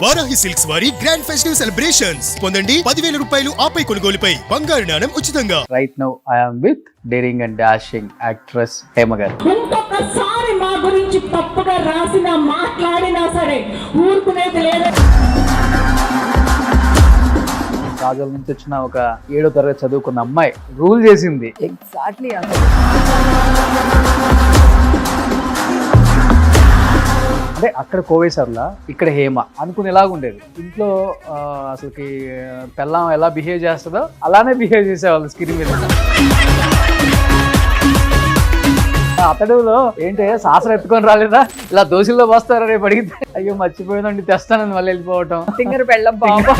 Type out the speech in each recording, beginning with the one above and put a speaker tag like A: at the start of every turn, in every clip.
A: Varahi silks వారి grand festive celebrations పొందండి 10,000 రూపాయలు ఆపై కొనుగోలుపై బంగారు నాణెం ఉచితంగా.
B: Right now I am with daring and dashing actress Hema గారు.
C: ఇంకొకసారి మా గురించి తప్పుగా రాసినా మాట్లాడినా సరే ఊరుకునేది లేదు.
B: రాజుల నుంచి వచ్చిన ఒక 7వ తరగతి చదువుకున్న అమ్మాయి రూల్ చేసింది.
D: ఎగ్జాక్ట్లీ
B: అంటే అక్కడ కోవేశ్వర్లా, ఇక్కడ హేమ అనుకునేలాగుండేది. ఇంట్లో అసలుకి పెళ్ళాం ఎలా బిహేవ్ చేస్తుందో అలానే బిహేవ్ చేసేవాళ్ళు స్క్రీన్ మీద. అతడులో ఏంటి శాస్త్రం ఎత్తుకొని రాలేదా, ఇలా దోశల్లో పోస్తారా రేపు అడిగితే అయ్యో మర్చిపోయిందండి తెస్తానని మళ్ళీ వెళ్ళిపోవటం.
D: సింగర్ పెళ్ళం బాబా.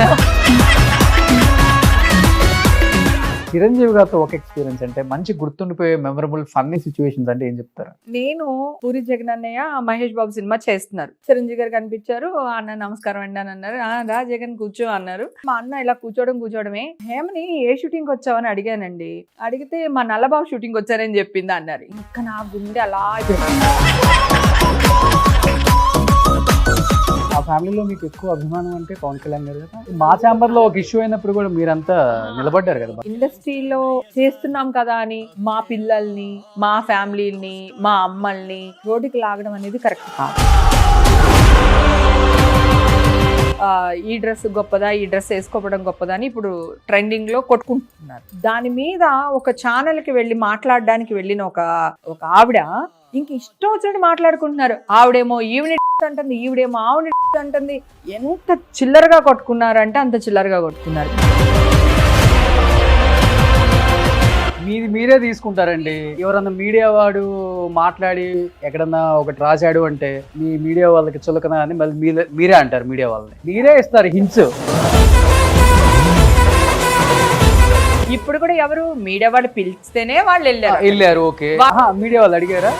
B: చిరంజీవి గారితో ఒక ఎక్స్పీరియన్స్ అంటే మంచి గుర్తుండిపోయే మెమరబుల్ ఫన్నీ సిచ్యువేషన్స్ అంటే ఏం చెప్తారు?
D: నేను పూరి జగన్ అన్నయ్య మహేష్ బాబు సినిమా చేస్తున్నారు. చిరంజీవి గారు కనిపించారు. అన్న నమస్కారం అండి అని అన్నారు. రా జగన్ కూర్చో అన్నారు. మా అన్న ఇలా కూర్చోవడమే. హేమని ఏ షూటింగ్ వచ్చావని అడిగానండి. అడిగితే మా నల్లబాబు షూటింగ్ వచ్చారని చెప్పింది అన్నారు. ఇంకా నా గుండె అలా
B: ఆ ఫ్యామిలీలో మీకు ఎక్కువ అభిమానం అంటే పవన్ కళ్యాణ్ గారు కదా. మా ఛాంబర్ లో ఒక ఇష్యూ అయినప్పుడు కూడా మీరంతా నిలబడ్డారు కదా.
D: ఇండస్ట్రీలో చేస్తున్నాం కదా అని మా పిల్లల్ని, మా ఫ్యామిలీని, మా అమ్మల్ని రోడ్డుకి లాగడం అనేది కరెక్ట్ కాదు. ఈ డ్రెస్ గొప్పదా, ఈ డ్రెస్ వేసుకోవడం గొప్పదా అని ఇప్పుడు ట్రెండింగ్ లో కొట్టుకుంటున్నారు. దాని మీద ఒక ఛానల్ కి వెళ్ళి మాట్లాడడానికి వెళ్ళిన ఒక ఆవిడ ఇంక ఇష్టం వచ్చినట్టు మాట్లాడుకుంటున్నారు. ఆవిడేమో ఈవిని అంటుంది, ఈవిడేమో ఆవిడ అంటుంది. ఎంత చిల్లరగా కొట్టుకున్నారంటే అంత చిల్లరగా కొట్టుకున్నారు.
B: మీరే తీసుకుంటారండి. ఎవరన్నా మీడియా వాడు మాట్లాడి ఎక్కడన్నా ఒకటి రాశాడు అంటే మీ మీడియా వాళ్ళకి చులకన అని మళ్ళీ మీరే అంటారు. మీడియా వాళ్ళని మీరే ఇస్తారు హింట్స్.
D: ఇప్పుడు కూడా ఎవరు మీడియా వాళ్ళు పిలిస్తేనే వాళ్ళు వెళ్ళారు.
B: ఓకే, మీడియా వాళ్ళు అడిగారా?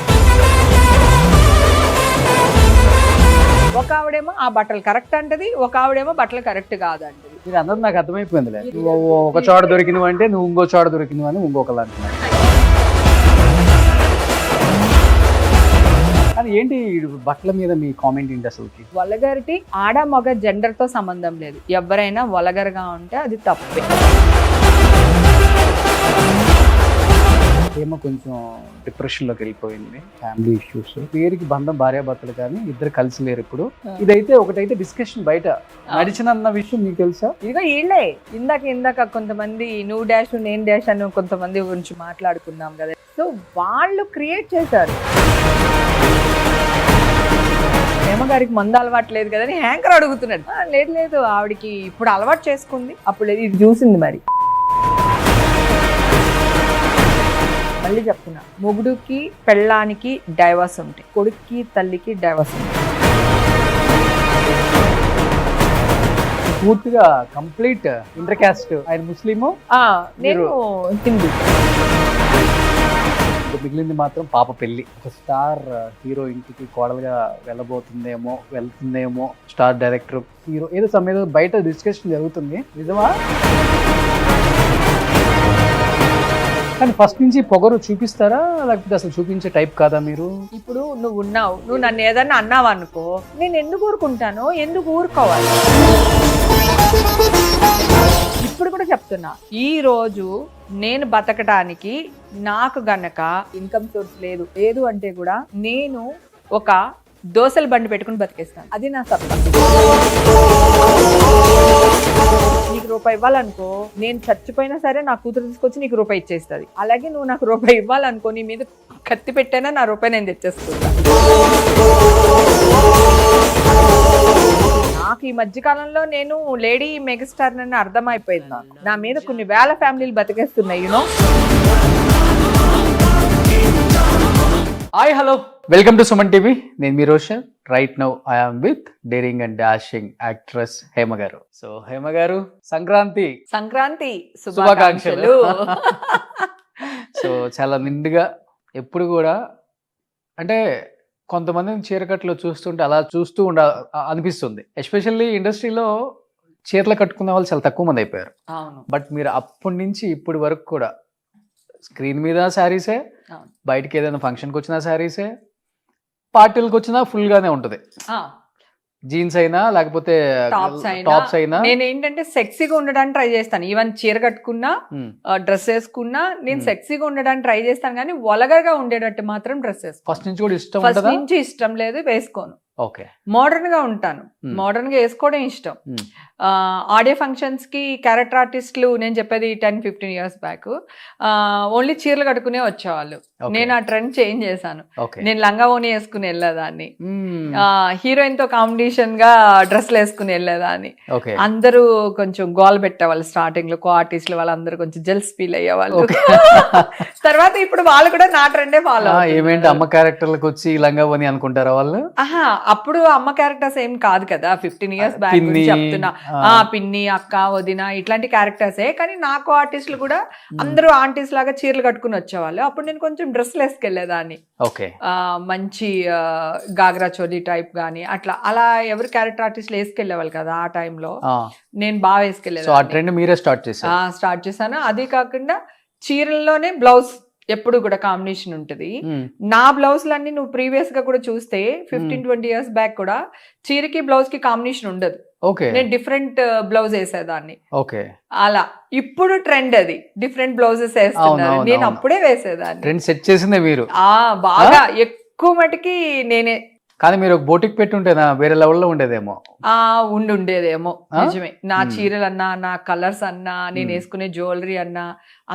D: ఒక ఆవిడేమో ఆ బట్టలు కరెక్ట్ అంటది, ఒక ఆవిడేమో బట్టలు కరెక్ట్ కాదంటది.
B: మీరు అందరూ నాకు అర్థమైపోయిందిలే. ఒక చోట దొరికినవి అంటే నువ్వు ఇంకో చోట దొరికినవి అని ఇంకొకలా అంటున్నావు. కానీ ఏంటి బట్టల మీద మీ కామెంట్ ఏంటి అసలుకి?
D: వల్గరిటీ ఆడ మగ జెండర్ తో సంబంధం లేదు. ఎవరైనా వల్గర్గా ఉంటే అది తప్పే.
B: ఏమో కొంచెం డిప్రెషన్లోకి వెళ్ళిపోయింది. ఫ్యామిలీ ఇష్యూస్, పేరుకి బంధం భార్యాభర్తలు కానీ ఇద్దరు కలిసి లేరు ఇప్పుడు. ఇదైతే ఒకటైతే డిస్కషన్ బయట నడిచినన్న విషయం మీకు తెలుసా?
D: ఇదిగో వీళ్ళే ఇందాక కొంతమంది నువ్వు డాష్ నేను డాష్ అని కొంతమంది గురించి మాట్లాడుకున్నాం కదా. సో వాళ్ళు క్రియేట్ చేశారు. హేమగారికి మందు అలవాటు లేదు కదా అని హ్యాంకర్ అడుగుతున్నాడు. లేదు ఆవిడికి ఇప్పుడు అలవాటు చేసుకుంది, అప్పుడు ఇది చూసింది. మరి మళ్ళీ చెప్తున్నా, మొగుడుకి పెళ్ళానికి డైవర్స్ ఉంటాయి, కొడుక్కి తల్లికి డైవర్స్ ఉంటాయి.
B: పూర్తిగా కంప్లీట్ ఇంటర్ క్యాస్ట్. ఆయన ముస్లిము,
D: నేను హిందూ.
B: మిగిలింది మాత్రం పాప పెళ్లి. ఒక స్టార్ హీరో ఇంటికి కోడలుగా వెళ్తుందేమో స్టార్ డైరెక్టర్ హీరో ఏదో సమయంలో బయట డిస్కషన్ జరుగుతుంది. నిజమా? కానీ ఫస్ట్ నుంచి పొగరు చూపిస్తారా, లేకపోతే అసలు చూపించే టైప్ కాదా మీరు?
D: ఇప్పుడు నువ్వు నన్ను ఏదన్నా అన్నావు అనుకో, నేను ఎందుకు ఊరుకుంటాను, ఎందుకు ఊరుకోవాలి? ఇప్పుడు కూడా చెప్తున్నా, ఈ రోజు నేను బతకడానికి నాకు గనక ఇన్కమ్ సోర్స్ లేదు అంటే కూడా నేను ఒక దోశల బండి పెట్టుకుని బతికేస్తాను. అది నా సత్తా. నీకు రూపాయి ఇవ్వాలనుకో, నేను చచ్చిపోయినా సరే నా కూతురు తీసుకొచ్చి నీకు రూపాయి ఇచ్చేస్తుంది. అలాగే నువ్వు నాకు రూపాయి ఇవ్వాలనుకో, నీ మీద కత్తి పెట్టైనా నా రూపాయి నేను తెచ్చేసుకుంటా. నాకు ఈ మధ్యకాలంలో నేను లేడీ మెగాస్టార్ అని అర్థమైపోయింది. నాకు నా మీద కొన్ని వేల ఫ్యామిలీలు బతికేస్తున్నాయి. You know.
B: Hi, hello, welcome to Suman TV. నేను మీ Roshan. Right now I am with daring and dashing actress Hema garu. So Hema గారు, సంక్రాంతి శుభాకాంక్షలు. సో చాలా నిండుగా ఎప్పుడు కూడా అంటే కొంతమందిని చీరకట్లో చూస్తుంటే అలా చూస్తూ అనిపిస్తుంది. ఎస్పెషల్లీ ఇండస్ట్రీలో చీరలు కట్టుకునే వాళ్ళు చాలా తక్కువ మంది అయిపోయారు. బట్ మీరు అప్పటి నుంచి ఇప్పటి వరకు కూడా స్క్రీన్ మీద శారీసే, బయటికి ఏదైనా ఫంక్షన్కి వచ్చినా శారీసే, పార్టీలకు వచ్చినా ఫుల్గానే ఉంటుంది. జీన్స్ అయినా లేకపోతే టాప్స్ అయినా
D: నేను ఏంటంటే సెక్సీగా ఉండడానికి ట్రై చేస్తాను. ఈవెన్ చీర కట్టుకున్నా డ్రెస్ వేసుకున్నా నేను సెక్సీగా ఉండడానికి ట్రై చేస్తాను, కానీ వలగగా ఉండేటట్టు మాత్రం డ్రెస్ వేస్తాను.
B: ఫస్ట్ నుంచి కూడా ఇష్టం
D: ఫస్ట్
B: ఉంటుందా?
D: నుంచి ఇష్టం లేదు, వేసుకోను.
B: ఓకే.
D: మోడర్న్ గా ఉంటాను, మోడర్న్ గా వేసుకోవడం ఇష్టం. ఆడియో ఫంక్షన్స్ కి క్యారెక్టర్ ఆర్టిస్టులు, నేను చెప్పేది 10-15 years బ్యాక్, ఓన్లీ చీరలు కట్టుకునే వచ్చేవాళ్ళు. నేను ఆ ట్రెండ్ చేంజ్ చేశాను. నేను లంగా ఓని వేసుకుని వెళ్ళేదాన్ని, హీరోయిన్ తో కాంపిటీషన్ గా డ్రెస్లు వేసుకుని వెళ్ళేదాన్ని. అందరూ కొంచెం గోల్ పెట్టేవాళ్ళు స్టార్టింగ్ లో, కో ఆర్టిస్టులు వాళ్ళందరూ కొంచెం జెల్స్ ఫీల్ అయ్యేవాళ్ళు. తర్వాత ఇప్పుడు వాళ్ళు కూడా నా ట్రెండే ఫాలో.
B: ఏమేంటి అమ్మ క్యారెక్టర్లకు వచ్చి లంగా ఓని అనుకుంటారా వాళ్ళు?
D: అప్పుడు అమ్మ క్యారెక్టర్స్ ఏం కాదు కదా, 15 years బ్యాక్ చెప్తున్నా. పిన్ని, అక్క, వదిన ఇట్లాంటి క్యారెక్టర్సే. కానీ నాకు ఆర్టిస్టులు కూడా అందరూ ఆంటీస్ లాగా చీరలు కట్టుకుని వచ్చేవాళ్ళు. అప్పుడు నేను కొంచెం డ్రెస్లు వేసుకెళ్లేదాన్ని, మంచి గాగ్రా చోలీ టైప్ గానీ అట్లా. అలా ఎవరు క్యారెక్టర్ ఆర్టిస్టులు వేసుకెళ్లేవాళ్ళు కదా ఆ టైంలో, నేను బాగా వేసుకెళ్లేదాన్ని. స్టార్ట్ చేశాను. అది కాకుండా చీరల్లోనే బ్లౌజ్ ఎప్పుడు కూడా కాంబినేషన్ ఉంటుంది. నా బ్లౌజ్లన్నీ నువ్వు ప్రీవియస్ గా కూడా చూస్తే 15-20 years బ్యాక్ కూడా చీరకి బ్లౌజ్ కి కాంబినేషన్ ఉండదు. నేను డిఫరెంట్ బ్లౌజ్ వేసేదాన్ని. అలా ఇప్పుడు ట్రెండ్ అది, డిఫరెంట్ బ్లౌజెస్ వేస్తున్నారు. నేను అప్పుడే వేసేదాన్ని.
B: ట్రెండ్ సెట్ చేసిందే మీరు.
D: బాగా ఎక్కువ మటుకి నేనే.
B: కానీ మీరు ఒక బోటిక్ పెట్టి ఉంటేనా వేరే లెవెల్లో ఉండేదేమో.
D: ఉండేదేమో, నిజమే. నా చీరలు అన్నా, నా కలర్స్ అన్నా, నేను వేసుకునే జ్యువెలరీ అన్నా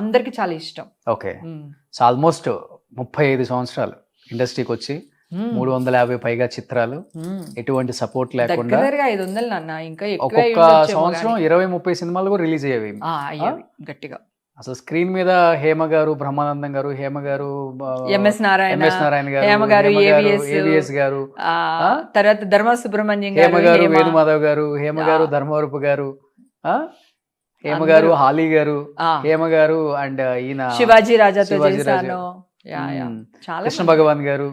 D: అందరికి చాలా ఇష్టం.
B: ఓకే. ఆల్మోస్ట్ 35 సంవత్సరాలు ఇండస్ట్రీకి వచ్చి 350 పైగా చిత్రాలు, ఎటువంటి సపోర్ట్ లేకుండా.
D: 500 నాన్న, ఇంకా
B: ఒక్కొక్క సంవత్సరం 20-30 సినిమాలు కూడా రిలీజ్ అయ్యేవి
D: గట్టిగా.
B: అసలు స్క్రీన్ మీద హేమ గారు, బ్రహ్మానందం గారు, హేమ గారు,
D: ఎంఎస్ నారాయణ గారు, హేమ గారు, ఏవిఎస్ గారు, తర్వాత ధర్మ సుబ్రహ్మణ్యం గారు,
B: హేమ గారు, వేణుమాధవ్ గారు, హేమ గారు, ధర్మవరపు గారు, హేమ గారు, హాలీ గారు, హేమ గారు, అండ్ ఈయన
D: శివాజీ రాజాతో చేశాను,
B: కృష్ణ భగవాన్ గారు.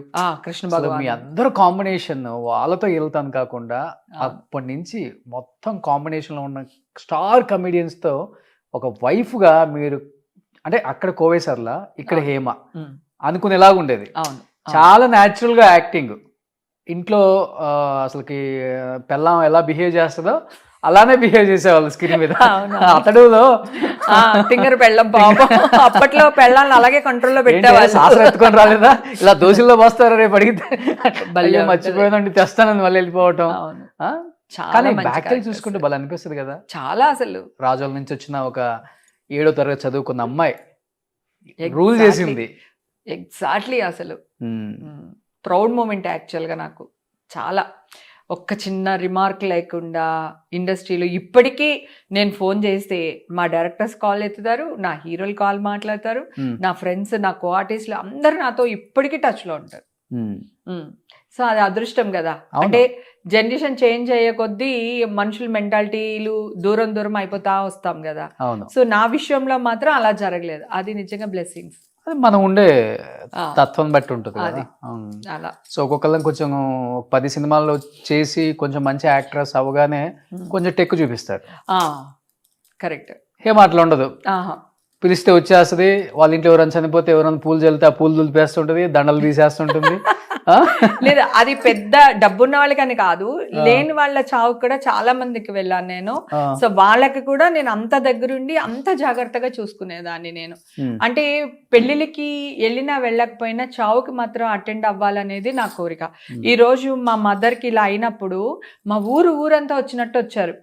B: మీ అందరూ కాంబినేషన్ వాళ్ళతో వెళ్తాను కాకుండా అప్పటి నుంచి మొత్తం కాంబినేషన్ లో ఉన్న స్టార్ కమెడియన్స్ తో ఒక వైఫ్ గా మీరు, అంటే అక్కడ కోవేసర్లా, ఇక్కడ హేమ అనుకునేలాగా ఉండేది. చాలా న్యాచురల్ గా యాక్టింగ్. ఇంట్లో అసలుకి పెళ్ళాం ఎలా బిహేవ్ చేస్తుందో అలానే బిహేవ్ చేసేవాళ్ళు స్క్రీన్ మీద. అతడులో
D: తింగర పెళ్ళం పాపం, అప్పట్లో పెళ్ళాలను అలాగే కంట్రోల్లో పెట్టేవాళ్ళు.
B: శాస్త్రం ఎత్తుకొని రాలేదా, ఇలా దోశల్లో పోస్తారా రేపు అడిగితే, మర్చిపోయిందండి తెస్తానని మళ్ళీ వెళ్ళిపోవటం. కానీ బ్యాక్ చూసుకుంటే భలే అనిపిస్తుంది కదా.
D: చాలా అసలు
B: రాజోల నుంచి వచ్చిన ఒక 7వ తరగతి చదువుకున్న అమ్మాయి రూల్ చేసింది.
D: ఎగ్జాక్ట్లీ. అసలు ప్రౌడ్ మూమెంట్ యాక్చువల్ గా నాకు. చాలా ఒక్క చిన్న రిమార్క్ లేకుండా ఇండస్ట్రీలో ఇప్పటికీ నేను ఫోన్ చేస్తే మా డైరెక్టర్స్ కాల్ ఎత్తుతారు, నా హీరోలు కాల్ మాట్లాడతారు, నా ఫ్రెండ్స్, నా కో ఆర్టిస్టులు అందరు నాతో ఇప్పటికీ టచ్ లో ఉంటారు. సో అది అదృష్టం కదా. అంటే జనరేషన్ చేంజ్ అయ్యే కొద్దీ మనుషుల మెంటాలిటీలు దూరం దూరం అయిపోతా వస్తాం కదా. సో నా విషయంలో మాత్రం అలా జరగలేదు. అది నిజంగా బ్లెస్సింగ్స్.
B: మనం ఉండే తత్వం బట్టి ఉంటుంది అలా. సో ఒక్కొక్కళ్ళని కొంచెం 10 సినిమాల్లో చేసి కొంచెం మంచి యాక్ట్రెస్ అవగానే కొంచెం టెక్కు చూపిస్తారు.
D: కరెక్ట్.
B: ఏం అట్లా ఉండదు. పిలిస్తే వచ్చేస్తుంది. వాళ్ళ ఇంట్లో ఎవరైనా చనిపోతే ఎవరైనా పూలు చల్లితే ఆ పూలు దులిపేస్తుంటది, దండలు తీసేస్తుంటుంది.
D: లేదా అది పెద్ద డబ్బున్న వాళ్ళకని కాదు, లేని వాళ్ళ చావు కూడా చాలా మందికి వెళ్ళాను నేను. సో వాళ్ళకి కూడా నేను అంత దగ్గరుండి అంత జాగ్రత్తగా చూసుకునేదాన్ని నేను. అంటే పెళ్లికి వెళ్ళినా వెళ్ళకపోయినా చావుకి మాత్రం అటెండ్ అవ్వాలనేది నా కోరిక. ఈ రోజు మా మదర్కి ఇలా అయినప్పుడు మా ఊరంతా వచ్చినట్టు వచ్చారు.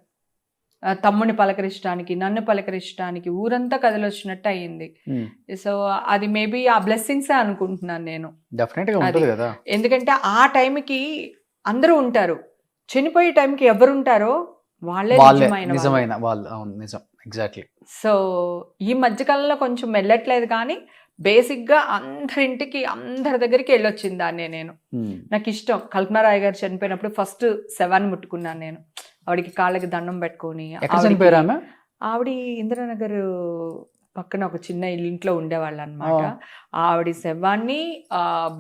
D: తమ్ముని పలకరించడానికి, నన్ను పలకరించడానికి ఊరంతా కదిలొచ్చినట్టు అయ్యింది. సో అది మేబీ ఆ బ్లెస్సింగ్సే అనుకుంటున్నాను నేను. ఎందుకంటే ఆ టైంకి అందరూ ఉంటారు, చనిపోయే టైంకి ఎవరు ఉంటారో వాళ్ళే నిజమైన
B: వాళ్ళు.
D: సో ఈ మధ్యకాలంలో కొంచెం వెళ్ళట్లేదు, కానీ బేసిక్ గా అందరింటికి అందరి దగ్గరికి వెళ్ళొచ్చింది దాన్నే నేను. నాకు ఇష్టం. కల్పనా రాయ్ గారు చనిపోయినప్పుడు ఫస్ట్ శవాన్ని ముట్టుకున్నాను నేను. ఆవిడికి కాళ్ళకి దండం పెట్టుకొని. ఆవిడ ఇందిరానగర్ పక్కన ఒక చిన్న ఇంట్లో ఉండేవాళ్ళు అనమాట. ఆవిడ శవాన్ని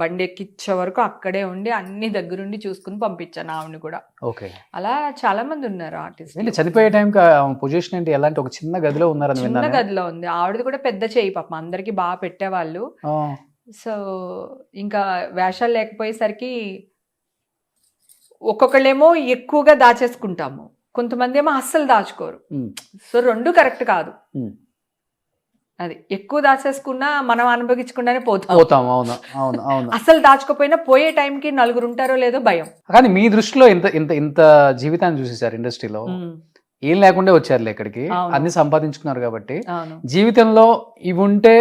D: బండి ఎక్కించే వరకు అక్కడే ఉండి అన్ని దగ్గరుండి చూసుకుని పంపించాను ఆవిడని కూడా. అలా చాలా మంది ఉన్నారు ఆర్టిస్ట్.
B: చనిపోయే టైం పొజిషన్ ఏంటి, ఎలాంటి ఒక చిన్న గదిలో ఉన్నారు?
D: చిన్న గదిలో ఉంది. ఆవిడది కూడా పెద్ద చేయి పాపం, అందరికి బాగా పెట్టేవాళ్ళు. సో ఇంకా వేషాలు లేకపోయేసరికి ఒక్కొక్కళ్ళేమో ఎక్కువగా దాచేసుకుంటాము, కొంతమంది ఏమో అస్సలు దాచుకోరు. సో రెండు కరెక్ట్ కాదు. అది ఎక్కువ దాచేసుకున్నా మనం అనుభవించకుండానే పోతాం.
B: అవును అవును అవును.
D: అసలు దాచుకోపోయినా పోయే టైంకి నలుగురు ఉంటారో లేదో భయం.
B: కానీ మీ దృష్టిలో ఇంత ఇంత ఇంత జీవితాన్ని చూసేసారు ఇండస్ట్రీలో, ఏం లేకుండా వచ్చారులే ఇక్కడికి, అన్ని సంపాదించుకున్నారు కాబట్టి. జీవితంలో ఇవి ఉంటే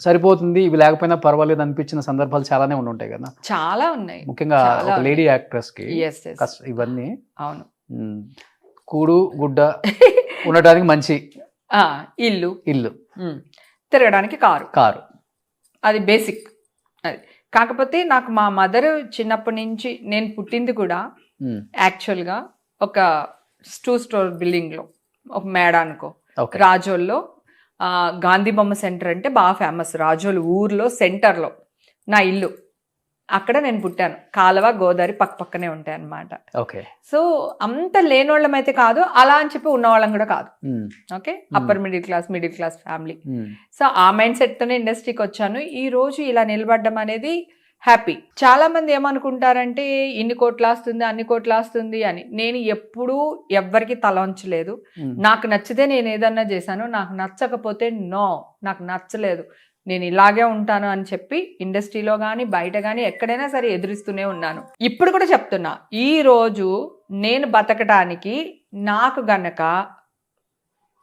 B: సరిపోతుంది, ఇవి లేకపోయినా పర్వాలేదు అనిపించిన సందర్భాలు చాలానే ఉంటాయి కదా.
D: చాలా ఉన్నాయి,
B: ముఖ్యంగా ఒక లేడీ యాక్ట్రెస్ కి ఇవన్నీ.
D: అవును,
B: కూడు గుడ్డ ఉండటానికి మంచి
D: ఇల్లు, తిరగడానికి కారు, అది బేసిక్. అది కాకపోతే నాకు మా మదర్ చిన్నప్పటి నుంచి, నేను పుట్టింది కూడా యాక్చువల్గా ఒక 2 స్టోర్ బిల్డింగ్లో, ఒక మేడ అనుకో, రాజోల్లో. గాంధీ బొమ్మ సెంటర్ అంటే బాగా ఫేమస్ రాజోలు ఊర్లో సెంటర్లో నా ఇల్లు. అక్కడ నేను పుట్టాను. కాలువ గోదావరి పక్కనే ఉంటాయి అన్నమాట.
B: ఓకే.
D: సో అంత లేనోళ్ళం అయితే కాదు, అలా అని చెప్పి ఉన్నవాళ్ళం కూడా కాదు. Okay, upper middle class family. So ఆ మైండ్ సెట్తోనే ఇండస్ట్రీకి వచ్చాను. ఈ రోజు ఇలా నిలబడడం అనేది హ్యాపీ. చాలా మంది ఏమనుకుంటారంటే ఇన్ని కోట్లు వస్తుంది, అన్ని కోట్లు వస్తుంది అని. నేను ఎప్పుడూ ఎవ్వరికి తల వంచలేదు. నాకు నచ్చితే నేను ఏదన్నా చేశాను, నాకు నచ్చకపోతే నో, నాకు నచ్చలేదు, నేను ఇలాగే ఉంటాను అని చెప్పి ఇండస్ట్రీలో కానీ బయట కానీ ఎక్కడైనా సరే ఎదురిస్తూనే ఉన్నాను. ఇప్పుడు కూడా చెప్తున్నా, ఈ రోజు నేను బతకడానికి నాకు గనక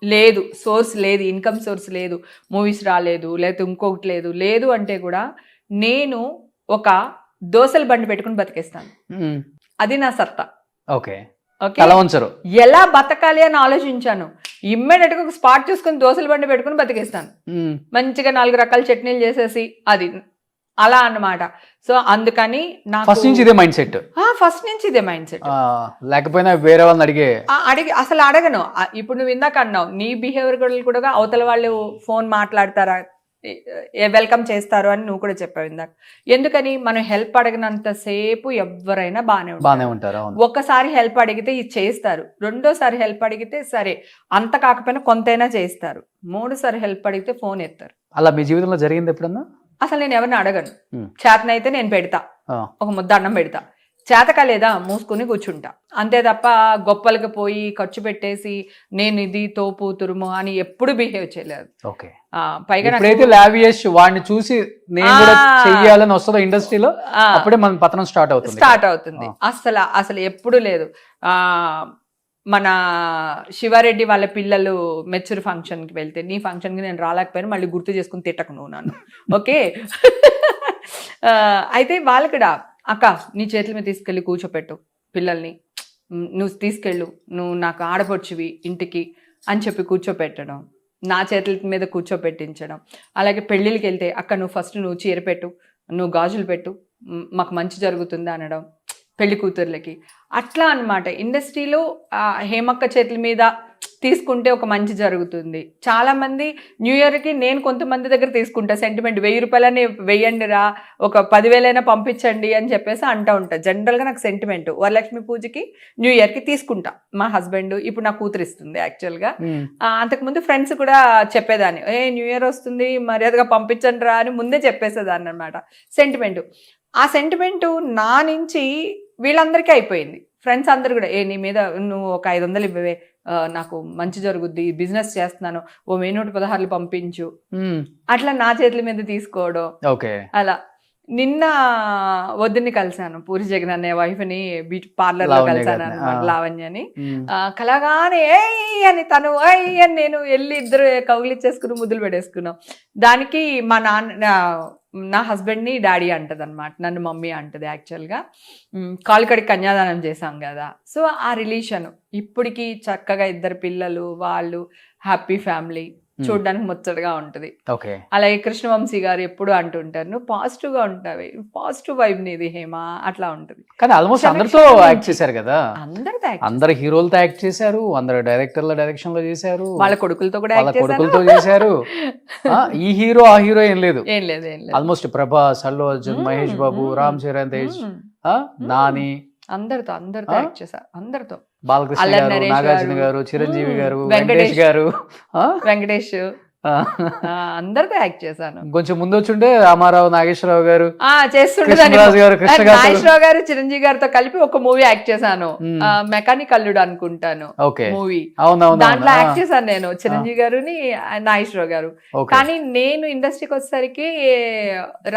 D: లేదు, సోర్స్ లేదు, ఇన్కమ్ సోర్స్ లేదు, మూవీస్ రాలేదు, లేకపోతే ఇంకొకటి లేదు అంటే కూడా నేను ఒక దోసల బండి పెట్టుకుని బతికేస్తాను. అది నా సత్తా.
B: ఓకే.
D: ఎలా బతకాలి అని ఆలోచించాను. ఇమ్మీడియట్ గా ఒక స్పాట్ చూసుకుని దోసల బండి పెట్టుకుని బతికేస్తాను. మంచిగా 4 రకాల చట్నీలు చేసేసి, అది అలా అన్నమాట. సో అందుకని నాకు
B: ఫస్ట్ నుంచి ఇదే మైండ్ సెట్. లేకపోయినా వేరే వాళ్ళని
D: అసలు అడగను. ఇప్పుడు నువ్వు ఇందాక అన్నావు, నీ బిహేవియర్ కూడా అవతల వాళ్ళు ఫోన్ మాట్లాడతారా, వెల్కమ్ చేస్తారు అని నువ్వు కూడా చెప్పావు ఇందాక. ఎందుకని మనం హెల్ప్ అడిగినంత సేపు ఎవరైనా బాగానే ఉంటారు. ఒక్కసారి హెల్ప్ అడిగితే ఇది చేస్తారు, రెండోసారి హెల్ప్ అడిగితే సరే అంత కాకపోయినా కొంతైనా చేస్తారు, 3సారి హెల్ప్ అడిగితే ఫోన్ ఎత్తారు.
B: అలా మీ జీవితంలో జరిగింది ఎప్పుడన్నా?
D: అసలు నేను ఎవరిని అడగను. చేతనైతే నేను పెడతా, ఒక ముద్ద అన్నం పెడతా. చేతక లేదా మూసుకుని కూర్చుంటా అంతే తప్ప గొప్పలకి పోయి ఖర్చు పెట్టేసి నేను ఇది తోపు తురుము అని ఎప్పుడు బిహేవ్ చేయలేదు.
B: పైగా వాడిని చూసి నేను కూడా చెయ్యాలని వస్తుందో ఇండస్ట్రీలో, అప్పుడే మన పతనం స్టార్ట్ అవుతుంది.
D: అసలు ఎప్పుడు లేదు. మన శివారెడ్డి వాళ్ళ పిల్లలు మెచ్యూర్ ఫంక్షన్కి వెళ్తే, నీ ఫంక్షన్కి నేను రాలేకపోయినా మళ్ళీ గుర్తు చేసుకుని తిట్టకు నువ్వు నన్ను. ఓకే. అయితే వాళ్ళు కూడా, అక్క నీ చేతుల మీద తీసుకెళ్ళి కూర్చోపెట్టు పిల్లల్ని, నువ్వు తీసుకెళ్ళు, నువ్వు నాకు ఆడపడుచువి ఇంటికి అని చెప్పి కూర్చోపెట్టడం, నా చేతుల మీద కూర్చోపెట్టించడం. అలాగే పెళ్ళిళ్ళకి వెళ్తే, అక్క నువ్వు ఫస్ట్ నువ్వు చీర పెట్టు, నువ్వు గాజులు పెట్టు, మాకు మంచి జరుగుతుంది అనడం పెళ్లి కూతుర్లకి. అట్లా అన్నమాట. ఇండస్ట్రీలో హేమక్క చేతుల మీద తీసుకుంటే ఒక మంచి జరుగుతుంది. చాలామంది న్యూ ఇయర్కి నేను కొంతమంది దగ్గర తీసుకుంటా సెంటిమెంట్, 1000 రూపాయలని వెయ్యండి రా, ఒక 10,000 పంపించండి అని చెప్పేసి అంటూ ఉంటా. జనరల్గా నాకు సెంటిమెంట్ వరలక్ష్మి పూజకి న్యూ ఇయర్కి తీసుకుంటా. మా హస్బెండ్, ఇప్పుడు నా కూతురు ఇస్తుంది యాక్చువల్గా. అంతకుముందు ఫ్రెండ్స్ కూడా చెప్పేదాన్ని, న్యూ ఇయర్ వస్తుంది మర్యాదగా పంపించండి రా అని ముందే చెప్పేసేదాన్ని అనమాట. సెంటిమెంట్, ఆ సెంటిమెంటు నా నుంచి వీళ్ళందరికీ అయిపోయింది. ఫ్రెండ్స్ అందరు కూడా, నీ మీద నువ్వు ఒక 500 ఇవ్వవే, నాకు మంచి జరుగుద్ది, బిజినెస్ చేస్తున్నాను, ఓ 116 పంపించు, అట్లా నా చేతుల మీద తీసుకోవడం. అలా నిన్న వద్దుని కలిసాను, పూరి జగన్ అనే వైఫ్ని బ్యూటీ పార్లర్ లో కలిసాను అనమాట, లావణ్యని. కలగానే ఏయ్ అని తను ఏయ్ అని నేను వెళ్ళి ఇద్దరు కౌగిలిచ్చేసుకుని ముద్దులు పెట్టేసుకున్నాం. దానికి మా నా హస్బెండ్ని డాడీ అంటది అనమాట, నన్ను మమ్మీ అంటది. యాక్చువల్గా కాలుకడికి కన్యాదానం చేశాం కదా, సో ఆ రిలేషన్ ఇప్పటికీ చక్కగా 2 పిల్లలు, వాళ్ళు హ్యాపీ ఫ్యామిలీ, చూడడానికి ముచ్చటగా ఉంటుంది. అలాగే కృష్ణవంశీ గారు ఎప్పుడు అంటుంటారు, నువ్వు పాజిటివ్ గా ఉంటావి, పాజిటివ్ వైబ్ నీది హేమ, అట్లా ఉంటది.
B: కానీ ఆల్మోస్ట్ అందరితో యాక్ట్ చేశారు కదా, అందరు హీరోలతో యాక్ట్ చేశారు, అందరు డైరెక్టర్ల డైరెక్షన్ లో చేశారు,
D: వాళ్ళ కొడుకులతో కూడా
B: చేశారు. ఈ హీరో ఆ హీరో ఏం లేదు, ఆల్మోస్ట్ ప్రభాస్, అల్లు అర్జున్, మహేష్ బాబు, రామ్ చరణ్ తేజ్, నాని, అందరితో
D: యాక్ట్ చేశారు. అందరితో,
B: బాలకృష్ణ గారు, నాగార్జున గారు, చిరంజీవి గారు, వెంకటేష్ గారు,
D: వెంకటేష్ అందరితో యాక్ట్ చేశాను.
B: కొంచెం ముందు వచ్చుంటే రామారావు, నాగేశ్వరరావు గారు,
D: చేస్తుండేదాన్ని.
B: కృష్ణరాజు గారు, కృష్ణ గారు.
D: నాగేశ్వరరావు గారు, చిరంజీవి గారితో కలిపి ఒక మూవీ యాక్ట్ చేశాను. మెకానిక్ అల్లుడు అనుకుంటాను
B: ఓకే
D: మూవీ.
B: అవునవును
D: దాంట్లో యాక్ట్ చేశాను నేను, చిరంజీవి గారుని, నాగేశ్వరరావు గారు. కానీ నేను ఇండస్ట్రీకి వచ్చేసరికి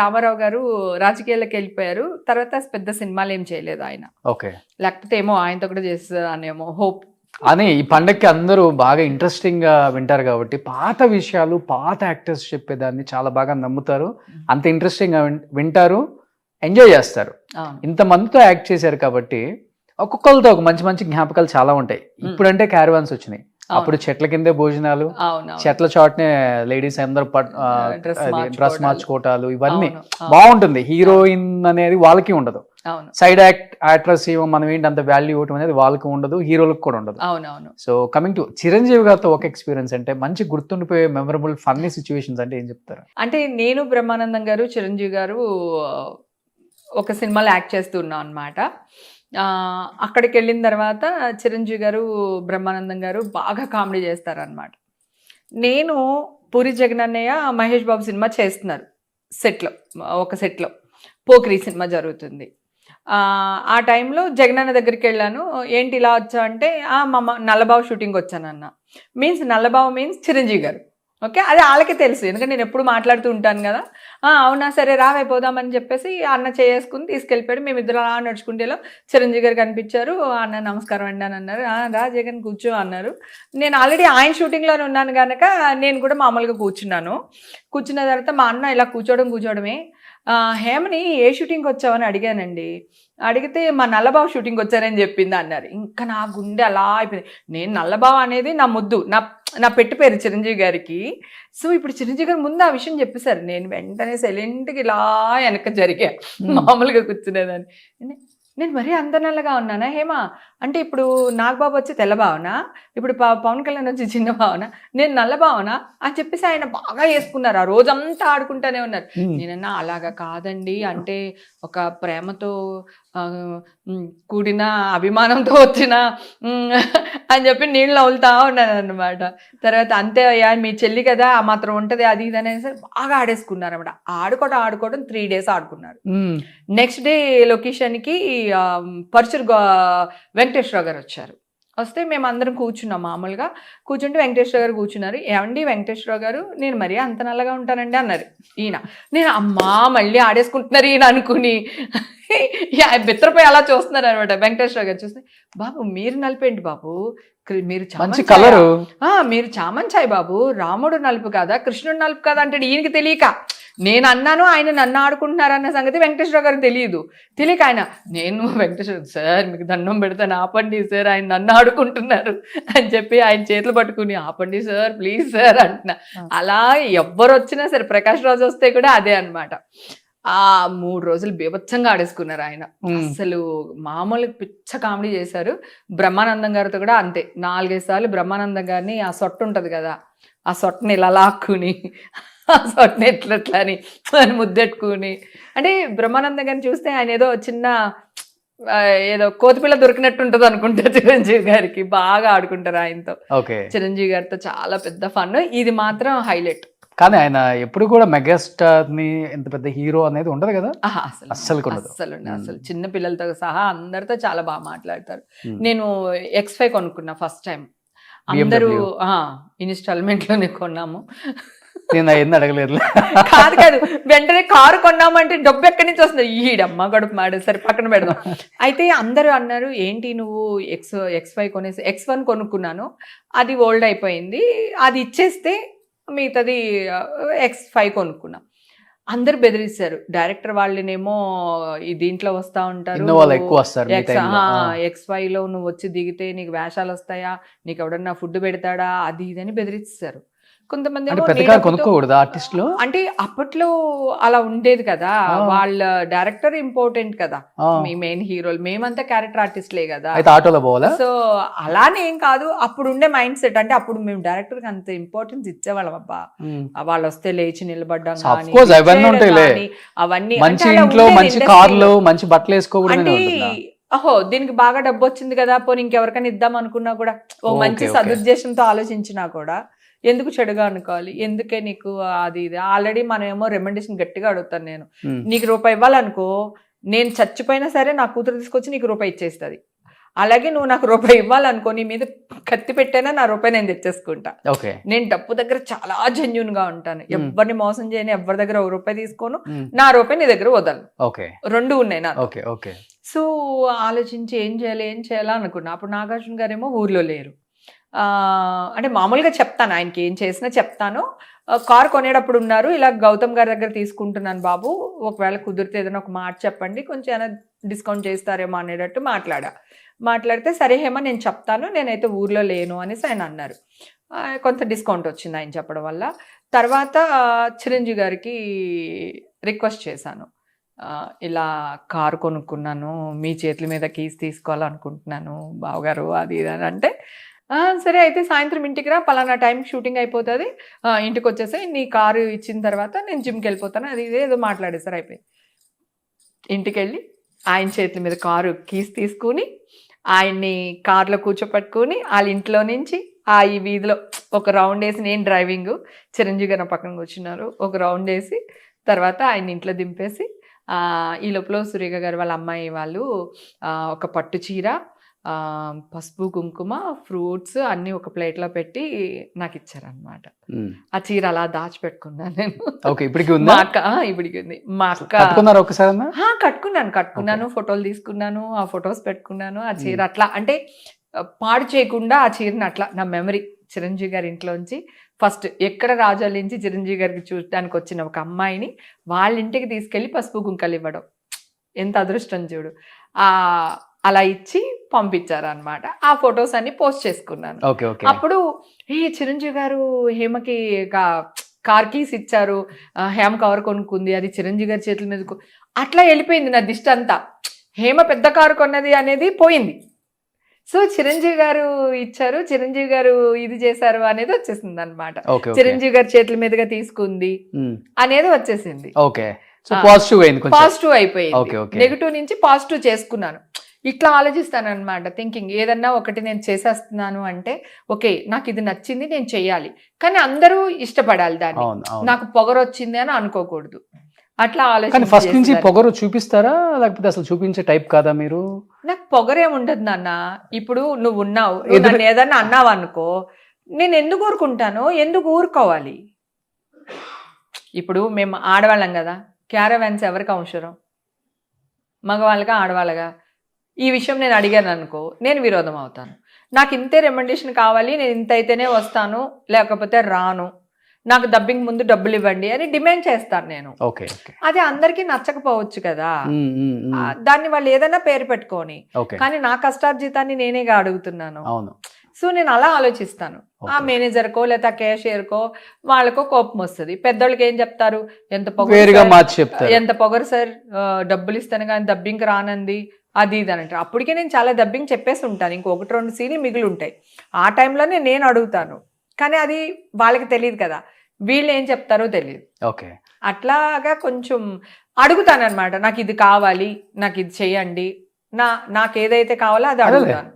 D: రామారావు గారు రాజకీయాల్లోకి వెళ్ళిపోయారు. తర్వాత పెద్ద సినిమాలు ఏం చేయలేదు ఆయన.
B: ఓకే.
D: లేకపోతే ఏమో ఆయనతో కూడా చేస్తానేమో హోప్
B: అని. ఈ పండగకి అందరూ బాగా ఇంట్రెస్టింగ్ గా వింటారు కాబట్టి పాత విషయాలు, పాత యాక్టర్స్ చెప్పేదాన్ని చాలా బాగా నమ్ముతారు, అంత ఇంట్రెస్టింగ్ గా వింటారు, ఎంజాయ్ చేస్తారు. ఇంతమందితో యాక్ట్ చేశారు కాబట్టి ఒక్కొక్కరితో ఒక మంచి మంచి జ్ఞాపకాలు చాలా ఉంటాయి. ఇప్పుడంటే క్యారవాన్స్ వచ్చినాయి, అప్పుడు చెట్ల కిందే భోజనాలు, చెట్ల చాట్నే లేడీస్ అందరూ డ్రెస్ మార్చుకోవటాలు, ఇవన్నీ బాగుంటుంది. హీరోయిన్ అనేది వాళ్ళకి ఉండదు, సైడ్ యాక్ట్రెస్ మనం ఏంటి అంత వాల్యూ ఇవ్వటం అనేది వాళ్ళకి ఉండదు, హీరోలకు కూడా ఉండదు. సో కమింగ్ టు చిరంజీవి గారితో ఒక ఎక్స్పీరియన్స్ అంటే మంచి గుర్తుండిపోయే మెమరబుల్ ఫన్నీ సిచ్యువేషన్స్ అంటే ఏం చెప్తారు?
D: అంటే నేను బ్రహ్మానందం గారు, చిరంజీవి గారు ఒక సినిమాలో యాక్ట్ చేస్తున్నాం అనమాట. అక్కడికి వెళ్ళిన తర్వాత చిరంజీవి గారు, బ్రహ్మానందం గారు బాగా కామెడీ చేస్తారనమాట. నేను పూరి జగనన్నయ్య, మహేష్ బాబు సినిమా చేస్తున్నారు సెట్లో, ఒక సెట్లో పోకిరి సినిమా జరుగుతుంది. ఆ టైంలో జగనన్న దగ్గరికి వెళ్ళాను. ఏంటి ఇలా వచ్చా అంటే, మా నల్లబాబు షూటింగ్ వచ్చానన్న. నల్లబాబు మీన్స్ చిరంజీవి గారు. ఓకే, అది వాళ్ళకే తెలుసు, ఎందుకంటే నేను ఎప్పుడు మాట్లాడుతూ ఉంటాను కదా. అవునా సరే రావైపోదామని చెప్పేసి అన్న చేసుకుని తీసుకెళ్ళిపోయాడు. మేము ఇద్దరు అలా నడుచుకుంటేలో చిరంజీవి గారు కనిపించారు. అన్న నమస్కారం అండి అని అన్నారు. రా జగన్ కూర్చో అన్నారు. నేను ఆల్రెడీ ఆయన షూటింగ్లోనే ఉన్నాను కనుక నేను కూడా మామూలుగా కూర్చున్నాను. కూర్చున్న తర్వాత మా అన్న ఇలా కూర్చోవడమే, హేమని ఏ షూటింగ్కి వచ్చావని అడిగానండి. అడిగితే మా నల్లబాబు షూటింగ్కి వచ్చారని చెప్పింది అన్నారు. ఇంకా నా గుండె అలా అయిపోయింది. నేను నల్లబాబు అనేది నా ముద్దు, నా పెట్టు పేరు చిరంజీవి గారికి. సో ఇప్పుడు చిరంజీవి గారు ముందు ఆ విషయం చెప్పేశారు. నేను వెంటనే సైలెంట్గా ఇలా వెనక జరిగా, మామూలుగా కూర్చునేదాన్ని. నేను మరీ అంత నల్లగా ఉన్నానా హేమా అంటే, ఇప్పుడు నాగబాబు వచ్చి తెల్ల భావన, ఇప్పుడు పవన్ కళ్యాణ్ వచ్చి చిన్న భావన, నేను నల్ల భావన అని చెప్పేసి ఆయన బాగా వేసుకున్నారు. ఆ రోజంతా ఆడుకుంటానే ఉన్నారు. నేనన్నా అలాగా కాదండి, అంటే ఒక ప్రేమతో కూడిన అభిమానంతో వచ్చిన అని చెప్పి నీళ్ళు అవులుతా ఉన్నాను అనమాట. తర్వాత అంతే అయ్యా మీ చెల్లి కదా ఆ మాత్రం ఉంటుంది అది ఇది అనేసి బాగా ఆడేసుకున్నారు అనమాట. ఆడుకోవడం 3 days ఆడుకున్నారు. నెక్స్ట్ డే లొకేషన్కి పరుచూరు వెంకటేశ్వరరావు గారు వచ్చారు. వస్తే మేము అందరం కూర్చున్నాం. మామూలుగా కూర్చుంటే వెంకటేశ్వర గారు కూర్చున్నారు. ఏమండి వెంకటేశ్వర గారు, నేను మరీ అంత నల్లగా ఉంటానండి అన్నారు ఈయన. నేను అమ్మా మళ్ళీ ఆడేసుకుంటున్నారు ఈయన అనుకుని బెత్తరపోయి అలా చూస్తున్నారు అనమాట. వెంకటేశ్వర గారు చూస్తే, బాబు మీరు నలిపేంటి బాబు, మీరు మీరు చామంచాయి బాబు, రాముడు నలుపు కాదా కృష్ణుడు నలుపు కాదా అంటే ఈయనకి తెలియక నేను అన్నాను, ఆయన నన్ను ఆడుకుంటున్నారన్న సంగతి వెంకటేశ్వర గారికి తెలియక ఆయన, నేను వెంకటేశ్వర సార్ మీకు దండం పెడతాను ఆపండి సార్, ఆయన నన్ను ఆడుకుంటున్నారు అని చెప్పి ఆయన చేతులు పట్టుకుని ఆపండి సార్ ప్లీజ్ సార్ అంటున్నా. అలా ఎవ్వరు వచ్చినా సరే, ప్రకాష్ రాజు వస్తే కూడా అదే అనమాట. ఆ 3 రోజులు బీభత్సంగా ఆడేసుకున్నారు ఆయన. అసలు మామూలు పిచ్చ కామెడీ చేశారు. బ్రహ్మానందం గారితో కూడా అంతే, 4-5 సార్లు బ్రహ్మానందం గారిని ఆ సొట్టు ఉంటుంది కదా, ఆ సొట్టని ఇలా లాక్కుని ఆ సొట్టని ఎట్లా అని ముద్దెట్టుకుని, అంటే బ్రహ్మానందం గారిని చూస్తే ఆయన ఏదో చిన్న ఏదో కోతిపిల్ల దొరికినట్టు ఉంటుంది అనుకుంటా. చిరంజీవి గారికి బాగా ఆడుకుంటారు ఆయనతో. చిరంజీవి గారితో చాలా పెద్ద ఫన్. ఇది మాత్రం హైలైట్.
B: కానీ ఆయన ఎప్పుడు కూడా మెగాస్టార్ ని ఎంత పెద్ద హీరో అనేది ఉండదు కదా, అస్సలు
D: చిన్న పిల్లలతో సహా అందరితో చాలా బాగా మాట్లాడతారు. నేను X5 కొనుక్కున్నా ఫస్ట్ టైం. అందరూ ఇన్స్టాల్మెంట్ లోనే కొన్నాము.
B: నేను అవన్నీ అడగలేదు.
D: కాదు వెంటనే కారు కొన్నామంటే డబ్బు ఎక్కడి నుంచి వస్తుంది, ఈడమ్మ గడుపు మాడే సరే పక్కన పెడదాం. అయితే అందరూ అన్నారు ఏంటి నువ్వు X5 కొనేసి, X1 కొనుక్కున్నాను, అది ఓల్డ్ అయిపోయింది, అది ఇచ్చేస్తే మిగతాది X5 కొనుక్కున్నా. అందరు బెదిరిస్తారు. డైరెక్టర్ వాళ్ళనేమో ఈ దీంట్లో వస్తా ఉంటారు, X5 లో నువ్వు వచ్చి దిగితే నీకు వేషాలు వస్తాయా, నీకు ఎవడన్నా ఫుడ్ పెడతాడా, అది ఇదని బెదిరిస్తారు. కొంతమంది అంటే అప్పట్లో అలా ఉండేది కదా, వాళ్ళ డైరెక్టర్ ఇంపార్టెంట్ కదా, మీ మెయిన్ హీరోలు, మేమంతా క్యారెక్టర్ ఆర్టిస్ట్లే కదా. సో అలానే ఏం కాదు, అప్పుడు ఉండే మైండ్ సెట్. అంటే అప్పుడు మేము డైరెక్టర్ కి అంత ఇంపార్టెన్స్ ఇచ్చేవాళ్ళం. అబ్బా వాళ్ళు వస్తే లేచి నిలబడ్డం అవన్నీ, దీనికి బాగా డబ్బు వచ్చింది కదా పోనీ ఇంకెవరికైనా ఇద్దాం అనుకున్నా కూడా, ఓ మంచి సదుద్దేశంతో ఆలోచించినా కూడా ఎందుకు చెడుగా అనుకోవాలి, ఎందుకే నీకు అది ఇది. ఆల్రెడీ మనం ఏమో రెమెండేషన్ గట్టిగా అడుగుతాను నేను. నీకు రూపాయి ఇవ్వాలనుకో, నేను చచ్చిపోయినా సరే నా కూతురు తీసుకొచ్చి నీకు రూపాయి ఇచ్చేస్తుంది. అలాగే నువ్వు నాకు రూపాయి ఇవ్వాలనుకో, నీ మీద కత్తి పెట్టైనా నా రూపాయి నేను తెచ్చేసుకుంటా. నేను డబ్బు దగ్గర చాలా జెన్యూన్ గా ఉంటాను. ఎవరిని మోసం చేయను, ఎవరి దగ్గర ఒక రూపాయి తీసుకోను, నా రూపాయి నీ దగ్గర వదలను. రెండు ఉన్నాయి నాకు. సో ఆలోచించి ఏం చేయాలా అనుకున్నా. అప్పుడు నాగార్జున గారేమో ఊర్లో లేరు. అంటే మామూలుగా చెప్తాను, ఆయనకి ఏం చేసినా చెప్తాను. కార్ కొనేటప్పుడు ఉన్నారు, ఇలా గౌతమ్ గారి దగ్గర తీసుకుంటున్నాను బాబు, ఒకవేళ కుదిరితే ఏదైనా ఒక మాట చెప్పండి, కొంచెం ఏమైనా డిస్కౌంట్ చేస్తారేమో అనేటట్టు మాట్లాడితే సరే హేమ నేను చెప్తాను, నేనైతే ఊర్లో లేను అనేసి ఆయన అన్నారు. కొంత డిస్కౌంట్ వచ్చింది ఆయన చెప్పడం వల్ల. తర్వాత చిరంజీవి గారికి రిక్వెస్ట్ చేశాను, ఇలా కారు కొనుక్కున్నాను, మీ చేతుల మీద కీస్ తీసుకోవాలనుకుంటున్నాను బావగారు, అది ఇది అని అంటే, సరే అయితే సాయంత్రం ఇంటికి రా, పలానా టైంకి షూటింగ్ అయిపోతుంది, ఇంటికి వచ్చేసి నీ కారు ఇచ్చిన తర్వాత నేను జిమ్కి వెళ్ళిపోతాను, అది ఇదే ఏదో మాట్లాడేసారు. అయిపోయింది. ఇంటికి వెళ్ళి ఆయన చేతుల మీద కారు కీస్ తీసుకుని ఆయన్ని కార్లో కూర్చోపెట్టుకుని వాళ్ళ ఇంట్లో నుంచి ఈ వీధిలో ఒక రౌండ్ వేసి, నేను డ్రైవింగ్, చిరంజీవి గారు నా పక్కన కూర్చున్నారు, ఒక రౌండ్ వేసి తర్వాత ఆయన ఇంట్లో దింపేసి, ఈ లోపల సూర్య గారు వాళ్ళ అమ్మాయి వాళ్ళు ఒక పట్టు చీర, పసుపు కుంకుమ, ఫ్రూట్స్ అన్ని ఒక ప్లేట్లో పెట్టి నాకు ఇచ్చారనమాట. ఆ చీర అలా దాచిపెట్టుకున్నాను నేను. ఇప్పటికి ఉంది. మా అక్క కట్టుకున్నాను, ఫోటోలు తీసుకున్నాను, ఆ ఫొటోస్ పెట్టుకున్నాను. ఆ చీర అట్లా అంటే పాడు చేయకుండా ఆ చీరని అట్లా నా మెమరీ. చిరంజీవి గారి ఇంట్లోంచి ఫస్ట్ ఎక్కడ రాజోళ్ళ నుంచి చిరంజీవి గారికి చూడటానికి వచ్చిన ఒక అమ్మాయిని వాళ్ళ ఇంటికి తీసుకెళ్లి పసుపు కుంకలు ఇవ్వడం ఎంత అదృష్టం చూడు. అలా ఇచ్చి పంపించారు అనమాట. ఆ ఫొటోస్ అన్ని పోస్ట్ చేసుకున్నాను. అప్పుడు చిరంజీవి గారు హేమకి కార్ కీస్ ఇచ్చారు, హేమ కవర్ కొనుక్కుంది, అది చిరంజీవి గారి చేతుల మీద అట్లా వెళ్ళిపోయింది నా దిష్టి అంతా. హేమ పెద్ద కారు కొన్నది అనేది పోయింది. సో చిరంజీవి గారు ఇచ్చారు, చిరంజీవి గారు ఇది చేశారు అనేది వచ్చేసింది అనమాట. చిరంజీవి గారి చేతుల మీదుగా తీసుకుంది అనేది వచ్చేసింది. పాజిటివ్ అయిపోయింది. నెగిటివ్ నుంచి పాజిటివ్ చేసుకున్నాను. ఇట్లా ఆలోచిస్తాను అనమాట. థింకింగ్ ఏదన్నా ఒకటి నేను చేసేస్తున్నాను అంటే ఓకే, నాకు ఇది నచ్చింది, నేను చెయ్యాలి, కానీ అందరూ ఇష్టపడాలి దాన్ని. నాకు పొగరు వచ్చింది అని అనుకోకూడదు. అట్లా ఆలోచన.
B: ఫస్ట్ నుంచి పొగరు చూపిస్తారా, లేకపోతే అసలు చూపించే టైప్ కాదా మీరు?
D: నాకు పొగరేం ఉండదు నాన్న. ఇప్పుడు నువ్వు ఉన్నావు, నన్ను ఏదన్నా అన్నావు అనుకో, నేను ఎందుకు ఊరుకుంటాను, ఎందుకు ఊరుకోవాలి? ఇప్పుడు మేము ఆడవాళ్ళం కదా, క్యారవాన్స్ ఎవరికి అవసరం? మగవాళ్ళగా ఆడవాళ్ళగా? ఈ విషయం నేను అడిగాను అనుకో, నేను విరోధం అవుతాను. నాకు ఇంతే రెమండేషన్ కావాలి, నేను ఇంత అయితేనే వస్తాను, లేకపోతే రాను, నాకు డబ్బింగ్ ముందు డబ్బులు ఇవ్వండి అని డిమాండ్ చేస్తాను నేను. అది అందరికీ నచ్చకపోవచ్చు కదా, దాన్ని వాళ్ళు ఏదైనా పేరు పెట్టుకొని, కానీ నా కష్టార్జితాన్ని నేనేగా అడుగుతున్నాను. సో నేను అలా ఆలోచిస్తాను. ఆ మేనేజర్కో లేదా క్యాషియర్కో వాళ్ళకో కోపం వస్తుంది. పెద్దోళ్ళకి ఏం చెప్తారు, ఎంత పొగరు సార్, డబ్బులు ఇస్తాను కానీ డబ్బింగ్ రానంది, అది ఇది అని అంటారు. అప్పటికే నేను చాలా డబ్బింగ్ చెప్పేసి ఉంటాను, ఇంకొకటి రెండు సీన్లు మిగిలి ఉంటాయి. ఆ టైంలోనే నేను అడుగుతాను, కానీ అది వాళ్ళకి తెలియదు కదా, వీళ్ళు ఏం చెప్తారో తెలియదు. అట్లాగా కొంచెం అడుగుతాను అనమాట. నాకు ఇది కావాలి, నాకు ఇది చెయ్యండి, నాకు ఏదైతే కావాలో అది అడుగుతాను.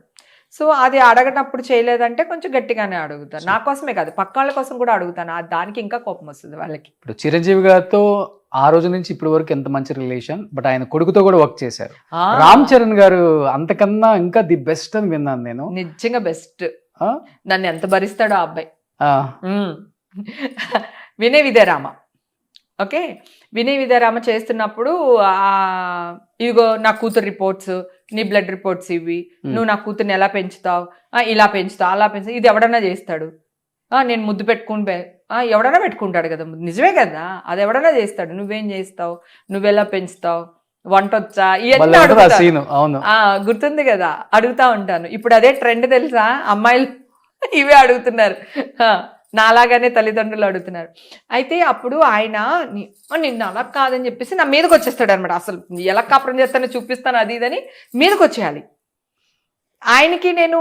D: సో అది అడగటప్పుడు చేయలేదంటే కొంచెం గట్టిగానే అడుగుతాను. నా కోసమే కాదు, పక్క వాళ్ళ కోసం కూడా అడుగుతాను. దానికి ఇంకా కోపం వస్తుంది వాళ్ళకి.
B: ఇప్పుడు చిరంజీవి గారితో ఆ రోజు నుంచి ఇప్పటి వరకు ఎంత మంచి రిలేషన్, బట్ ఆయన కొడుకుతో కూడా వర్క్ చేశారు. రామ్ చరణ్ గారు అంతకన్నా ఇంకా ది బెస్ట్ అని విన్నాను నేను.
D: నిజంగా బెస్ట్. నన్ను ఎంత భరిస్తాడో ఆ అబ్బాయి. వినయ్ విజయరామ. ఓకే, వినయ్ విజయరామ చేస్తున్నప్పుడు ఇదిగో నా కూతురు రిపోర్ట్స్, నీ బ్లడ్ రిపోర్ట్స్ ఇవి, నువ్వు నా కూతుర్ని ఎలా పెంచుతావు, ఇలా పెంచుతావు, అలా పెంచుతావు, ఇది ఎవడన్నా చేస్తాడు, నేను ముద్దు పెట్టుకుని ఎవడన్నా పెట్టుకుంటాడు కదా, నిజమే కదా, అది ఎవడన్నా చేస్తాడు, నువ్వేం చేస్తావు, నువ్వెలా పెంచుతావు, వంట వచ్చా, ఇవన్నీ గుర్తుంది కదా, అడుగుతా ఉంటాను. ఇప్పుడు అదే ట్రెండ్ తెలుసా, అమ్మాయిలు ఇవే అడుగుతున్నారు, నాలాగానే తల్లిదండ్రులు అడుగుతున్నారు. అయితే అప్పుడు ఆయన నిన్ను అలా కాదని చెప్పేసి నా మీదకి వచ్చేస్తాడు అనమాట. అసలు ఎలా కాపురం చేస్తానో చూపిస్తాను, అది ఇదని మీదకి వచ్చేయాలి. ఆయనకి నేను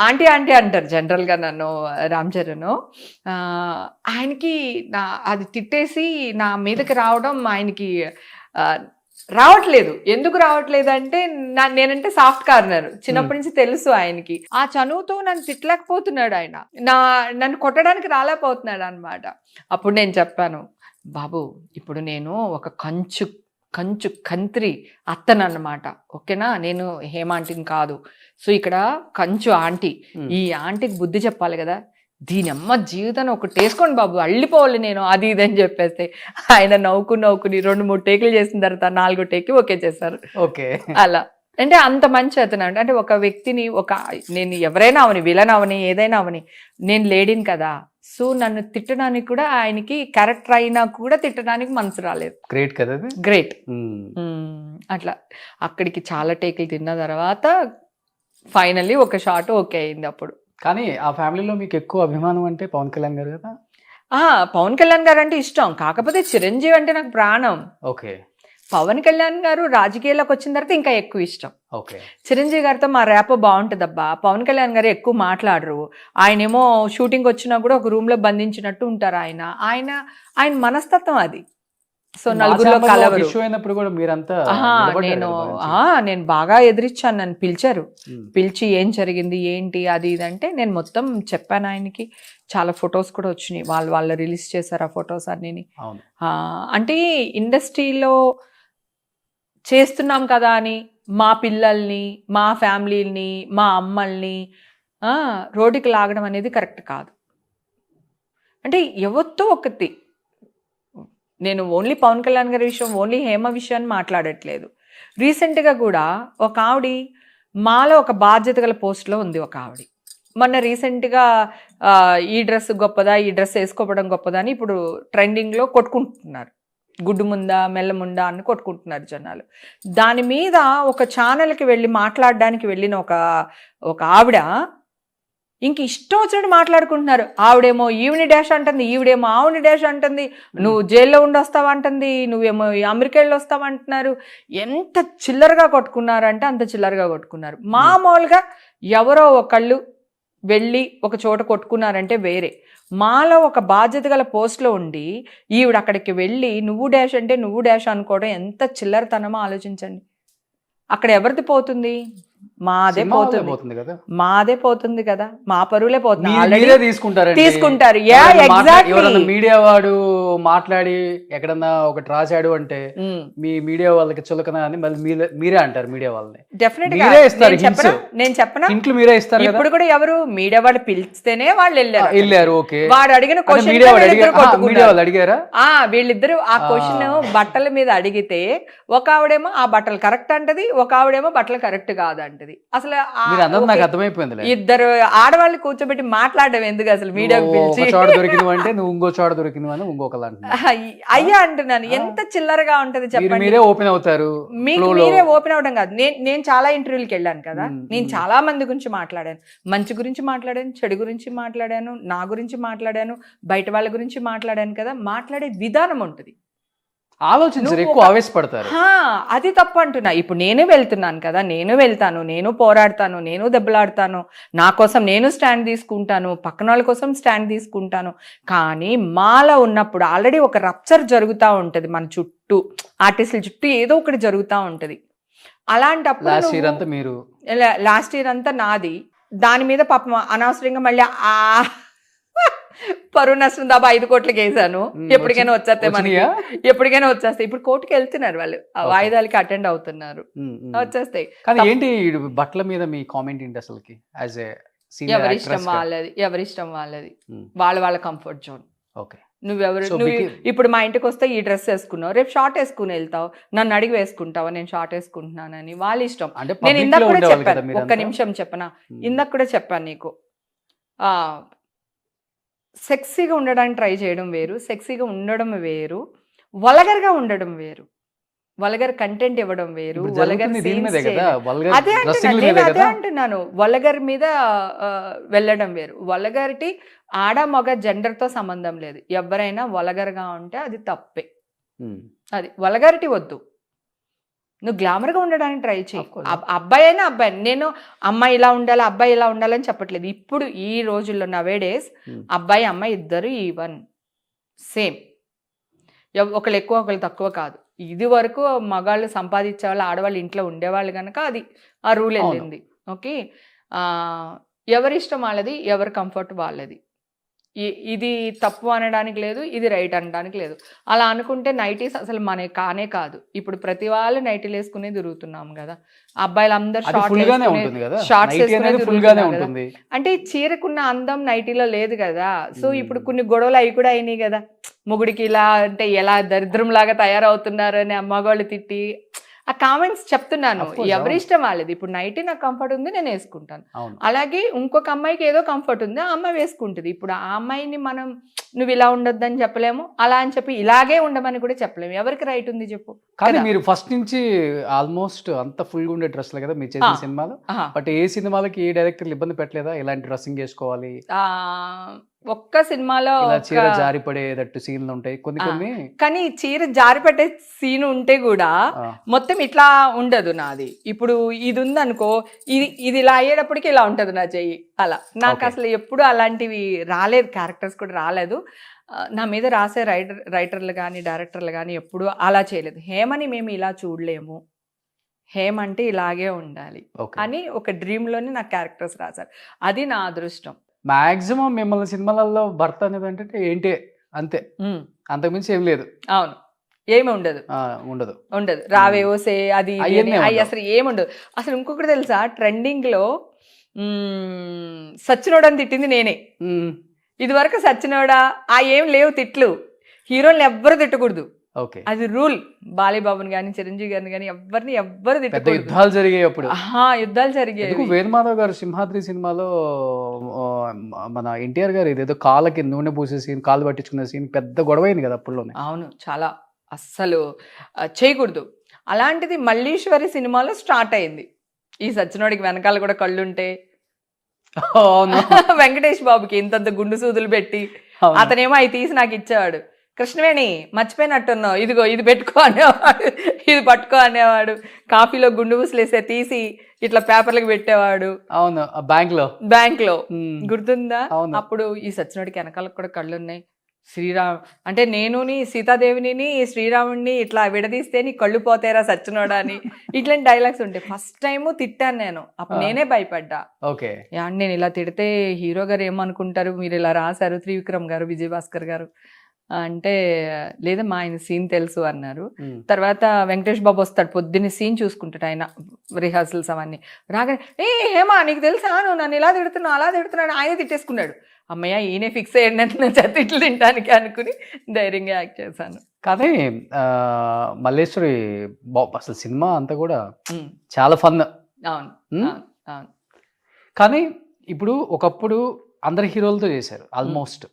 D: ఆంటీ ఆంటీ అంటారు జనరల్గా నన్ను రామ్ చరణ్. ఆయనకి అది తిట్టేసి నా మీదకి రావడం ఆయనకి రావట్లేదు. ఎందుకు రావట్లేదు అంటే నేనంటే సాఫ్ట్ కార్నర్ చిన్నప్పటి నుంచి తెలుసు ఆయనకి. ఆ చనువుతో నన్ను తిట్టలేకపోతున్నాడు ఆయన. నన్ను కొట్టడానికి రాలేకపోతున్నాడు అనమాట. అప్పుడు నేను చెప్పాను, బాబు ఇప్పుడు నేను ఒక కంత్రి అత్తనన్నమాట, ఓకేనా? నేను హేమాంటిని కాదు. సో ఇక్కడ కంచు ఆంటీ, ఈ ఆంటీకి బుద్ధి చెప్పాలి కదా, దీని అమ్మ జీవితాన్ని ఒకటి వేసుకోండి బాబు, అల్లిపోవాలి నేను, అది ఇది అని చెప్పేస్తే ఆయన నవ్వుకుని 2-3 టేకులు చేసిన తర్వాత 4వ టేకి ఓకే చేశారు.
B: ఓకే,
D: అలా అంటే అంత మంచి అతను అంటే ఒక వ్యక్తిని నేను ఎవరైనా అవని, విలన్ అవని, ఏదైనా అవని, నేను లేడీని కదా, సో నన్ను తిట్టడానికి కూడా ఆయనకి క్యారెక్టర్ అయినా కూడా తిట్టడానికి మనసు రాలేదు.
B: గ్రేట్ కదా,
D: గ్రేట్. అట్లా అక్కడికి చాలా టేకులు తిన్న తర్వాత ఫైనల్లీ ఒక షాట్ ఓకే అయింది అప్పుడు.
B: కానీ ఆ ఫ్యామిలీలో మీకు ఎక్కువ అభిమానం అంటే పవన్ కళ్యాణ్ గారు కదా?
D: పవన్ కళ్యాణ్ గారు అంటే ఇష్టం, కాకపోతే చిరంజీవి అంటే నాకు ప్రాణం.
B: ఓకే.
D: పవన్ కళ్యాణ్ గారు రాజకీయాల్లోకి వచ్చిన తర్వాత ఇంకా ఎక్కువ ఇష్టం.
B: ఓకే. చిరంజీవి
D: చిరంజీవి గారితో మా రేపో బాగుంటుందబ్బా. పవన్ కళ్యాణ్ గారు ఎక్కువ మాట్లాడరు. ఆయనేమో షూటింగ్ వచ్చినా కూడా ఒక రూమ్ లో బంధించినట్టు ఉంటారు. ఆయన మనస్తత్వం అది. సో నలుగురిలో కలవరు.
B: ఇష్యూ అయినప్పుడు కూడా మీరంతా
D: నేను బాగా ఎదిరించాను. నన్ను పిలిచారు, పిలిచి ఏం జరిగింది ఏంటి అది ఇది అంటే నేను మొత్తం చెప్పాను ఆయనకి. చాలా ఫొటోస్ కూడా వచ్చినాయి, వాళ్ళు రిలీజ్ చేశారు ఆ ఫొటోస్ అన్ని. అంటే ఇండస్ట్రీలో చేస్తున్నాం కదా అని మా పిల్లల్ని, మా ఫ్యామిలీని, మా అమ్మల్ని రోడ్డుకి లాగడం అనేది కరెక్ట్ కాదు. అంటే ఎవరితో ఒకటి, నేను ఓన్లీ పవన్ కళ్యాణ్ గారి విషయం, ఓన్లీ హేమ విషయాన్ని మాట్లాడట్లేదు. రీసెంట్గా కూడా ఒక ఆవిడ మాలో ఒక బాధ్యత గల పోస్ట్లో ఉంది. ఒక ఆవిడ మొన్న రీసెంట్గా ఈ డ్రెస్ గొప్పదా, ఈ డ్రెస్ వేసుకోవడం గొప్పదా అని ఇప్పుడు ట్రెండింగ్లో కొట్టుకుంటున్నారు. గుడ్డు ముందా మెల్ల ముందా అని కొట్టుకుంటున్నారు జనాలు. దాని మీద ఒక ఛానల్కి వెళ్ళి మాట్లాడడానికి వెళ్ళిన ఒక ఆవిడ ఇంక ఇష్టం వచ్చినట్టు మాట్లాడుకుంటున్నారు. ఆవిడేమో ఈవిని డాష్ అంటుంది, ఈవిడేమో ఆవిని డాష్ అంటుంది, నువ్వు జైల్లో ఉండొస్తావు అంటుంది, నువ్వేమో అమెరికా వెళ్ళి వస్తావు అంటున్నారు. ఎంత చిల్లరగా కొట్టుకున్నారంటే అంత చిల్లరగా కొట్టుకున్నారు. మామూలుగా ఎవరో ఒకళ్ళు వెళ్ళి ఒక చోట కొట్టుకున్నారంటే వేరే, మాలో ఒక బాధ్యత గల పోస్ట్లో ఉండి ఈవిడ అక్కడికి వెళ్ళి నువ్వు డాష్ అంటే నువ్వు డాష్ అనుకోవడం ఎంత చిల్లరతనమో ఆలోచించండి. అక్కడ ఎవరిది పోతుంది? మాదే పోతుంది
B: కదా,
D: మాదే పోతుంది కదా, మా పరువులే పోతుంది.
B: తీసుకుంటారు. మీడియా వాడు మాట్లాడి ఎక్కడన్నా ఒకటి రాశాడు అంటే మీ మీడియా వాళ్ళకి చులకన అని మళ్ళీ మీరే అంటారు. మీడియా వాళ్ళని
D: డెఫినెట్ గా నేను చెప్పనా,
B: ఇంట్లో మీరే ఇస్తారు.
D: ఇప్పుడు కూడా ఎవరు మీడియా వాళ్ళు పిలిస్తేనే వాళ్ళు
B: వెళ్ళారు. ఓకే.
D: వాడు అడిగిన క్వశ్చన్
B: అడిగారా?
D: వీళ్ళిద్దరు ఆ క్వశ్చన్ బట్టల మీద అడిగితే ఒక ఆవిడేమో ఆ బట్టలు కరెక్ట్ అంటది, ఒక ఆవిడేమో బట్టలు కరెక్ట్ కాదంటది. అసలు
B: నాకు అర్థమైపోయింది.
D: ఇద్దరు ఆడవాళ్ళు కూర్చోబెట్టి మాట్లాడడం ఎందుకు అసలు మీడియాకు పిలిచి?
B: చోట దొరికినవి అంటే నువ్వు ఇంకో చోట దొరికినవి అని ఇంకొకలా
D: అయ్యా అంటున్నాను. ఎంత చిల్లరగా ఉంటది చెప్పండి.
B: మీరే ఓపెన్ అవుతారు.
D: మీకు మీరే ఓపెన్ అవడం కాదు. నేను చాలా ఇంటర్వ్యూలకు వెళ్ళాను కదా, నేను చాలా మంది గురించి మాట్లాడాను. మంచి గురించి మాట్లాడాను, చెడు గురించి మాట్లాడాను, నా గురించి మాట్లాడాను, బయట వాళ్ళ గురించి మాట్లాడాను కదా. మాట్లాడే విధానం ఉంటుంది.
B: ఆలోచించారు, ఎక్కువ ఆవేశపడతారు.
D: అది తప్పు అంటున్నా. ఇప్పుడు నేనే వెళ్తున్నాను కదా, నేను వెళ్తాను, నేను పోరాడతాను, నేను దెబ్బలాడతాను, నా కోసం నేను స్టాండ్ తీసుకుంటాను, పక్కన వాళ్ళ కోసం స్టాండ్ తీసుకుంటాను. కానీ మాలో ఉన్నప్పుడు ఆల్రెడీ ఒక రప్చర్ జరుగుతూ ఉంటుంది, మన చుట్టూ ఆర్టిస్టుల చుట్టూ ఏదో ఒకటి జరుగుతూ ఉంటుంది. అలాంటప్పుడు లాస్ట్ ఇయర్ అంతా నాది, దాని మీద పాపం అనవసరంగా మళ్ళీ పరువు నష్టం దాబా 5 కోట్లకి వేసాను. ఎప్పటికైనా వచ్చేస్తే మనకి, ఎప్పటికైనా వచ్చేస్తాయి. ఇప్పుడు కోర్టుకి వెళ్తున్నారు వాళ్ళు, ఆ వాయిదాలకి అటెండ్ అవుతున్నారు, వచ్చేస్తాయి.
B: కానీ ఏంటి బట్టల మీద మీ కామెంట్ ఏంటి అసలుకి?
D: ఎవరిష్టం వాళ్ళది, వాళ్ళ కంఫర్ట్ జోన్.
B: ఓకే.
D: నువ్వు ఇప్పుడు మా ఇంటికి వస్తే ఈ డ్రెస్ వేసుకున్నావు, రేపు షార్ట్ వేసుకుని వెళ్తావు, నన్ను అడిగి వేసుకుంటావా నేను షార్ట్ వేసుకుంటున్నానని, వాళ్ళ ఇష్టం. నేను ఇందాక కూడా చెప్పాను, ఒక్క నిమిషం చెప్పనా, ఇందాక కూడా చెప్పాను నీకు, సెక్సీగా ఉండడానికి ట్రై చేయడం వేరు, సెక్సీగా ఉండడం వేరు, వల్గర్గా ఉండడం వేరు, వల్గర్ కంటెంట్ ఇవ్వడం వేరు, వల్గర్ అదే అంటున్నాను, వల్గర్ మీద వెళ్ళడం వేరు. వల్గరిటీ ఆడ మగ జెండర్తో సంబంధం లేదు. ఎవరైనా వల్గర్గా ఉంటే అది తప్పే, అది వల్గరిటీ వద్దు. నువ్వు గ్లామర్గా ఉండడానికి ట్రై చేయి. అబ్బాయి అయినా అబ్బాయి, నేను అమ్మాయి ఇలా ఉండాలి అబ్బాయి ఇలా ఉండాలని చెప్పట్లేదు. ఇప్పుడు ఈ రోజుల్లో నవేడేస్ అబ్బాయి అమ్మాయి ఇద్దరు ఈవన్ సేమ్, ఒకళ్ళు ఎక్కువ ఒకళ్ళు తక్కువ కాదు. ఇది వరకు మగాళ్ళు సంపాదించే వాళ్ళు ఆడవాళ్ళు ఇంట్లో ఉండేవాళ్ళు కనుక అది ఆ రూల్ వెళ్ళింది. ఓకే, ఎవరిష్టం వాళ్ళది, ఎవరి కంఫర్ట్ వాళ్ళది. ఇది తప్పు అనడానికి లేదు, ఇది రైట్ అనడానికి లేదు. అలా అనుకుంటే నైటీస్ అసలు మన కానే కాదు. ఇప్పుడు ప్రతి వాళ్ళు నైటీలు వేసుకునే తిరుగుతున్నాం కదా, అబ్బాయిలు అందరు షార్ట్స్ వేసుకునే తిరుగుతున్నారు కదా. అంటే చీరకున్న అందం నైటీలో లేదు కదా. సో ఇప్పుడు కొన్ని గొడవలు అవి కూడా అయినాయి కదా, మొగుడికి ఇలా అంటే ఎలా దరిద్రం లాగా తయారవుతున్నారు అని మగవాళ్ళు తిట్టి ఆ కామెంట్స్ చెప్తున్నాను. ఎవరి ఇష్టం వాళ్ళది. ఇప్పుడు నైటీ నాకు కంఫర్ట్ ఉంది, నేను వేసుకుంటాను. అలాగే ఇంకొక అమ్మాయికి ఏదో కంఫర్ట్ ఉంది, ఆ అమ్మాయి వేసుకుంటుంది. ఇప్పుడు ఆ అమ్మాయిని మనం నువ్వు ఇలా ఉండొద్దని చెప్పలేము, అలా అని చెప్పి ఇలాగే ఉండమని కూడా చెప్పలేము. ఎవరికి రైట్ ఉంది చెప్పు?
B: కానీ మీరు ఫస్ట్ నుంచి ఆల్మోస్ట్ అంత ఫుల్ గా ఉండే డ్రెస్లు కదా మీరు చేసిన సినిమాలు. బట్ ఏ సినిమాలకి ఏ డైరెక్టర్లు ఇబ్బంది పెట్టలేదా ఇలాంటి డ్రెస్సింగ్ చేసుకోవాలి?
D: ఒక్క సినిమాలో
B: చీర జారిపడేటట్టు సీన్లు ఉంటాయి కొన్ని,
D: కానీ చీర జారిపడే సీన్ ఉంటే కూడా మొత్తం ఇట్లా ఉండదు నాది. ఇప్పుడు ఇది ఉందనుకో, ఇది ఇలా అయ్యేటప్పటికి ఇలా ఉంటది నా చెయ్యి. అలా నాకు అసలు ఎప్పుడు అలాంటివి రాలేదు, క్యారెక్టర్స్ కూడా రాలేదు. నా మీద రాసే రైటర్లు కానీ డైరెక్టర్లు కానీ ఎప్పుడు అలా చేయలేదు. హేమని మేము ఇలా చూడలేము, హేమ అంటే ఇలాగే ఉండాలి అని ఒక డ్రీమ్లోనే నాకు క్యారెక్టర్స్ రాశారు. అది నా అదృష్టం.
B: మాక్సిమం మిమ్మల్ని సినిమాలలో భర్త అనేది అంటే ఏంటి అంతే, అంతకుమించి ఏం లేదు.
D: అవును, ఏమి ఉండదు ఉండదు రావే ఓసే అది అసలు ఏముండదు. అసలు ఇంకొకటి తెలుసా, ట్రెండింగ్ లో సచ్చినోడని తిట్టింది నేనే. ఇది వరకు సచ్చినోడా ఏం లేవు తిట్లు, హీరోల్ని ఎవ్వరు తిట్టకూడదు, అది రూల్. బాలీబాబుని కానీ చిరంజీవి గారిని కానీ ఎవ్వరు తిట్టకూడదు.
B: యుద్ధాలు జరిగాయి అప్పుడు,
D: యుద్ధాలు జరిగాయి.
B: వేణుమాధవ్ గారు సింహాద్రి సినిమాలో మన ఎన్టీఆర్ గారు ఇదేదో కాళ్ళకి నూనె పూసే సీన్, కాళ్ళు పట్టించుకునే సీన్ పెద్ద గొడవ అయింది కదా అప్పుడులోనే.
D: అవును, చాలా అస్సలు చేయకూడదు. అలాంటిది మల్లీశ్వరి సినిమాలో స్టార్ట్ అయింది. ఈ సచ్చినోడికి వెనకాల కూడా కళ్ళుంటే వెంకటేష్ బాబుకి ఇంతంత గుండు సూదులు పెట్టి అతనేమో అవి తీసి నాకు ఇచ్చేవాడు. కృష్ణవేణి మర్చిపోయినట్టున్నావు, ఇదిగో ఇది పెట్టుకో అనేవాడు, ఇది పట్టుకో అనేవాడు. కాఫీలో గుండు పూసలేసే తీసి ఇట్లా పేపర్లకు పెట్టేవాడు.
B: అవును, బ్యాంక్ లో
D: గుర్తుందా? అప్పుడు ఈ సచ్చినోడికి వెనకాలకు కూడా కళ్ళున్నాయి, శ్రీరామ్ అంటే నేను సీతాదేవిని శ్రీరాముడిని ఇట్లా విడదీస్తే నీ కళ్ళు పోతారా సచ్చినోడా అని ఇట్లాంటి డైలాగ్స్ ఉంటాయి. ఫస్ట్ టైం తిట్టాను నేను, అప్పుడు నేనే భయపడ్డా. నేను ఇలా తిడితే హీరో గారు ఏమనుకుంటారు, మీరు ఇలా రాశారు, త్రివిక్రమ్ గారు, విజయభాస్కర్ గారు అంటే, లేదమ్మా ఆయన సీన్ తెలుసు అన్నారు. తర్వాత వెంకటేష్ బాబు వస్తాడు, పొద్దున్నే సీన్ చూసుకుంటాడు ఆయన, రిహార్సల్స్ అవన్నీ రాగానే హేమా నీకు తెలుసా నువ్వు నన్ను ఇలా తిడుతున్నావు అలా తిడుతున్నాను, ఆయన తిట్టేసుకున్నాడు. అమ్మయ్య ఈయనే ఫిక్స్ అయ్యండి అంటే నేను తిట్లు తింటానికి అనుకుని ధైర్యంగా యాక్ట్ చేశాను.
B: కానీ మల్లేశ్వరి అసలు సినిమా అంతా కూడా చాలా ఫన్.
D: అవును.
B: కానీ ఇప్పుడు ఒకప్పుడు అందరి హీరోలతో చేశారు ఆల్మోస్ట్.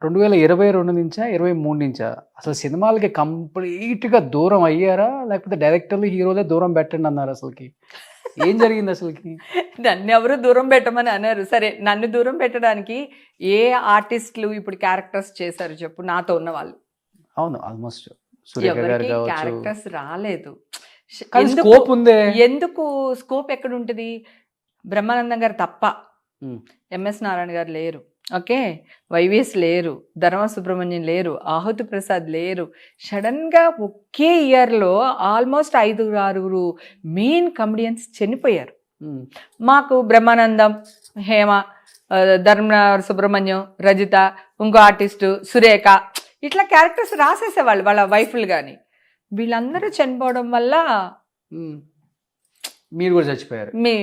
B: 2022 నుంచా 23 నుంచా అసలు సినిమాలకి కంప్లీట్గా దూరం అయ్యారా, లేకపోతే డైరెక్టర్లు హీరోలే దూరం పెట్టండి అన్నారు? అసలుకి ఏం జరిగింది అసలుకి?
D: నన్ను ఎవరు దూరం పెట్టమని అన్నారు. సరే, నన్ను దూరం పెట్టడానికి ఏ ఆర్టిస్టులు ఇప్పుడు క్యారెక్టర్స్ చేశారు చెప్పు, నాతో ఉన్న వాళ్ళు?
B: అవును, ఆల్మోస్ట్
D: క్యారెక్టర్స్ రాలేదు.
B: స్కోప్ ఉందే.
D: ఎందుకు స్కోప్ ఎక్కడ ఉంటుంది? బ్రహ్మానందం గారు తప్ప, ఎంఎస్ నారాయణ గారు లేరు, ఓకే, వైవిఎస్ లేరు, ధర్మ సుబ్రహ్మణ్యం లేరు, ఆహుతి ప్రసాద్ లేరు. సడన్గా ఒకే ఇయర్లో ఆల్మోస్ట్ 5-6 మెయిన్ కమెడియన్స్ చనిపోయారు. మాకు బ్రహ్మానందం, హేమ, ధర్మ సుబ్రహ్మణ్యం, రజిత, ఇంకో ఆర్టిస్టు సురేఖ, ఇట్లా క్యారెక్టర్స్ రాసేసేవాళ్ళు వాళ్ళ వైఫ్లు. కానీ వీళ్ళందరూ చనిపోవడం వల్ల
B: మీరు కూడా చచ్చిపోయారు.
D: మీ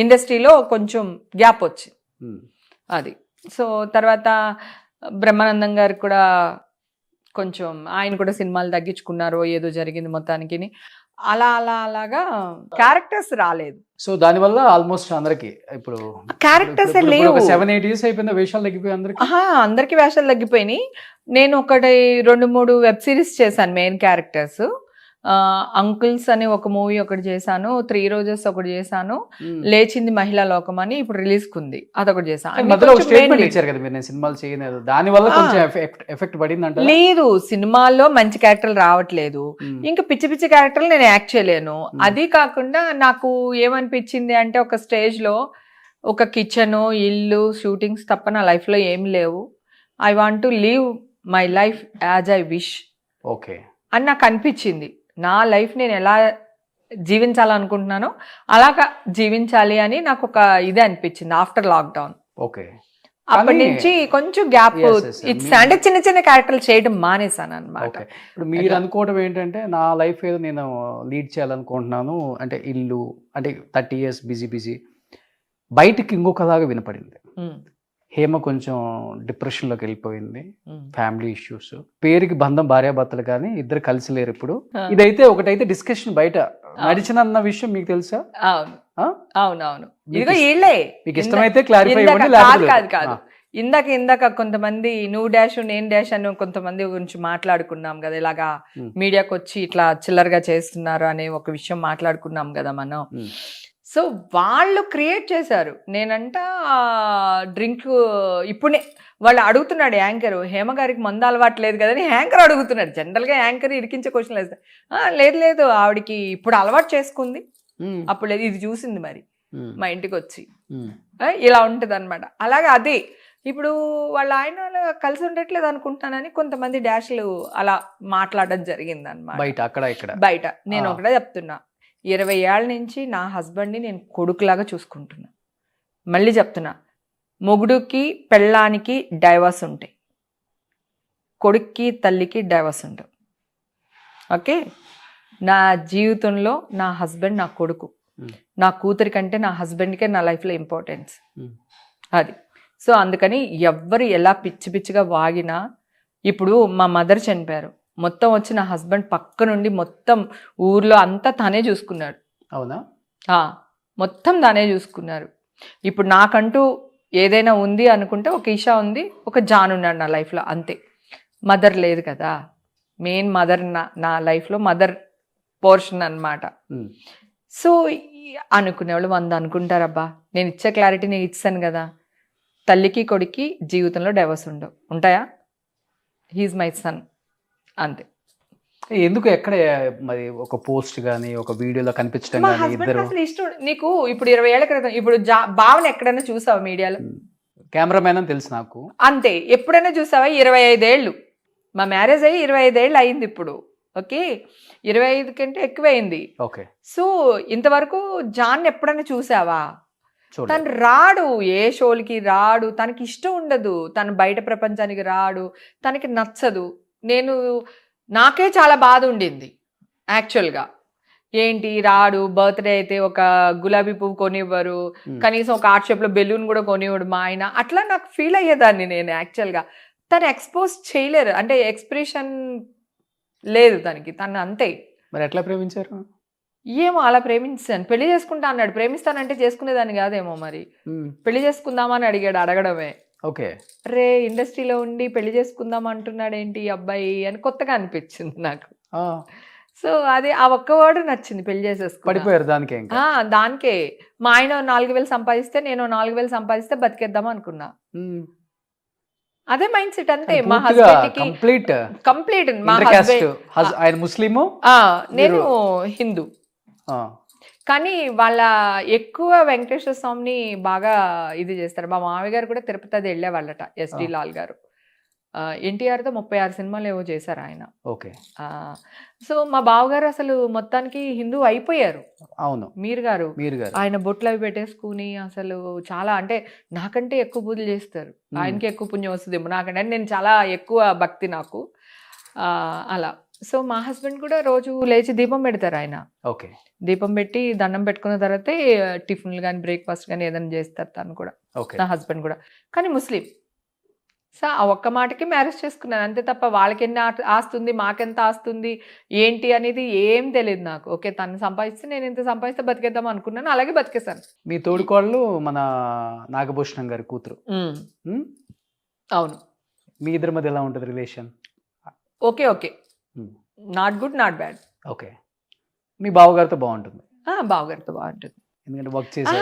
D: ఇండస్ట్రీలో కొంచెం గ్యాప్ వచ్చింది అది. సో తర్వాత బ్రహ్మానందం గారు కూడా కొంచెం, ఆయన కూడా సినిమాలు తగ్గించుకున్నారు, ఏదో జరిగింది మొత్తానికి. అలాగా క్యారెక్టర్స్ రాలేదు.
B: సో దానివల్ల ఆల్మోస్ట్ అందరికి ఇప్పుడు
D: క్యారెక్టర్స్ లేవు.
B: 7-8 years అయిపోయింది, వేషాలు తగ్గిపోయి
D: అందరికి వేషాలు తగ్గిపోయినాయి. నేను 1-2-3 వెబ్ సిరీస్ చేశాను మెయిన్ క్యారెక్టర్స్. అంకుల్స్ అని ఒక మూవీ ఒకటి చేశాను, 3 రోజెస్ ఒకటి చేశాను, లేచింది మహిళా లోకం అని ఇప్పుడు రిలీజ్ కుంది, అదొకటి చేశాను. లేదు, సినిమాల్లో మంచి క్యారెక్టర్లు రావట్లేదు, ఇంకా పిచ్చి పిచ్చి క్యారెక్టర్లు నేను యాక్ట్ చేయలేను. అది కాకుండా నాకు ఏమనిపించింది అంటే, ఒక స్టేజ్ లో ఒక కిచెన్, ఇల్లు, షూటింగ్స్ తప్ప నా లైఫ్ లో ఏం లేవు. I want to live my life as I wish.
B: Okay,
D: అని నాకు అనిపించింది. నా లైఫ్ నేను ఎలా జీవించాలనుకుంటున్నానో అలాగా జీవించాలి అని నాకు ఒక ఇది అనిపించింది ఆఫ్టర్ లాక్డౌన్.
B: ఓకే.
D: అప్పటి నుంచి కొంచెం గ్యాప్ ఇట్స్ అంటే చిన్న చిన్న క్యారెక్టర్లు చేయడం మానేసాను అనమాట.
B: ఓకే. ఇప్పుడు మీరు అనుకోవడం ఏంటంటే నా లైఫ్ ఏదో నేను లీడ్ చేయాలనుకుంటున్నాను అంటే ఇల్లు అంటే 30 years బిజీ బయటికి ఇంకొకలాగా వినపడింది. హేమ కొంచెం డిప్రెషన్లోకి వెళ్ళిపోయింది, ఫ్యామిలీ ఇష్యూస్, పేరుకి బంధం భార్యాభర్తలు కానీ ఇద్దరు కలిసి లేరు ఇప్పుడు. ఇదైతే ఒకటైతే డిస్కషన్ బయట నడిచినన్న విషయం మీకు తెలుసా?
D: అవును అవునవును. ఇదిగో వీళ్ళే
B: మీకు ఇష్టమైతే క్లారిఫై
D: కాదు. ఇందాక కొంతమంది నువ్వు డాష్ నేను డాష్ అని కొంతమంది గురించి మాట్లాడుకున్నాం కదా, ఇలాగా మీడియాకి వచ్చి ఇట్లా చిల్లరగా చేస్తున్నారు అనే ఒక విషయం మాట్లాడుకున్నాం కదా మనం. సో వాళ్ళు క్రియేట్ చేశారు. నేనంట డ్రింక్ ఇప్పుడే వాళ్ళు అడుగుతున్నాడు యాంకర్, హేమ గారికి మందు అలవాటు లేదు కదని యాంకర్ అడుగుతున్నాడు. జనరల్గా యాంకర్ ఇరికించే క్వశ్చన్ లేదు ఆవిడకి ఇప్పుడు అలవాటు చేసుకుంది, అప్పుడు లేదు ఇది చూసింది మరి మా ఇంటికి వచ్చి ఇలా ఉంటుంది అనమాట. అలాగే అదే ఇప్పుడు వాళ్ళ ఆయన కలిసి ఉండట్లేదు అనుకుంటానని కొంతమంది డాష్లు అలా మాట్లాడడం జరిగింది అనమాట
B: బయట అక్కడ ఇక్కడ
D: బయట. నేను ఒకటే చెప్తున్నా, 20 ఏళ్ళ నుంచి నా హస్బెండ్ని నేను కొడుకులాగా చూసుకుంటున్నా. మళ్ళీ చెప్తున్నా, మొగుడుకి పెళ్ళానికి డైవర్స్ ఉంటాయి, కొడుక్కి తల్లికి డైవర్స్ ఉండవు. ఓకే, నా జీవితంలో నా హస్బెండ్ నా కొడుకు, నా కూతురి కంటే నా హస్బెండ్కే నా లైఫ్లో ఇంపార్టెన్స్ అది. సో అందుకని ఎవ్వరు ఎలా పిచ్చి పిచ్చిగా వాగినా, ఇప్పుడు మా మదర్ చనిపోయారు, మొత్తం వచ్చి నా హస్బెండ్ పక్క నుండి మొత్తం ఊర్లో అంతా తనే చూసుకున్నాడు.
B: అవునా?
D: మొత్తం తనే చూసుకున్నారు. ఇప్పుడు నాకంటూ ఏదైనా ఉంది అనుకుంటే ఒక ఈషా ఉంది, ఒక జాన్ ఉన్నాడు నా లైఫ్లో, అంతే. మదర్ లేదు కదా, మెయిన్ మదర్ నా లైఫ్లో మదర్ పోర్షన్ అన్నమాట. సో అనుకునేవాళ్ళు 100 అనుకుంటారబ్బా, నేను ఇచ్చే క్లారిటీ నేను ఇచ్చాను కదా. తల్లికి కొడుక్కి జీవితంలో డైవర్స్ ఉండవు, ఉంటాయా? హీఈస్ మై సన్, అంతే.
B: ఎందుకు ఎక్కడ మరి ఒక పోస్ట్ కానీ ఒక వీడియోలో కనిపించడం
D: మా
B: కానీ
D: హస్బెండ్
B: ఇద్దరు
D: అసలు ఇష్టం. నీకు ఇప్పుడు 20 ఏళ్ల క్రితం ఇప్పుడు భావన ఎక్కడైనా చూసావా మీడియాలో?
B: కెమెరామెన్ అని తెలుసు నాకు,
D: అంతే. ఎప్పుడైనా చూసావా? 25 ఏళ్ళు మా మ్యారేజ్ అయ్యి 25 ఏళ్ళు అయింది ఇప్పుడు. ఓకే, 25 కంటే ఎక్కువైంది.
B: ఓకే.
D: సో ఇంతవరకు జాన్ ఎప్పుడైనా చూసావా? తను రాడు, ఏ షోలకి రాడు, తనకి ఇష్టం ఉండదు, తను బయట ప్రపంచానికి రాడు, తనకి నచ్చదు. నాకే చాలా బాధ ఉండింది యాక్చువల్గా. ఏంటి రాడు, బర్త్డే అయితే ఒక గులాబీ పువ్వు కొనివ్వరు, కనీసం ఒక ఆర్ట్ షేప్లో బెలూన్ కూడా కొనివ్వడు మా ఆయన, అట్లా నాకు ఫీల్ అయ్యేదాన్ని నేను యాక్చువల్గా. తను ఎక్స్పోజ్ చేయలేరు, అంటే ఎక్స్ప్రెషన్ లేదు తనకి, తను అంతే.
B: మరి ఎట్లా ప్రేమించారు?
D: ఏమో అలా ప్రేమించాను. పెళ్లి చేసుకుంటా అన్నాడు, ప్రేమిస్తానంటే చేసుకునేదాన్ని కాదేమో, మరి పెళ్లి చేసుకుందామని అడిగాడు, అడగడమే.
B: ఓకే.
D: రే ఇండస్ట్రీలో ఉండి పెళ్లి చేసుకుందాం అంటున్నాడు ఏంటి ఈ అబ్బాయి అని కొత్తగా అనిపించింది నాకు. సో అది ఆ ఒక్క వర్డ్ నచ్చింది, పెళ్లి చేసేసుకుని
B: పడిపోయారు దానికే.
D: దానికే మా ఆయన 4,000 సంపాదిస్తే నేను 4,000 సంపాదిస్తే బతికేద్దాం అనుకున్నా. అదే మైండ్ సెట్ అంతే. మా హస్బెండ్ కి కంప్లీట్ మా హస్బెండ్
B: ఆయన ముస్లిము,
D: నేను హిందూ. కానీ వాళ్ళ ఎక్కువ వెంకటేశ్వర స్వామిని బాగా ఇది చేస్తారు. మా మామయ్య గారు కూడా తిరుపతి అది వెళ్ళేవాళ్ళట, ఎస్డి లాల్ గారు. ఎన్టీఆర్తో 36 సినిమాలు ఏవో చేశారు ఆయన.
B: ఓకే.
D: సో మా బావగారు అసలు మొత్తానికి హిందూ అయిపోయారు.
B: అవును,
D: మీరు గారు ఆయన బొట్లు అవి పెట్టేసుకుని అసలు చాలా, అంటే నాకంటే ఎక్కువ పూజలు చేస్తారు, ఆయనకి ఎక్కువ పుణ్యం వస్తుంది నాకంటే, నేను చాలా ఎక్కువ భక్తి నాకు అలా. సో మా హస్బెండ్ కూడా రోజు లేచి దీపం పెడతారు ఆయన.
B: ఓకే.
D: దీపం పెట్టి దండం పెట్టుకున్న తర్వాతే టిఫిన్లు కానీ బ్రేక్ఫాస్ట్ కానీ ఏదైనా చేస్తారు తను కూడా, నా హస్బెండ్ కూడా. కానీ ముస్లిం. సో ఆ ఒక్క మాటకి మ్యారేజ్ చేసుకున్నాను అంతే తప్ప వాళ్ళకి ఎన్ని ఆస్తుంది మాకెంత ఆస్తుంది ఏంటి అనేది ఏం తెలియదు నాకు. ఓకే, తను సంపాదిస్తే నేను ఎంత సంపాదిస్తే బతికేద్దాం అనుకున్నాను, అలాగే బతికేశాను.
B: మీ తోడుకోళ్ళు మన నాగభూషణం గారి కూతురు.
D: అవును.
B: మీ ఇద్దరి మధ్య ఎలా ఉంటుంది relation?
D: Okay, not good not bad.
B: Okay. మీ బావగారితో బాగుంటుంది?
D: బావగారితో బాగుంటుంది,
B: ఎందుకంటే వర్క్ చేసి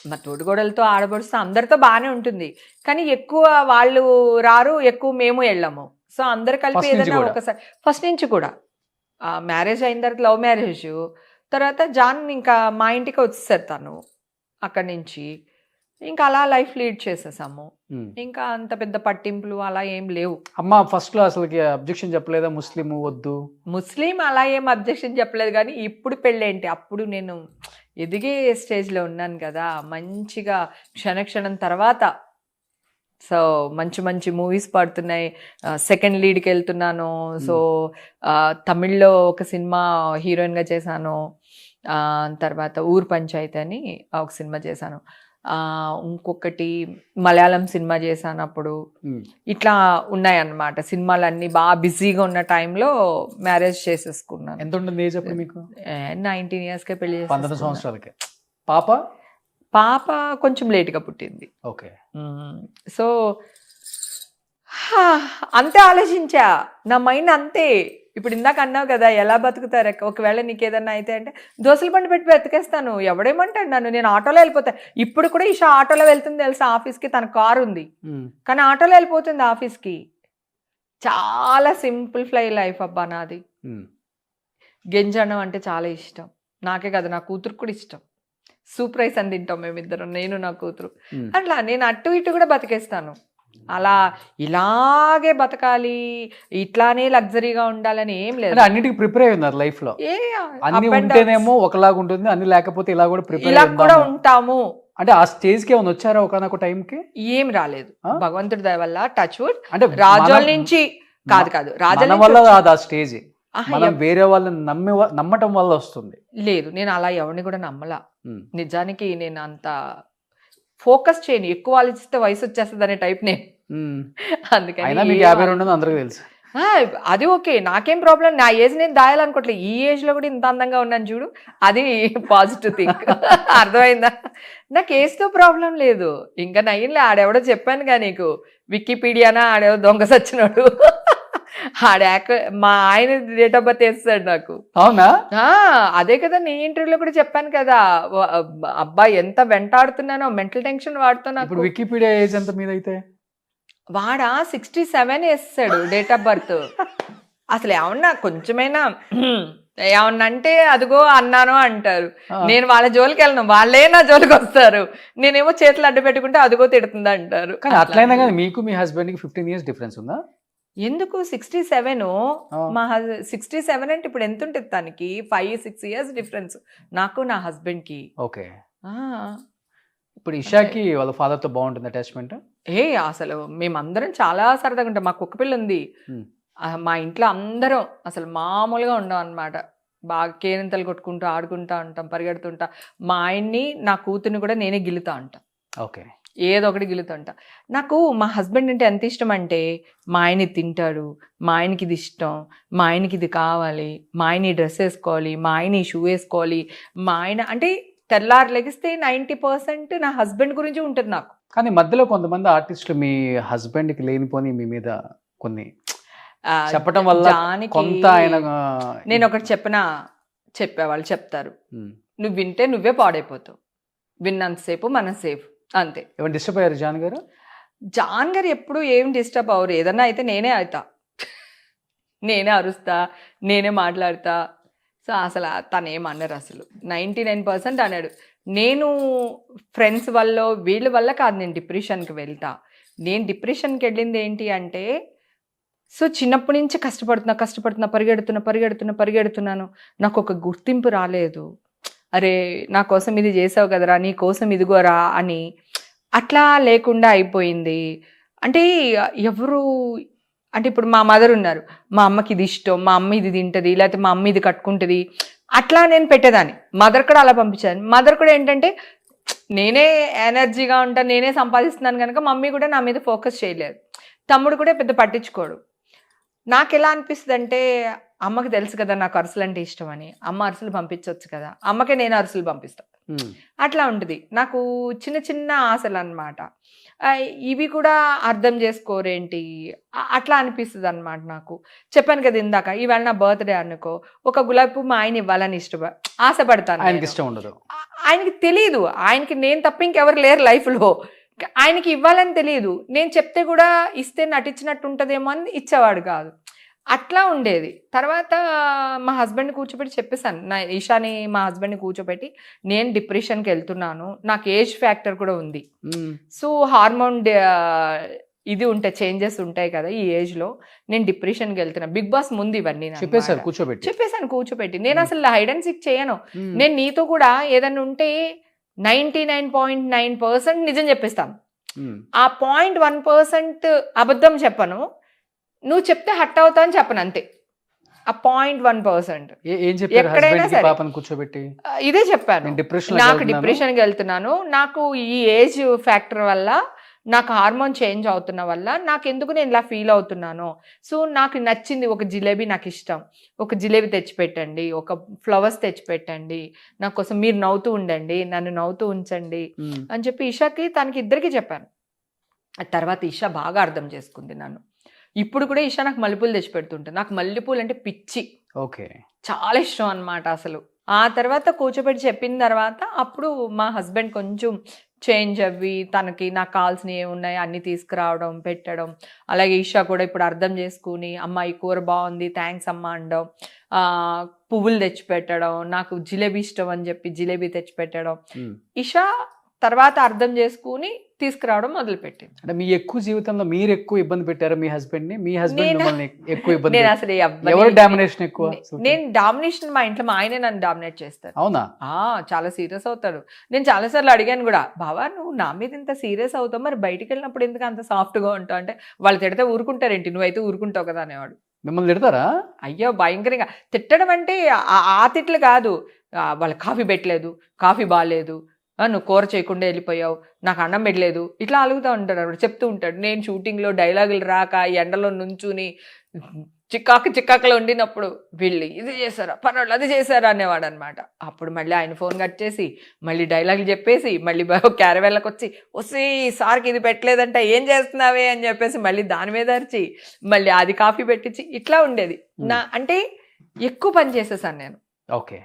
D: మా తోడుగోడలతో ఆడబడుస్తూ అందరితో బాగానే ఉంటుంది. కానీ ఎక్కువ వాళ్ళు రారు, ఎక్కువ మేము వెళ్ళాము. సో అందరు కలిపి ఏదైనా ఒకసారి ఫస్ట్ నుంచి కూడా మ్యారేజ్ అయిన తర్వాత లవ్ మ్యారేజ్ తర్వాత జాన్ ఇంకా మా ఇంటికి వచ్చేసారు తను అక్కడి నుంచి. ఇంకా అలా లైఫ్ లీడ్ చేసేసాము.
B: ఉమ్.
D: ఇంకా అంత పెద్ద పట్టింపులు అలా ఏం లేవు.
B: అమ్మ ఫస్ట్ లో అసలుకి అబ్జెక్షన్ చెప్పలేదా, ముస్లిం వద్దు?
D: ముస్లిం అలా ఏం అబ్జెక్షన్ చెప్పలేదు, కానీ ఇప్పుడు పెళ్ళేంటి, అప్పుడు నేను ఎదిగే స్టేజ్లో ఉన్నాను కదా, మంచిగా క్షణక్షణం తర్వాత. సో మంచి మంచి మూవీస్ పడుతున్నాయి, సెకండ్ లీడ్కి వెళ్తున్నాను. సో తమిళ్లో ఒక సినిమా హీరోయిన్గా చేశాను, తర్వాత ఊరు పంచాయతీ అని ఒక సినిమా చేశాను, ఇంకొకటి మలయాళం సినిమా చేశాను అప్పుడు. ఇట్లా ఉన్నాయన్నమాట సినిమాలన్నీ. బాగా బిజీగా ఉన్న టైంలో మ్యారేజ్ చేసేసుకున్నాను.
B: ఎంత ఉంటుంది ఏజ్ అప్పుడు మీకు?
D: 19 yearsకే పెళ్లి
B: 19 సంవత్సరాలకే. పాప
D: పాప కొంచెం లేట్గా పుట్టింది.
B: ఓకే.
D: సో అంతే ఆలోచించా, నా మైండ్ అంతే. ఇప్పుడు ఇందాక అన్నావు కదా ఎలా బతుకుతారు, ఒకవేళ నీకు ఏదన్నా అయితే అంటే దోశల బండి పెట్టి బతికేస్తాను, ఎవడేమంటాడు నన్ను, నేను ఆటోలో వెళ్ళిపోతా. ఇప్పుడు కూడా ఈషా ఆటోలో వెళ్తుంది తెలుసా ఆఫీస్కి, తన కారు ఉంది కానీ ఆటోలో వెళ్ళిపోతుంది ఆఫీస్కి. చాలా సింపుల్ ఫ్లై లైఫ్ అబ్బా నాది. గెంజన్నం అంటే చాలా ఇష్టం, నాకే కదా నా కూతురు కూడా ఇష్టం. సూప్ రైస్ అని తింటాం మేమిద్దరం, నేను నా కూతురు. అట్లా నేను అటు ఇటు కూడా బతికేస్తాను. అలా ఇలాగే బతకాలి, ఇట్లానే లగ్జరీగా ఉండాలని ఏం లేదు.
B: అన్నిటికీ ప్రిపేర్ అయి ఉన్నారు లైఫ్ లో. అన్ని
D: up and
B: ఉంటేనేమో ఒకలాగా ఉంటుంది, అన్ని లేకపోతే ఇలా కూడా ప్రిపేర్
D: ఇలా కూడా ఉంటాము.
B: అంటే ఆ స్టేజ్ కి ఏమైనా వచ్చారా ఒకనొక టైం కి?
D: ఏం రాలేదు, భగవంతుడి దయ వల్ల. Touch wood.
B: అంటే
D: రాజోల నుంచి కాదు
B: రాజోల వల్ల కాదు ఆ స్టేజ్, మనం వేరే వాళ్ళని నమ్మటం వల్ల వస్తుంది.
D: లేదు, నేను అలా ఎవరిని కూడా నమ్మలా. నిజానికి నేను అంత ఫోకస్ చేయను, ఎక్కువ ఆలోచిస్తే వయసు వచ్చేస్తుంది అనే టైప్ నేను. అందుకని
B: 52 అందరికీ తెలుసు.
D: అది ఓకే, నాకేం ప్రాబ్లం. నా ఏజ్ నేను దాయాలనుకోవట్లేదు. ఈ ఏజ్ లో కూడా ఇంత అందంగా ఉన్నాను చూడు, అది పాజిటివ్ థింక్. అర్థమైందా? నాకు ఏజ్తో ప్రాబ్లం లేదు. ఇంకా నయ్యంలే, ఆడెవడో చెప్పానుగా నీకు, వికీపీడియానా ఆడెవడో దొంగ సచ్చినాడు, మా ఆయన డేట్ ఆఫ్ బర్త్ వేస్తాడు నాకు.
B: అవునా?
D: అదే కదా, నీ ఇంటర్వ్యూలో కూడా చెప్పాను కదా, అబ్బాయి ఎంత వెంటాడుతున్నానో, మెంటల్ టెన్షన్ వాడుతున్నా.
B: ఇప్పుడు వికీపీడియా ఏజ్ ఎంత మీద అయితే?
D: వాడా 67 వేస్తాడు డేట్ ఆఫ్ బర్త్. అసలు ఏమన్నా కొంచెమైనా ఏమన్నా అంటే అదిగో అన్నాను అంటారు. నేను వాళ్ళ జోలికి వెళ్ళను, వాళ్ళే నా జోలికి వస్తారు. నేనేమో చేతులు అడ్డు పెట్టుకుంటే అదిగో తిడుతుంది అంటారు.
B: కానీ అట్లయినా కానీ మీకు మీ హస్బెండ్ కి 15 years డిఫరెన్స్ ఉందా?
D: ఎందుకు 67? మా 67 అంటే ఇప్పుడు ఎంత ఉంటుంది తనకి? 5-6 years డిఫరెన్స్ నాకు నా హస్బెండ్ కి.
B: ఓకే. ఇప్పుడు ఇషాకి వాళ్ళ ఫాదర్ తో బాగుంటుంది అటాచ్మెంట్?
D: అసలు మేమందరం చాలా సరదాగా ఉంటాం. మా కుక్క పిల్ల ఉంది, మా ఇంట్లో అందరం అసలు మామూలుగా ఉండం అనమాట. బాగా కేరింతలు కొట్టుకుంటూ ఆడుకుంటా ఉంటాం, పరిగెడుతుంటా. మా ఆయన్ని నా కూతుర్ని కూడా నేనే గిలుతా ఉంటా.
B: ఓకే.
D: ఏదో ఒకటి గిలుతుంటా. నాకు మా హస్బెండ్ అంటే ఎంత ఇష్టం అంటే, మా ఆయన ఇది తింటాడు, మా ఆయనకి ఇది ఇష్టం, మా ఆయనకి ఇది కావాలి, మా ఆయన ఈ డ్రెస్ వేసుకోవాలి, మా ఆయన ఈ షూ వేసుకోవాలి, మా ఆయన అంటే తెల్లారు లెగిస్తే 90% నా హస్బెండ్ గురించి ఉంటుంది నాకు.
B: కానీ మధ్యలో కొంతమంది ఆర్టిస్టులు మీ హస్బెండ్ కి లేనిపోని మీ మీద కొన్ని చెప్పడం వల్ల కొంత ఆయన.
D: నేను ఒకటి చెప్పేవాళ్ళు చెప్తారు, నువ్వు వింటే నువ్వే పాడైపోతావు, విన్నంతసేపు మనం సేఫ్ అంతే.
B: ఏమైనా డిస్టర్బ్ అయ్యారు జాన్ గారు?
D: జాన్ గారు ఎప్పుడు ఏం డిస్టర్బ్ అవ్వరు. ఏదన్నా అయితే నేనే అవుతా, నేనే అరుస్తా, నేనే మాట్లాడతా. సో అసలు తను ఏమన్నారు, అసలు 99% అన్నాడు. నేను ఫ్రెండ్స్ వల్ల వీళ్ళ వల్ల కాదు నేను డిప్రెషన్కి వెళ్తా. నేను డిప్రెషన్కి వెళ్ళింది ఏంటి అంటే, సో చిన్నప్పటి నుంచి కష్టపడుతున్నా, పరిగెడుతున్నాను. నాకు ఒక గుర్తింపు రాలేదు. అరే నా కోసం ఇది చేసావు కదరా, నీ కోసం ఇదిగోరా అని అట్లా లేకుండా అయిపోయింది. అంటే ఎవరు అంటే ఇప్పుడు మా మదర్ ఉన్నారు, మా అమ్మకి ఇది ఇష్టం, మా అమ్మ ఇది తింటుంది, లేకపోతే మా అమ్మ ఇది కట్టుకుంటుంది, అట్లా నేను పెట్టేదాన్ని. మదర్ కూడా అలా పంపించాను. మదర్ కూడా ఏంటంటే నేనే ఎనర్జీగా ఉంటాను, నేనే సంపాదిస్తున్నాను కనుక మమ్మీ కూడా నా మీద ఫోకస్ చేయలేదు. తమ్ముడు కూడా పెద్ద పట్టించుకోడు. నాకు ఎలా అనిపిస్తుంది అంటే, అమ్మకి తెలుసు కదా నాకు అరుసులు అంటే ఇష్టం అని, అమ్మ అరుసులు పంపించవచ్చు కదా, అమ్మకే నేను అరుసులు పంపిస్తాను. అట్లా ఉంటుంది నాకు చిన్న చిన్న ఆశలు అన్నమాట. ఇవి కూడా అర్థం చేసుకోరేంటి అట్లా అనిపిస్తుంది అనమాట నాకు. చెప్పాను కదా ఇందాక, ఈవేళ నా బర్త్డే అనుకో, ఒక గులాబీ పువ్వు మా ఆయన ఇవ్వాలని ఆశపడతాను.
B: ఆయనకి ఇష్టం ఉండదు,
D: ఆయనకి తెలియదు, ఆయనకి నేను తప్ప ఇంకెవరు లేరు లైఫ్లో, ఆయనకి ఇవ్వాలని తెలియదు. నేను చెప్తే కూడా ఇస్తే నటించినట్టు ఉంటుందేమో అని ఇచ్చేవాడు కాదు. అట్లా ఉండేది. తర్వాత మా హస్బెండ్‌ని కూర్చోబెట్టి చెప్పేసాను. ఈషాని మా హస్బెండ్‌ని కూర్చోబెట్టి, నేను డిప్రెషన్‌కి వెళ్తున్నాను. నాకు ఏజ్ ఫ్యాక్టర్ కూడా ఉంది. సో, హార్మోన్ ఇది ఉంటాయి, చేంజెస్ ఉంటాయి కదా ఈ ఏజ్‌లో. నేను డిప్రెషన్‌కి వెళ్తున్నా. బిగ్ బాస్ ముందు ఇవన్నీ
B: చెప్పేశారు కూర్చోబెట్టి.
D: చెప్పేసాను కూర్చోబెట్టి. నేను అసలు హైడ్ అండ్ సీక్ చేయను. నేను నీతో కూడా ఏదన్నా ఉంటే 99.9% నిజం చెప్పేస్తాను. ఆ 0.1% అబద్ధం చెప్పను. నువ్వు చెప్తే హర్ట్ అవుతా అని చెప్పను అంతే. ఆ 0.1%
B: ఏం చెప్పారు
D: ఎక్కడైనా
B: హస్బెండ్ కి
D: సరే.
B: పాపని కూర్చోబెట్టి?
D: ఇదే చెప్పాను.
B: నేను డిప్రెషన్
D: నాకు డిప్రెషన్కి వెళ్తున్నాను. నాకు ఈ ఏజ్ ఫ్యాక్టర్ వల్ల, నాకు హార్మోన్ చేంజ్ అవుతున్న వల్ల నాకెందుకు నేను ఇలా ఫీల్ అవుతున్నాను. సో, నాకు నచ్చింది ఒక జిలేబీ, నాకు ఇష్టం. ఒక జిలేబీ తెచ్చిపెట్టండి, ఒక ఫ్లవర్స్ తెచ్చిపెట్టండి, నా కోసం మీరు నవ్వుతూ ఉండండి, నన్ను నవ్వుతూ ఉంచండి అని చెప్పి ఇషాకి, తనకి ఇద్దరికి చెప్పాను. ఆ తర్వాత ఇషా బాగా అర్థం చేసుకుంది నన్ను. ఇప్పుడు కూడా ఇషా నాకు మల్లెపూలు తెచ్చిపెడుతుంటుంది. నాకు మల్లెపూలు అంటే పిచ్చి,
B: ఓకే,
D: చాలా ఇష్టం అన్నమాట అసలు. ఆ తర్వాత కూర్చోబెట్టి చెప్పిన తర్వాత అప్పుడు మా హస్బెండ్ కొంచెం చేంజ్ అవ్వి, తనకి నాకు కావాల్సినవి ఏమున్నాయో అన్నీ తీసుకురావడం, పెట్టడం. అలాగే ఈషా కూడా ఇప్పుడు అర్థం చేసుకుని, అమ్మ ఈ కూర బాగుంది, థ్యాంక్స్ అమ్మ అనడం, పువ్వులు తెచ్చిపెట్టడం, నాకు జిలేబీ ఇష్టం అని చెప్పి జిలేబీ తెచ్చిపెట్టడం. ఈషా తర్వాత అర్థం చేసుకుని తీసుకురావడం మొదలుపెట్టింది.
B: అంటే మీ ఎక్కువ జీవితంలో మీరు ఎక్కువ ఇబ్బంది పెట్టారా మీ హస్బెండ్ ని? మీ హస్బెండ్ మిమ్మల్ని ఎక్కువ ఇబ్బంది
D: నేను అసలు
B: ఎవరు డామినేషన్ ఎక్కువ?
D: నేను డామినేషన్ మా ఇంట్లో మా ఆయనే నన్ను డామినేట్ చేస్తాడు.
B: అవునా?
D: చాలా సీరియస్ అవుతాడు. నేను చాలాసార్లు అడిగాను కూడా, బావా నువ్వు నా మీద ఇంత సీరియస్ అవుతావు, మరి బయటికి వెళ్ళినప్పుడు ఎందుకు అంత సాఫ్ట్గా ఉంటావు అంటే, వాళ్ళు తిడితే ఊరుకుంటారేంటి, నువ్వైతే ఊరుకుంటావు కదా అనేవాడు.
B: మిమ్మల్ని తిడతారా?
D: అయ్యో భయంకరంగా తిట్టడం అంటే ఆ తిట్లు కాదు. వాళ్ళు కాఫీ పెట్టలేదు, కాఫీ బాగాలేదు, నువ్వు కూర చేయకుండా వెళ్ళిపోయావు, నాకు అన్నం పెట్టలేదు, ఇట్లా అలుగుతూ ఉంటాడు. అప్పుడు చెప్తూ ఉంటాడు. నేను షూటింగ్లో డైలాగులు రాక ఎండలో నుంచుని చిక్కాకులో ఉండినప్పుడు వీళ్ళు ఇది చేశారా, పనులు అది చేశారా అనేవాడు అనమాట. అప్పుడు మళ్ళీ ఆయన ఫోన్ కట్ చేసి మళ్ళీ డైలాగులు చెప్పేసి మళ్ళీ క్యారవెల్లకు వచ్చి సార్కి ఇది పెట్టలేదంట, ఏం చేస్తున్నావే అని చెప్పేసి మళ్ళీ దాని మీద అరిచి మళ్ళీ అది కాఫీ పెట్టించి ఇట్లా ఉండేది. అంటే ఎక్కువ పని చేసేసాను నేను.
B: ఓకే.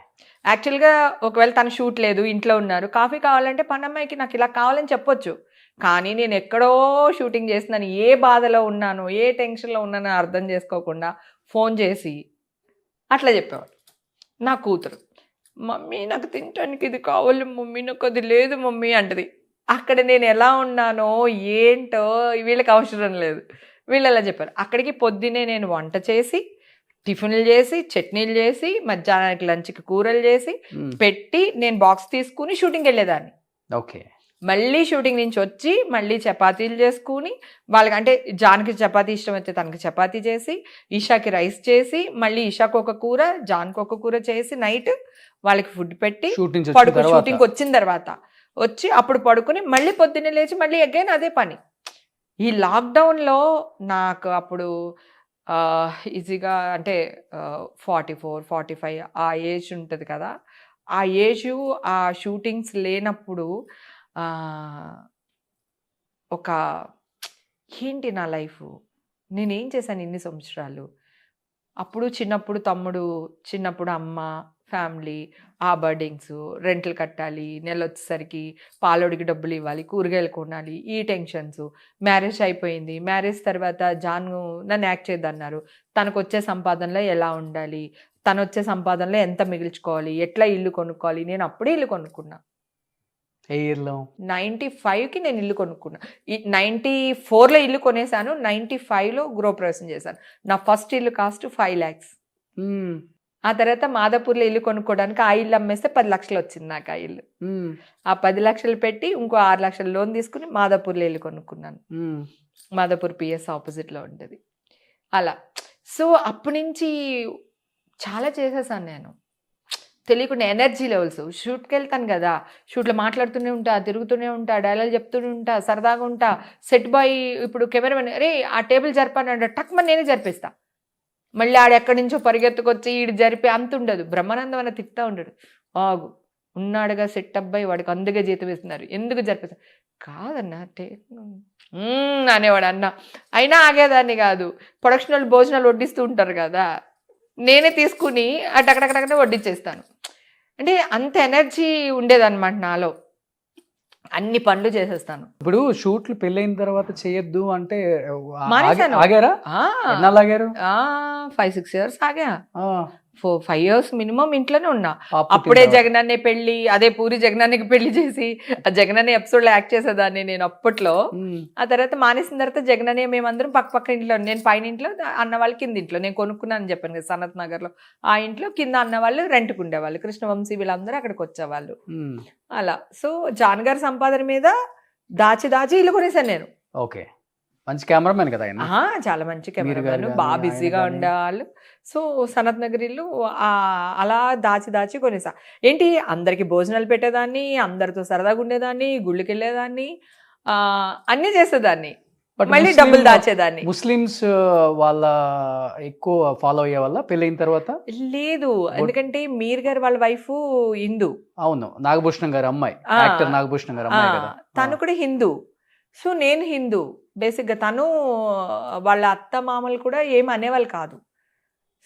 D: యాక్చువల్గా ఒకవేళ తను షూట్ లేదు, ఇంట్లో ఉన్నారు, కాఫీ కావాలంటే పనమ్మాయికి నాకు ఇలా కావాలని చెప్పొచ్చు. కానీ నేను ఎక్కడో షూటింగ్ చేస్తున్నాను, ఏ బాధలో ఉన్నాను, ఏ టెన్షన్లో ఉన్నానో అర్థం చేసుకోకుండా ఫోన్ చేసి అట్లా చెప్పేవాడు. నా కూతురు, మమ్మీ నాకు తినటానికి ఇది కావాలి మమ్మీ, నాకు అది లేదు మమ్మీ అంటది. అక్కడ నేను ఎలా ఉన్నానో ఏంటో వీళ్ళకి అవసరం లేదు. వీళ్ళు ఎలా చెప్పారు. అక్కడికి పొద్దున్నే నేను వంట చేసి, టిఫిన్లు చేసి, చట్నీలు చేసి, మధ్యాహ్నానికి లంచ్కి కూరలు చేసి పెట్టి నేను బాక్స్ తీసుకుని షూటింగ్కి వెళ్ళేదాన్ని.
B: ఓకే.
D: మళ్ళీ షూటింగ్ నుంచి వచ్చి మళ్ళీ చపాతీలు చేసుకుని వాళ్ళకి, అంటే జాన్కి చపాతీ ఇష్టం అయితే తనకి చపాతీ చేసి, ఈషాకి రైస్ చేసి, మళ్ళీ ఈషాకు ఒక కూర, జాన్కి ఒక కూర చేసి నైట్ వాళ్ళకి ఫుడ్ పెట్టి షూటింగ్కి వచ్చిన తర్వాత వచ్చి అప్పుడు పడుకుని మళ్ళీ పొద్దున్నే లేచి మళ్ళీ అగైన్ అదే పని. ఈ లాక్డౌన్లో నాకు అప్పుడు ఈజీగా అంటే 44, 45 ఆ ఏజ్ ఉంటుంది కదా. ఆ ఏజు, ఆ షూటింగ్స్ లేనప్పుడు ఒక ఏంటి నా లైఫ్, నేనేం చేశాను ఇన్ని సంవత్సరాలు. అప్పుడు చిన్నప్పుడు తమ్ముడు, చిన్నప్పుడు అమ్మ, ఫ్యామిలీ, ఆ బర్డింగ్స్, రెంట్లు కట్టాలి, నెల వచ్చేసరికి పాలోడికి డబ్బులు ఇవ్వాలి, కూరగాయలు కొనాలి, ఈ టెన్షన్స్. మ్యారేజ్ అయిపోయింది. మ్యారేజ్ తర్వాత జాను నన్ను యాక్ట్ చేద్దన్నారు. తనకు వచ్చే సంపాదనలో ఎలా ఉండాలి, తను వచ్చే సంపాదనలో ఎంత మిగిల్చుకోవాలి, ఎట్లా ఇల్లు కొనుక్కోవాలి. నేను అప్పుడే ఇల్లు కొనుక్కున్నా. 95కి నేను ఇల్లు కొనుక్కున్నా. 94లో ఇల్లు కొనేసాను, 95లో గృహప్రవేశం చేశాను. నా ఫస్ట్ ఇల్లు కాస్ట్ 5 lakhs. ఆ తర్వాత మాదాపూర్లో ఇల్లు కొనుక్కోవడానికి ఆ ఇల్లు అమ్మేస్తే 10 లక్షలు వచ్చింది నాకు ఆ ఇల్లు. ఆ 10 లక్షలు పెట్టి ఇంకో 6 లక్షలు లోన్ తీసుకుని మాదాపూర్లో ఇల్లు కొనుక్కున్నాను. మాదాపూర్ పిఎస్ ఆపోజిట్లో ఉంటుంది. అలా. సో అప్పటి నుంచి చాలా చేసేసాను నేను. తెలియకుండా ఎనర్జీ లెవెల్స్. షూట్కి వెళ్తాను కదా, షూట్లో మాట్లాడుతూనే ఉంటా, తిరుగుతూనే ఉంటా, డైలాగ్ చెప్తూనే ఉంటా, సరదాగా ఉంటా. సెట్ బాయ్ ఇప్పుడు కెమెరామెన్, అరే ఆ టేబుల్ జరిపానంటే టక్మని నేనే జరిపిస్తా. మళ్ళీ ఆడెక్కడి నుంచో పరిగెత్తుకొచ్చి ఈడు జరిపి అంత ఉండదు. బ్రహ్మానందం అన్న తిప్పుతూ ఉంటాడు, ఆగు ఉన్నాడుగా సెట్ అబ్బాయి, వాడికి అందుకే జీతం ఇస్తున్నారు, ఎందుకు జరిపిస్తారు. కాదన్నా అనేవాడు అన్న. అయినా ఆగేదాన్ని కాదు. ప్రొడక్షన్ వాళ్ళు భోజనాలు వడ్డిస్తూ ఉంటారు కదా, నేనే తీసుకుని అటక్కడక్కడక్కడే వడ్డించేస్తాను. అంటే అంత ఎనర్జీ ఉండేదన్నమాట నాలో. అన్ని పనులు చేసేస్తాను.
B: ఇప్పుడు షూట్లు పెళ్ళైన తర్వాత చేయొద్దు అంటే
D: మానేశాను.
B: ఆగారా?
D: ఆ,
B: ఎన్నాళ్ళు ఆగారు?
D: 5-6 years ఆగా.
B: ఆ,
D: 5 years మినిమం ఇంట్లోనే ఉన్నా.
B: పాప పుట్టిన
D: అప్పుడే
B: తర్వాత.
D: జగనన్నే పెళ్లి, అదే పూరి జగనన్నకి పెళ్లి చేసి ఆ జగనన్న ఎపిసోడ్ లో యాక్ట్ చేసేదాన్ని నేను అప్పట్లో.
B: ఉమ్,
D: ఆ తర్వాత మానేసిన తర్వాత జగననే మేమందరం పక్క పక్క ఇంట్లో, నేను పైన ఇంట్లో, అన్న వాళ్ళు కింద ఇంట్లో. నేను కొనుక్కున్నాను చెప్పాను కదా సనత్ నగర్ లో, ఆ ఇంట్లో కింద అన్న వాళ్ళు రెంట్కు ఉండేవాళ్ళు, కృష్ణవంశీ వీళ్ళందరూ అక్కడికి వచ్చేవాళ్ళు.
B: ఉమ్,
D: అలా. సో జాన్ గారి సంపాదన మీద దాచి దాచి ఇల్లు కొనేసాను నేను.
B: ఓకే. మంచి కెమెరామెన్ కదా ఆయన.
D: చాలా మంచి
B: మీరు గారు
D: కెమెరామెన్,
B: గానీ,
D: బాగా
B: ఆయన
D: బిజీగా
B: గానీ.
D: ఉండేవాళ్ళు. సో సనత్ నగర్ ఇల్లు అలా దాచి దాచి కొనేసా. ఏంటి, అందరికి భోజనాలు పెట్టేదాన్ని, అందరితో సరదాగా ఉండేదాన్ని, గుళ్ళకి వెళ్ళేదాన్ని, అన్నీ చేసేదాన్ని,
B: But
D: మళ్ళీ
B: ముస్లిం-
D: డబ్బులు దాచేదాన్ని.
B: ముస్లిమ్స్ వాళ్ళ ఎక్కువ ఫాలో అయ్యే వల్ల పెళ్ళైన తర్వాత.
D: లేదు, ఎందుకంటే మీర్ గారు వాళ్ళ వైఫ్ హిందూ.
B: అవును, నాగభూషణం గారి అమ్మాయి,
D: ఆ,
B: యాక్టర్ నాగభూషణం గారి అమ్మాయి కదా.
D: తను కూడా హిందూ. సో నేను హిందూ బేసిక్గా, తను వాళ్ళ అత్త మామలు కూడా ఏం అనేవాళ్ళు కాదు.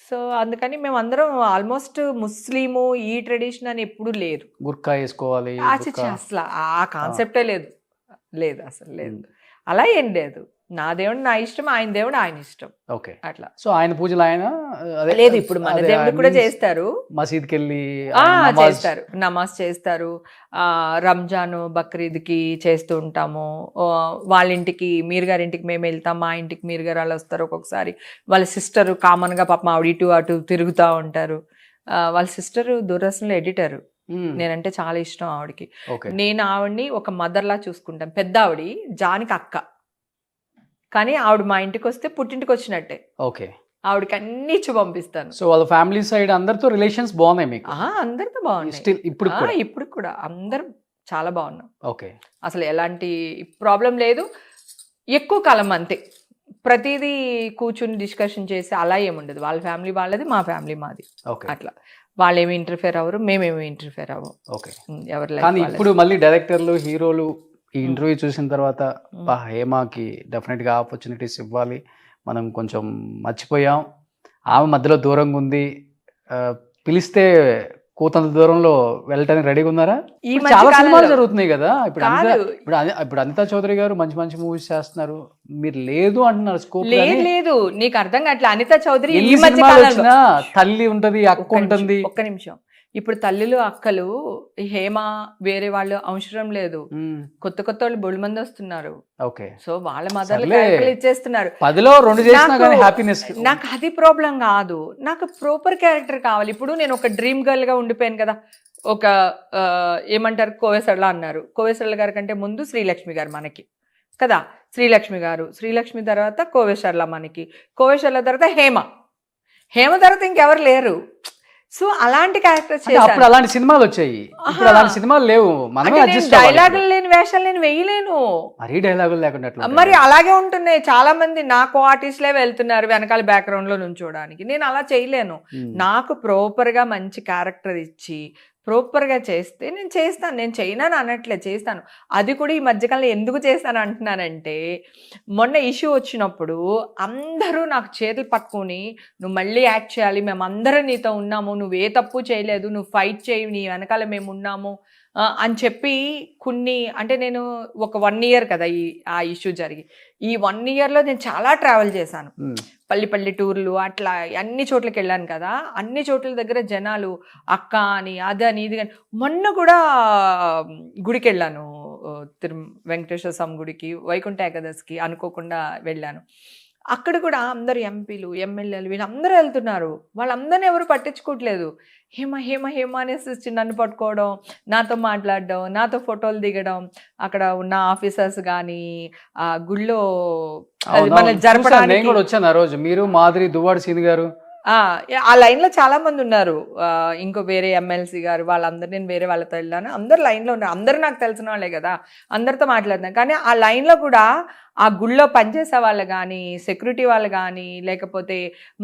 D: సో అందుకని మేము అందరం ఆల్మోస్ట్ ముస్లిము, ఈ ట్రెడిషన్ అని ఎప్పుడు లేదు.
B: గుర్కా వేసుకోవాలి, గుర్కా.
D: అసలు ఆ కాన్సెప్టే లేదు, లేదు అసలు లేదు. అలా ఏం లేదు. నా దేవుడు నా ఇష్టం, ఆయన దేవుడు ఆయన ఇష్టం,
B: ఓకే.
D: అట్లా.
B: సో ఆయన పూజలు ఆయన
D: లేదు, ఇప్పుడు మన దేవుడు కూడా చేస్తారు,
B: మసీద్కి వెళ్ళి
D: చేస్తారు, నమాజ్ చేస్తారు. రంజాన్ బక్రీద్కి చేస్తూ ఉంటాము. వాళ్ళ ఇంటికి, మీర్ గారి ఇంటికి మేము వెళ్తాం, మా ఇంటికి మీర్ గారు వాళ్ళు వస్తారు. ఒక్కొక్కసారి వాళ్ళ సిస్టర్ కామన్గా పాపం ఆవిడ ఇటు అటు తిరుగుతూ ఉంటారు. వాళ్ళ సిస్టర్ దూరదర్శన్లో ఎడిటరు. నేనంటే చాలా ఇష్టం ఆవిడకి. నేను ఆవిడ్ని ఒక మదర్లా చూసుకుంటాను. పెద్ద ఆవిడ, జానికి అక్క, కానీ ఆవిడ మా ఇంటికి వస్తే పుట్టింటికి వచ్చినట్టే.
B: ఓకే.
D: ఆవిడకి అన్ని ఇచ్చి పంపిస్తాను.
B: సో వాళ్ళ ఫ్యామిలీ సైడ్ అందరితో రిలేషన్స్ బాగున్నాయి మీకు?
D: అందరితో బాగున్నాయి.
B: స్టిల్ ఇప్పుడు కూడా?
D: ఇప్పుడు కూడా అందరం చాలా బాగున్నాం.
B: ఓకే.
D: అసలు ఎలాంటి ప్రాబ్లం లేదు. ఎక్కువ కాలం అంతే, ప్రతిదీ కూర్చుని డిస్కషన్ చేసి అలా ఏముండదు. వాళ్ళ ఫ్యామిలీ వాళ్ళది, మా ఫ్యామిలీ మాది, అట్లా. వాళ్ళేమి ఇంటర్ఫేర్ అవ్వరు, మేమేమి ఇంటర్ఫేర్ అవ్వం.
B: ఓకే.
D: ఎవరి
B: కానీ ఇప్పుడు మళ్ళీ డైరెక్టర్లు, హీరోలు ఈ ఇంటర్వ్యూ చూసిన తర్వాత హేమకి డెఫినెట్గా ఆపర్చునిటీస్ ఇవ్వాలి, మనం కొంచెం మర్చిపోయాం, ఆమె మధ్యలో దూరంగా ఉంది, పిలిస్తే కూతంత దూరంలో వెళ్ళటానికి రెడీగా ఉన్నారా? చాలా సినిమాలు జరుగుతున్నాయి కదా ఇప్పుడు అనితా చౌదరి గారు మంచి మంచి మూవీస్ చేస్తున్నారు, మీరు లేదు అంటున్నారు. స్కోప్
D: లేదు, నీకు అర్థం కావట్లే. అనితా చౌదరి ఈ మధ్య
B: సినిమాలు వచ్చినా తల్లి ఉంటది, అక్క ఉంటుంది.
D: ఒక్క నిమిషం, ఇప్పుడు తల్లులు అక్కలు హేమ వేరే వాళ్ళు అవసరం లేదు. కొత్త కొత్త వాళ్ళు బొళ్ళు మంది వస్తున్నారు.
B: ఓకే.
D: సో వాళ్ళ మదర్లు ఇచ్చేస్తున్నారు.
B: 10లో 2 చేసినా కానీ హ్యాపీనెస్.
D: నాకు అది ప్రాబ్లం కాదు, నాకు ప్రాపర్ క్యారెక్టర్ కావాలి. ఇప్పుడు నేను ఒక డ్రీమ్ గర్ల్ గా ఉండిపోయాను కదా. ఒక ఏమంటారు, కోవేసర్లా అన్నారు. కోవేసర్ల గారి కంటే ముందు శ్రీలక్ష్మి గారు మనకి కదా. శ్రీలక్ష్మి గారు, శ్రీలక్ష్మి తర్వాత కోవేశ్వర్ల మనకి, కోవేశ్వర్ల తర్వాత హేమ తర్వాత ఇంకెవరు లేరు. సో అలాంటి క్యారెక్టర్స్
B: అప్పుడు అలాంటి సినిమాలు వచ్చాయి, ఇప్పుడు అలాంటి సినిమాలు లేవు. మనమే అడ్జస్ట్ అవ్వాలి.
D: డైలాగులు లేని వేషాలు నేను వేయలేను.
B: మరీ డైలాగులు లేకుండా
D: మరి అలాగే ఉంటున్నాయి. చాలా మంది నాకు ఆర్టిస్ట్లే వెళ్తున్నారు వెనకాల బ్యాక్గ్రౌండ్ లో నుంచోడానికి. నేను అలా చేయలేను. నాకు ప్రాపర్ గా మంచి క్యారెక్టర్ ఇచ్చి ప్రాపర్గా చేస్తే నేను చేస్తాను. నేను చేయనని అనట్లే, చేస్తాను. అది కూడా ఈ మధ్యకాలంలో ఎందుకు చేస్తాను అంటున్నానంటే, మొన్న ఇష్యూ వచ్చినప్పుడు అందరూ నాకు చేతులు పట్టుకొని నువ్వు మళ్ళీ యాక్ట్ చేయాలి, మేము అందరం నీతో ఉన్నాము, నువ్వు ఏ తప్పు చేయలేదు, నువ్వు ఫైట్ చేయి, నీ వెనకాల మేము ఉన్నాము అని చెప్పి కొన్ని, అంటే నేను ఒక 1 year కదా ఆ ఇష్యూ జరిగి, ఈ 1 yearలో నేను చాలా ట్రావెల్ చేశాను. పల్లి టూర్లు అట్లా అన్ని చోట్లకి వెళ్ళాను కదా. అన్ని చోట్ల దగ్గర జనాలు అక్క అని అదని ఇది అని. మొన్న కూడా గుడికి వెళ్ళాను, వెంకటేశ్వర స్వామి గుడికి, వైకుంఠ ఏకాదశికి అనుకోకుండా వెళ్ళాను. అక్కడ కూడా అందరు ఎంపీలు, ఎమ్మెల్యేలు వీళ్ళందరూ వెళ్తున్నారు. వాళ్ళందరినీ ఎవరు పట్టించుకోవట్లేదు. హేమ అనేసి నన్ను పట్టుకోవడం, నాతో మాట్లాడడం, నాతో ఫోటోలు దిగడం, అక్కడ ఉన్న ఆఫీసర్స్ కానీ ఆ గుళ్ళో జరపడానికి.
B: వచ్చాను ఆ రోజు, మీరు మాదిరి, దువ్వాడ సీని గారు,
D: ఆ లైన్లో చాలా మంది ఉన్నారు. ఇంకో వేరే ఎమ్మెల్సీ గారు, వాళ్ళందరూ, నేను వేరే వాళ్ళతో వెళ్ళాను. అందరు లైన్లో ఉన్నారు. అందరూ నాకు తెలిసిన వాళ్ళే కదా, అందరితో మాట్లాడుతున్నాను. కానీ ఆ లైన్లో కూడా ఆ గుళ్ళో పనిచేసే వాళ్ళు కానీ, సెక్యూరిటీ వాళ్ళు కానీ, లేకపోతే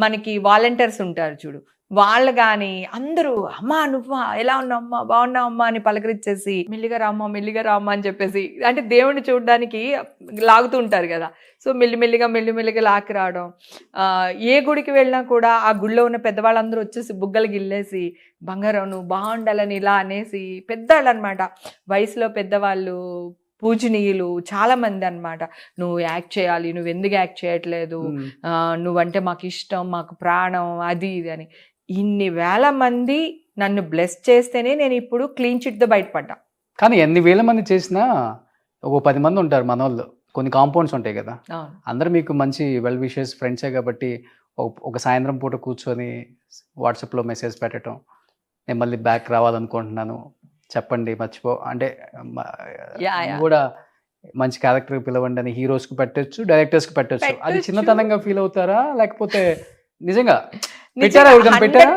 D: మనకి వాలంటీర్స్ ఉంటారు చూడు, వాళ్ళు కానీ అందరూ అమ్మా నువ్వా ఎలా ఉన్నావు అమ్మా బాగున్నావు అమ్మా అని పలకరించేసి మెల్లిగా రామ్మా అని చెప్పేసి, అంటే దేవుణ్ణి చూడడానికి లాగుతూ ఉంటారు కదా. సో మెల్లిమెల్లిగా లాక్కి రావడం. ఏ గుడికి వెళ్ళినా కూడా ఆ గుడిలో ఉన్న పెద్దవాళ్ళందరూ వచ్చేసి బుగ్గలు గిల్లేసి బంగారం నువ్వు బాగుండాలని ఇలా అనేసి, పెద్దవాళ్ళు అనమాట, వయసులో పెద్దవాళ్ళు, పూజనీయులు చాలా మంది అన్నమాట. నువ్వు యాక్ట్ చేయాలి, నువ్వు ఎందుకు యాక్ట్ చేయట్లేదు, నువ్వంటే మాకు ఇష్టం, మాకు ప్రాణం, అది ఇది అని ఇన్ని వేల మంది నన్ను బ్లెస్ చేస్తేనే నేను ఇప్పుడు క్లీన్ చిట్తో బయటపడ్డా.
B: కానీ ఎన్ని వేల మంది చేసినా ఒక 10 మంది ఉంటారు మనోళ్ళు, కొన్ని కాంపౌండ్స్ ఉంటాయి కదా,
D: అవును.
B: అందరూ మీకు మంచి వెల్ విషెస్ ఫ్రెండ్సే కాబట్టి ఒక సాయంత్రం పూట కూర్చొని వాట్సాప్లో మెసేజ్ పెట్టడం, నేను మళ్ళీ బ్యాక్ రావాలనుకుంటున్నాను చెప్పండి మర్చిపో అంటే కూడా మంచి క్యారెక్టర్ పిలవండి అని హీరోస్కి పెట్టచ్చు, డైరెక్టర్స్కి పెట్టచ్చు. అది చిన్నతనంగా ఫీల్ అవుతారా లేకపోతే నిజంగా పెట్టారా?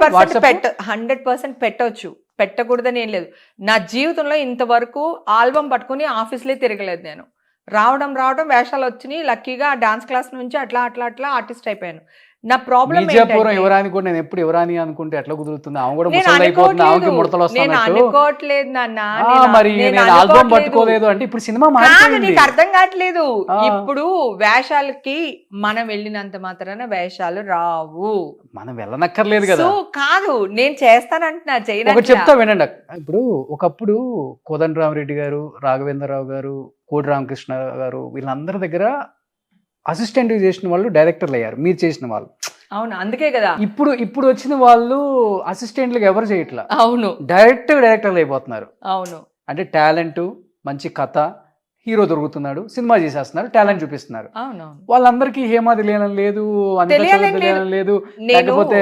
D: 100% పెట్టవచ్చు, పెట్టకూడదని ఏం లేదు. నా జీవితంలో ఇంతవరకు ఆల్బమ్ పట్టుకుని ఆఫీస్లే తిరగలేదు నేను. రావడం వేషాలు వచ్చినాయి, లక్కీగా డాన్స్ క్లాస్ నుంచి అట్లా ఆర్టిస్ట్ అయిపోయాను. నా ప్రాబ్లం
B: యువరాని కూడా నేను ఎప్పుడు యువరాని అనుకుంటే ఎట్లా కుదురుతుంది? ఆమె కూడా
D: నేను అనుకోవట్లేదు నాన్న,
B: మరి నేను ఆల్బమ్ పట్టుకోలేదు అంటే ఇప్పుడు సినిమా
D: నీకు అర్థం కావట్లేదు. ఇప్పుడు వేషాలకి మనం వెళ్ళినంత మాత్రాన వేషాలు రావు,
B: మనం వెళ్ళనక్కర్లేదు కదా.
D: కాదు నేను చేస్తానంటున్నా, చేయడానికి
B: చెప్తా వినండి. ఇప్పుడు ఒకప్పుడు కోదండరామరెడ్డి గారు, రాఘవేంద్రరావు గారు, కోడి రామకృష్ణ గారు, వీళ్ళందరి దగ్గర అసిస్టెంట్ చేసిన వాళ్ళు డైరెక్టర్లు అయ్యారు, మీరు చేసిన వాళ్ళు.
D: అవును, అందుకే కదా
B: ఇప్పుడు వచ్చిన వాళ్ళు అసిస్టెంట్లకు ఎవరు చేయట్లా.
D: అవును,
B: డైరెక్టర్లు అయిపోతున్నారు.
D: అవును, అంటే
B: టాలెంట్, మంచి కథ, హీరో దొరుకుతున్నాడు, సినిమా చేసేస్తున్నారు, టాలెంట్ చూపిస్తున్నారు.
D: అవునవును,
B: వాళ్ళందరికీ హేమ తెలియడం లేదు, తెలియడం లేదు, లేకపోతే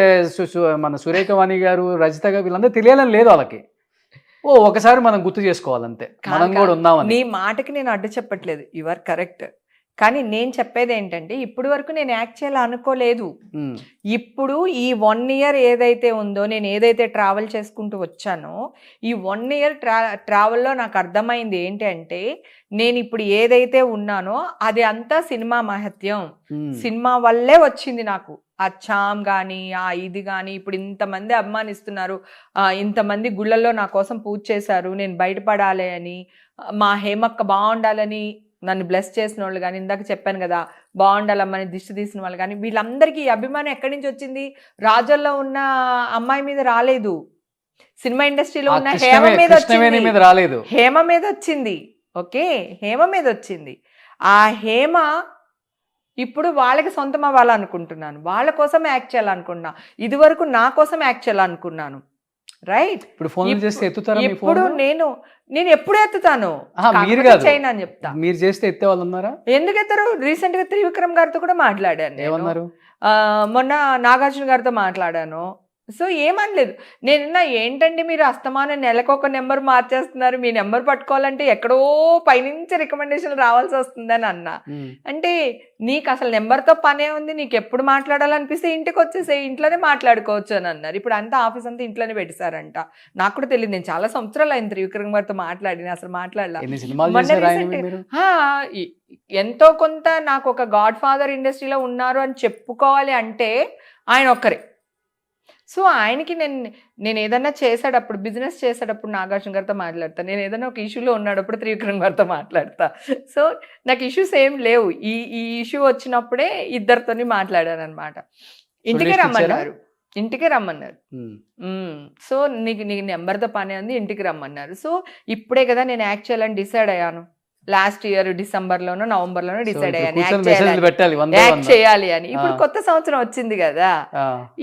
B: మన సురేఖవాణి గారు, రజిత గారు, వీళ్ళందరూ తెలియడం లేదు వాళ్ళకి. ఒకసారి మనం గుర్తు చేసుకోవాలంతే, మనం కూడా ఉన్నామని.
D: నీ మాటకి నేను అడ్డు చెప్పట్లేదు, యు ఆర్ కరెక్ట్. కానీ నేను చెప్పేది ఏంటంటే ఇప్పటి వరకు నేను యాక్ట్ చేయాలనుకోలేదు. ఇప్పుడు ఈ 1 year ఏదైతే ఉందో, నేను ఏదైతే ట్రావెల్ చేసుకుంటూ వచ్చానో, ఈ 1 year ట్రావెల్లో నాకు అర్థమైంది ఏంటంటే, నేను ఇప్పుడు ఏదైతే ఉన్నానో అది అంతా సినిమా మహత్యం, సినిమా వల్లే వచ్చింది నాకు. ఆ చామ్ కానీ, ఆ ఇది కానీ, ఇప్పుడు ఇంతమంది అభిమానిస్తున్నారు, ఇంతమంది గుళ్ళల్లో నా కోసం పూజ చేశారు, నేను బయటపడాలి అని, మా హేమక్క బాగుండాలని నన్ను బ్లెస్ చేసిన వాళ్ళు కానీ, ఇందాక చెప్పాను కదా బాగుండాలమ్మని దిష్టి తీసిన వాళ్ళు కానీ, వీళ్ళందరికీ అభిమానం ఎక్కడి నుంచి వచ్చింది? రాజుల్లో ఉన్న అమ్మాయి మీద రాలేదు, సినిమా ఇండస్ట్రీలో ఉన్న హేమ మీద
B: రాలేదు,
D: హేమ మీద వచ్చింది. ఓకే, హేమ మీద వచ్చింది. ఆ హేమ ఇప్పుడు వాళ్ళకి సొంతం అవ్వాలనుకుంటున్నాను, వాళ్ళ కోసం యాక్ట్ చేయాలనుకుంటున్నా. ఇది వరకు నా కోసం యాక్ట్ చేయాలనుకున్నాను, రైట్?
B: ఇప్పుడు ఫోన్ చేస్తే ఎత్తుతారా?
D: ఇప్పుడు నేను ఎప్పుడు ఎత్తుతాను, చేయను అని చెప్తా.
B: మీరు చేస్తే ఎత్తే వాళ్ళు ఉన్నారా?
D: ఎందుకు ఎత్తారు? రీసెంట్ గా త్రివిక్రమ్ గారితో కూడా మాట్లాడాను,
B: ఏమన్నారు?
D: మొన్న నాగార్జున గారితో మాట్లాడాను. సో ఏమనలేదు. నేను ఏంటండి మీరు అస్తమానం నెలకొక నెంబర్ మార్చేస్తున్నారు, మీ నెంబర్ పట్టుకోవాలంటే ఎక్కడో పైనుంచి రికమెండేషన్ రావాల్సి వస్తుందని అన్నా. అంటే నీకు అసలు నెంబర్తో పనే ఉంది, నీకు ఎప్పుడు మాట్లాడాలనిపిస్తే ఇంటికి వచ్చేసే, ఇంట్లోనే మాట్లాడుకోవచ్చు అని అన్నారు. ఇప్పుడు అంతా ఆఫీస్ అంతా ఇంట్లోనే పెట్టేశారంట. నాకు కూడా తెలియదు, నేను చాలా సంవత్సరాలు అయింది త్రివిక్రమ్ గారితో మాట్లాడి, అసలు మాట్లాడలా. ఎంతో కొంత నాకు ఒక గాడ్ ఫాదర్ ఇండస్ట్రీలో ఉన్నారు అని చెప్పుకోవాలి అంటే ఆయన ఒక్కరే. సో ఆయనకి నేను ఏదన్నా చేసేటప్పుడు, బిజినెస్ చేసేటప్పుడు నాగార్జున గారితో మాట్లాడతా, నేను ఏదైనా ఒక ఇష్యూలో ఉన్నాడప్పుడు త్రివిక్రమ్ గారితో మాట్లాడతా. సో నాకు ఇష్యూస్ ఏం లేవు. ఈ ఇష్యూ వచ్చినప్పుడే ఇద్దరితోని మాట్లాడాను అనమాట. ఇంటికే రమ్మన్నారు. సో నీకు నెంబర్తో పని ఉంది, ఇంటికి రమ్మన్నారు. సో ఇప్పుడే కదా నేను యాక్ట్ చేయాలని డిసైడ్ అయ్యాను. లాస్ట్ ఇయర్ డిసెంబర్లోనో నవంబర్లోనో డిసైడ్ అయ్యాను యాక్ట్ చేయాలి అని. ఇప్పుడు కొత్త సంవత్సరం వచ్చింది కదా,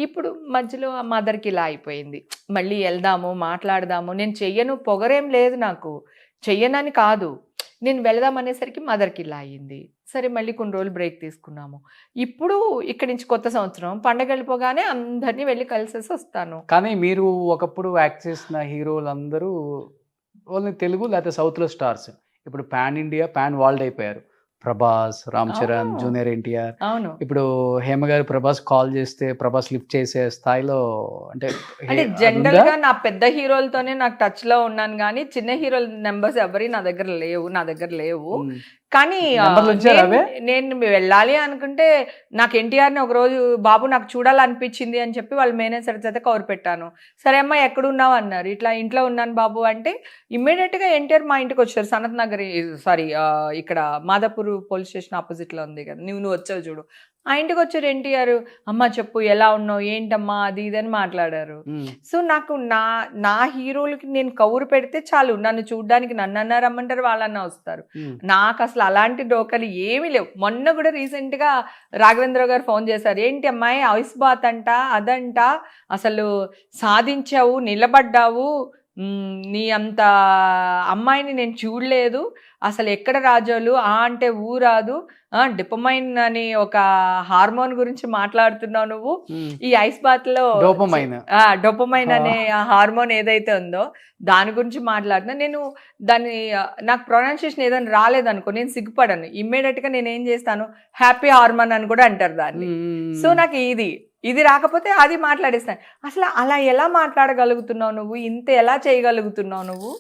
D: ఇప్పుడు మధ్యలో మదర్కి ఇలా అయిపోయింది, మళ్ళీ వెళ్దాము మాట్లాడదాము. నేను చెయ్యను, పొగరేం లేదు నాకు, చెయ్యనని కాదు, నేను వెళదాం అనేసరికి మదర్కి ఇలా అయ్యింది. సరే మళ్ళీ కొన్ని రోజులు బ్రేక్ తీసుకున్నాము. ఇప్పుడు ఇక్కడి నుంచి కొత్త సంవత్సరం పండగ వెళ్ళిపోగానే అందరినీ వెళ్ళి కలిసేసి వస్తాను.
B: కానీ మీరు ఒకప్పుడు యాక్ట్ చేసిన హీరోలందరూ ఓన్లీ తెలుగు లేకపోతే సౌత్లో స్టార్స్, ఇప్పుడు పాన్ ఇండియా, పాన్ వరల్డ్ అయిపోయారు. ప్రభాస్, రామ్ చరణ్, జూనియర్ ఎన్టీఆర్.
D: అవును,
B: ఇప్పుడు హేమ గారు ప్రభాస్ కాల్ చేస్తే ప్రభాస్ లిఫ్ట్ చేసే స్థాయిలో. అంటే
D: జనరల్ గా నా పెద్ద హీరోలతోనే నాకు టచ్ లో ఉన్నాను, కానీ చిన్న హీరోల నెంబర్స్ ఎవరి నా దగ్గర లేవు. కానీ
B: నెంబర్లు వచ్చారా అవే?
D: నేను వెళ్ళాలి అనుకుంటే నాకు ఎన్టీఆర్ని ఒక రోజు బాబు నాకు చూడాలనిపించింది అని చెప్పి వాళ్ళ మేనేజర్ చేత కవర్ పెట్టాను. సరే అమ్మా ఎక్కడున్నావు అన్నారు. ఇట్లా ఇంట్లో ఉన్నాను బాబు అంటే ఇమ్మీడియట్గా ఎన్టీఆర్ మా ఇంటికి వచ్చారు. సనత్ నగర్ సారీ ఇక్కడ మాదాపూర్ పోలీస్ స్టేషన్ ఆపోజిట్లో ఉంది కదా, నువ్వు వచ్చావు చూడు, ఆ ఇంటికి వచ్చారు ఎన్టీఆర్. అమ్మ చెప్పు ఎలా ఉన్నావు ఏంటమ్మా అది ఇది అని మాట్లాడారు. సో నాకు నా హీరోలకి నేను కౌరు పెడితే చాలు, నన్ను చూడడానికి నన్ను రమ్మంటారు, వాళ్ళన్నా వస్తారు. నాకు అసలు అలాంటి డోకలు ఏమీ లేవు. మొన్న కూడా రీసెంట్గా రాఘవేంద్ర గారు ఫోన్ చేశారు, ఏంటి అమ్మాయి ఐస్ బాత్ అంట అదంట, అసలు సాధించావు, నిలబడ్డావు, నీ అంత అమ్మాయిని నేను చూడలేదు, అసలు ఎక్కడ రాజోలు అంటే ఊరాదు, డిపమైన్ అని ఒక హార్మోన్ గురించి మాట్లాడుతున్నావు నువ్వు, ఈ ఐస్ బాత్ లో డోపమైన్ అనే హార్మోన్ ఏదైతే ఉందో దాని గురించి మాట్లాడినా. నేను దాన్ని నాకు ప్రొనౌన్సియేషన్ ఏదైనా రాలేదనుకో నేను సిగ్గుపడను, ఇమ్మీడియట్ గా నేను ఏం చేస్తాను హ్యాపీ హార్మోన్ అని కూడా అంటారు దాన్ని. సో నాకు ఇది రాకపోతే అది మాట్లాడేస్తాను. అసలు అలా ఎలా మాట్లాడగలుగుతున్నావు నువ్వు, ఇంత ఎలా చేయగలుగుతున్నావు నువ్వు,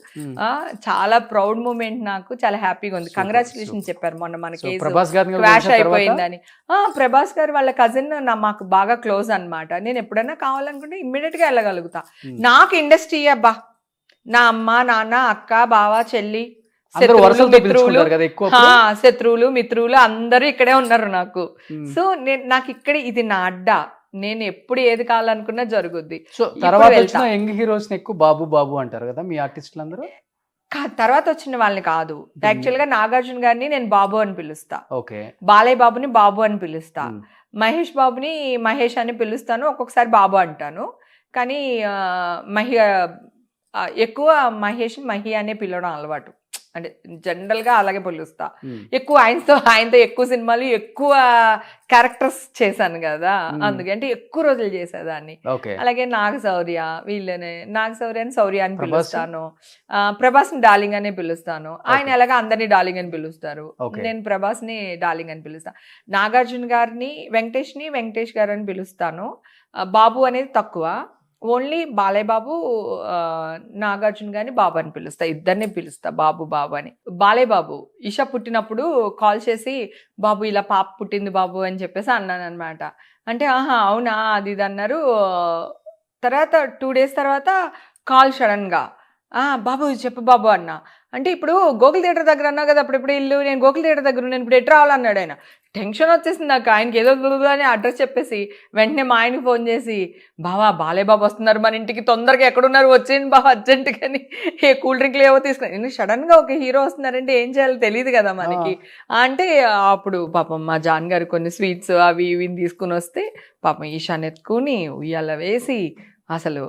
D: చాలా ప్రౌడ్ మూమెంట్, నాకు చాలా హ్యాపీగా ఉంది. కంగ్రాచులేషన్ చెప్పారు మొన్న మన కేసు క్వాష్ అయిపోయిందని. ప్రభాస్ గారు వాళ్ళ కజిన్ మాకు బాగా క్లోజ్ అన్నమాట. నేను ఎప్పుడైనా కావాలనుకుంటే ఇమ్మీడియట్ గా వెళ్ళగలుగుతా. నాకు ఇండస్ట్రీ అబ్బా, నా అమ్మ నాన్న అక్క బావ చెల్లి శత్రువులు మిత్రులు అందరూ ఇక్కడే ఉన్నారు నాకు. సో నాకు ఇక్కడ ఇది నా అడ్డా, నేను ఎప్పుడు ఏది కావాలనుకున్నా జరుగుద్ది.
B: సో తర్వాత వచ్చిన యంగ్ హీరోస్ ఎక్కువ బాబు బాబు అంటారు కదా మీ ఆర్టిస్టులు అందరూ?
D: తర్వాత వచ్చిన వాళ్ళని కాదు, యాక్చువల్ గా నాగార్జున గారిని నేను బాబు అని పిలుస్తా,
B: ఓకే,
D: బాలయ్య బాబుని బాబు అని పిలుస్తా, మహేష్ బాబుని మహేష్ అని పిలుస్తాను, ఒక్కొక్కసారి బాబు అంటాను. కానీ ఎక్కువ మహేష్ మహి అనే పిలవడం అలవాటు, అంటే జనరల్ గా అలాగే పిలుస్తా. ఎక్కువ ఆయనతో ఎక్కువ సినిమాలు ఎక్కువ క్యారెక్టర్స్ చేశాను కదా, అందుకే అంటే ఎక్కువ రోజులు చేసేదాన్ని. అలాగే నాగశౌర్య వీళ్ళనే నాగశౌర్య అని శౌర్య అని పిలుస్తాను, ప్రభాస్ ని డార్లింగ్ అనే పిలుస్తాను. ఆయన ఎలాగా అందరినీ డార్లింగ్ అని పిలుస్తారు, నేను ప్రభాస్ ని డార్లింగ్ అని పిలుస్తాను. నాగార్జున గారిని వెంకటేష్ గారు అని పిలుస్తాను. బాబు అనేది తక్కువ, ఓన్లీ బాలయ్య బాబు నాగార్జున గారిని బాబు అని పిలుస్తా, ఇద్దరిని పిలుస్తా బాబు బాబు అని. బాలయ్య బాబు ఈషా పుట్టినప్పుడు కాల్ చేసి బాబు ఇలా పాప పుట్టింది బాబు అని చెప్పేసి అన్నాను అనమాట. అంటే ఆహా అవునా అది ఇది అన్నారు. తర్వాత 2 days తర్వాత కాల్ సడన్ గా బాబు చెప్పు బాబు అన్నా. అంటే ఇప్పుడు గోకుల్ థియేటర్ దగ్గర అన్నావు కదా అప్పుడెప్పుడు ఇల్లు, నేను గోకుల్ థియేటర్ దగ్గర నేను ఇప్పుడు ఎట్లా రావాలన్నాడు ఆయన. టెన్షన్ వచ్చేసింది నాకు, ఆయనకి ఏదో అని అడ్రస్ చెప్పేసి వెంటనే మా ఆయనకి ఫోన్ చేసి బాలయ్య బాబు వస్తున్నారు మన ఇంటికి, తొందరగా ఎక్కడున్నారు వచ్చేయండి బాబు అర్జెంట్ కానీ, ఏ కూల్ డ్రింక్లు ఏవో తీసుకుని. నేను సడన్ గా ఒక హీరో వస్తున్నారంటే ఏం చేయాలో తెలియదు కదా మనకి. అంటే అప్పుడు పాపం మా జాన్ గారు కొన్ని స్వీట్స్ అవి ఇవి తీసుకుని వస్తే పాపం ఈశాన్ ఎత్తుకుని ఉయ్యాల వేసి అసలు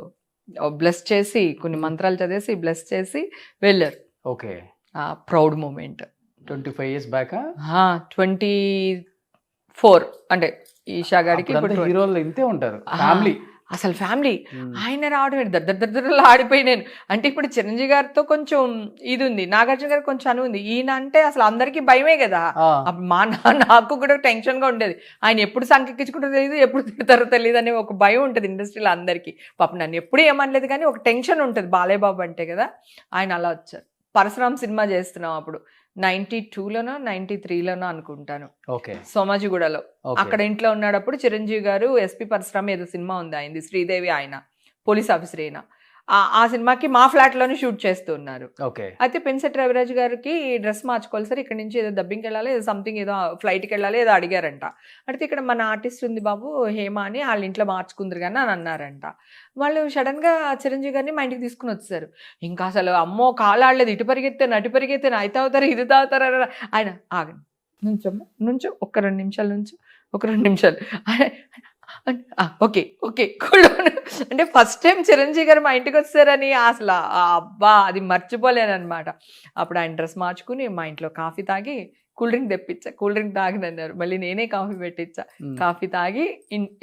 D: బ్లెస్ చేసి కొన్ని మంత్రాలు చదివేసి బ్లెస్ చేసి వెళ్ళారు.
B: Okay,
D: proud moment.
B: 25 years back
D: 24 అంటే ఈషా గారికి
B: హీరోలు ఇంతే ఉంటారు ఫ్యామిలీ,
D: అసలు ఫ్యామిలీ. ఆయన రావడం దగ్గరలో ఆడిపోయి నేను అంటే ఇప్పుడు చిరంజీవి గారితో కొంచెం ఇది ఉంది, నాగార్జున గారికి కొంచెం అని ఉంది. ఈయన అంటే అసలు అందరికీ భయమే కదా, నాకు కూడా టెన్షన్ గా ఉండేది. ఆయన ఎప్పుడు సంకెక్కించుకుంటారో తెలియదు, ఎప్పుడు తిడతారో తెలియదు అనే ఒక భయం ఉంటుంది ఇండస్ట్రీలో అందరికీ. పాపం నన్ను ఎప్పుడు ఏమనలేదు కానీ ఒక టెన్షన్ ఉంటుంది బాలయ్య బాబు అంటే కదా. ఆయన అలా వచ్చారు. పరశురామ్ సినిమా చేస్తున్నాం అప్పుడు 92లోనో 93లోనో అనుకుంటాను, సోమాజిగూడలో. అక్కడ ఇంట్లో ఉన్నప్పుడు చిరంజీవి గారు ఎస్పి పరశురామ్ ఏదో సినిమా ఉంది ఆయనది, శ్రీదేవి ఆయన పోలీస్ ఆఫీసర్ అయినా, ఆ సినిమాకి మా ఫ్లాట్ లోనే షూట్ చేస్తున్నారు. అయితే పెన్సెట్ రవిరాజ్ గారికి డ్రెస్ మార్చుకోవాలి సార్, ఇక్కడ నుంచి ఏదో డబ్బింగ్కి వెళ్ళాలి, ఏదో సంథింగ్ ఏదో ఫ్లైట్కి వెళ్ళాలి ఏదో అడిగారంట. అంటే ఇక్కడ మన ఆర్టిస్ట్ ఉంది బాబు హేమ అని, వాళ్ళ ఇంట్లో మార్చుకుందరు కానీ అని అన్నారంట. వాళ్ళు సడన్ గా చిరంజీవి గారిని మా ఇంటికి తీసుకుని వచ్చారు. ఇంకా అసలు అమ్మో కాళ్ళు ఆడలేదు, ఇటు పరిగెత్తాను అటు పరిగెత్తాను, అయితే అవుతారు ఇది తాగుతారు. ఆయన ఆగండి నుంచో ఒక 2 నిమిషాలు నుంచో ఒక 2 నిమిషాలు ఓకే ఓకే అంటే ఫస్ట్ టైం చిరంజీవి గారు మా ఇంటికి వచ్చారని అసలు అబ్బా అది మర్చిపోలేను అనమాట. అప్పుడు ఆయన డ్రెస్ మార్చుకుని మా ఇంట్లో కాఫీ తాగి కూల్ డ్రింక్ తెప్పించా, కూల్ డ్రింక్ తాగినన్నారు, మళ్ళీ నేనే కాఫీ పెట్టించా, కాఫీ తాగి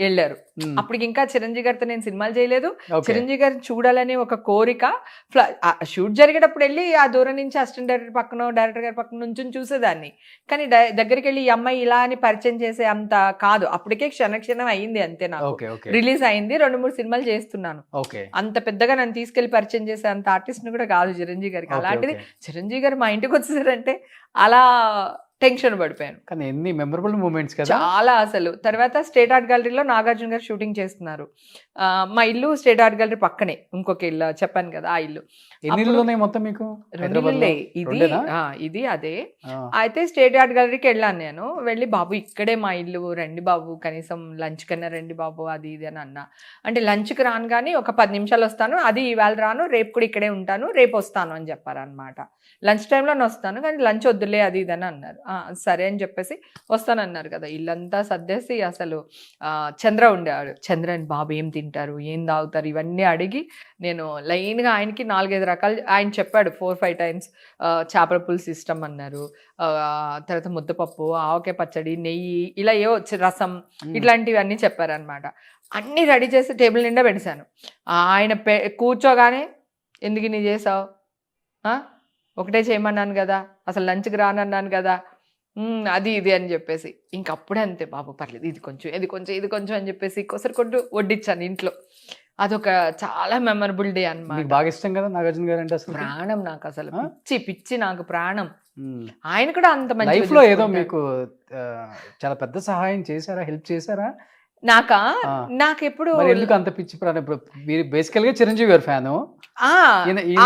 D: వెళ్ళారు. అప్పటికి ఇంకా చిరంజీవి గారితో నేను సినిమాలు చేయలేదు, చిరంజీవి గారిని చూడాలనే ఒక కోరిక. షూట్ జరిగేటప్పుడు వెళ్ళి ఆ దూరం నుంచి అసిస్టెంట్ డైరెక్టర్ పక్కన డైరెక్టర్ గారి పక్కన నుంచి చూసేదాన్ని, కానీ దగ్గరికి వెళ్ళి ఈ అమ్మాయి ఇలా అని పరిచయం చేసే అంత కాదు. అప్పటికే క్షణక్షణం అయింది అంతే, నాకు రిలీజ్ అయింది, 2-3 సినిమాలు చేస్తున్నాను. అంత పెద్దగా నన్ను తీసుకెళ్లి పరిచయం చేసే అంత ఆర్టిస్ట్ ని కూడా కాదు చిరంజీవి గారికి. అలాంటిది చిరంజీవి గారు మా ఇంటికి వచ్చేసారంటే అలా టెన్షన్ పడిపోయాను.
B: కానీ ఎన్ని మెమరబుల్ మూమెంట్స్ కదా.
D: చాలా అసలు. తర్వాత స్టేట్ ఆర్ట్ గ్యాలరీలో నాగార్జున గారు షూటింగ్ చేస్తున్నారు. మా ఇల్లు స్టేట్ ఆర్ట్ గ్యాలరీ పక్కనే ఇంకొక ఇల్లు చెప్పాను కదా, ఆ ఇల్లు.
B: ఎన్ని ఇళ్ళు ఉన్నాయి మొత్తం మీకు?
D: 2 ఇళ్ళే. ఇది అదే. అయితే స్టేట్ ఆర్ట్ గ్యాలరీకి వెళ్ళాను నేను. వెళ్ళి బాబు ఇక్కడే మా ఇల్లు, రండి బాబు కనీసం లంచ్ కన్నా రండి బాబు అది ఇది అని అన్నా. అంటే లంచ్కి రాను కానీ ఒక 10 నిమిషాలు వస్తాను, అది ఇవాళ రాను, రేపు కూడా ఇక్కడే ఉంటాను, రేపు వస్తాను అని చెప్పారనమాట. లంచ్ టైంలోనే వస్తాను కానీ లంచ్ వద్దులే అది ఇది అని అన్నారు. సరే అని చెప్పేసి వస్తానన్నారు కదా. ఇల్లంతా సర్దేసి అసలు చంద్ర ఉండేవాడు. చంద్రని బాబు ఏం తింటారు, ఏం తాగుతారు ఇవన్నీ అడిగి నేను లైన్గా ఆయనకి 4-5 రకాలు ఆయన చెప్పాడు. 4-5 టైమ్స్ చేపల పులుసు ఇష్టం అన్నారు. తర్వాత ముద్దపప్పు, ఆవకాయ పచ్చడి, నెయ్యి, ఇలా ఏవో రసం, ఇట్లాంటివి అన్నీ చెప్పారనమాట. అన్నీ రెడీ చేసి టేబుల్ నిండా పెట్టేశాను. ఆయన కూర్చోగానే ఎందుకు నీ చేసావు, ఒకటే చేయమన్నాను కదా, అసలు లంచ్కి రానన్నాను కదా, అది ఇది అని చెప్పేసి ఇంకప్పుడే అంతే బాబు పర్లేదు ఇది కొంచెం ఇది కొంచెం ఇది కొంచెం అని చెప్పేసి కొసరు కొట్టు వడ్డించాను ఇంట్లో. అదొక చాలా మెమరబుల్ డే అన్నమాట.
B: బాగా ఇష్టం కదా నాగార్జున గారు అంటే? అసలు
D: ప్రాణం నాకు, అసలు పిచ్చి నాకు ప్రాణం. ఆయన కూడా అంత మంచి
B: లైఫ్ లో ఏదో మీకు చాలా పెద్ద సహాయం చేశారా, హెల్ప్ చేశారా?
D: నాకెప్పుడు
B: ఎందుకు అంత పిచ్చి ప్రాణం? ఇప్పుడు మీరు బేసికల్ గా చిరంజీవి గారు ఫ్యాను.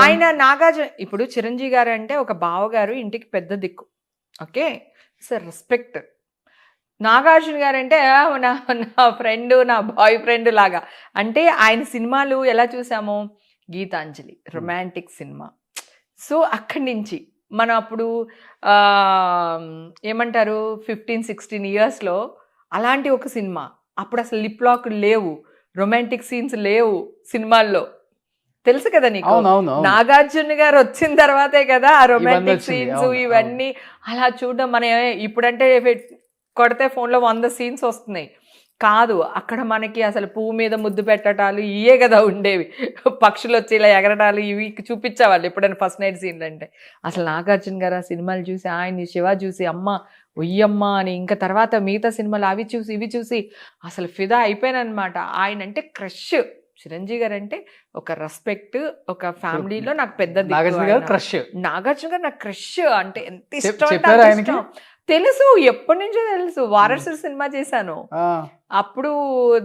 D: ఆయన నాగార్జున, ఇప్పుడు చిరంజీవి గారు అంటే ఒక బావగారు, ఇంటికి పెద్ద దిక్కు. Okay sir, respect. నాగార్జున గారు అంటే నా ఫ్రెండ్, నా బాయ్ ఫ్రెండ్ లాగా. అంటే ఆయన సినిమాలు ఎలా చూసామో, గీతాంజలి రొమాంటిక్ సినిమా. సో అక్కడి నుంచి మనం అప్పుడు ఏమంటారు 15-16 ఇయర్స్లో అలాంటి ఒక సినిమా. అప్పుడు అసలు లిప్ లాక్ లేవు, రొమాంటిక్ సీన్స్ లేవు సినిమాల్లో, తెలుసు కదా నీకు. నాగార్జున గారు వచ్చిన తర్వాతే కదా ఆ రొమాంటిక్ సీన్స్ ఇవన్నీ అలా చూడడం. మన ఇప్పుడంటే కొడితే ఫోన్లో 100 సీన్స్ వస్తున్నాయి. కాదు, అక్కడ మనకి అసలు పువ్వు మీద ముద్దు పెట్టడాలు ఇవే కదా ఉండేవి. పక్షులు వచ్చి ఇలా ఎగరడాలు ఇవి చూపించేవాళ్ళు ఎప్పుడైనా ఫస్ట్ నైట్ సీన్లు అంటే. అసలు నాగార్జున గారు ఆ సినిమాలు చూసి, ఆయన్ని శివ చూసి అమ్మ ఉయ్యమ్మ అని, ఇంకా తర్వాత మిగతా సినిమాలు అవి చూసి ఇవి చూసి అసలు ఫిదా అయిపోయానమాట. ఆయన అంటే క్రష్. చిరంజీవి గారు అంటే ఒక రెస్పెక్ట్, ఒక ఫ్యామిలీలో నాకు పెద్ద
B: నాగార్జున గారు
D: నాకు క్రష్. అంటే ఎంత ఇష్టం తెలుసు, ఎప్పటి నుంచో తెలుసు. వారసుడు సినిమా చేశాను, అప్పుడు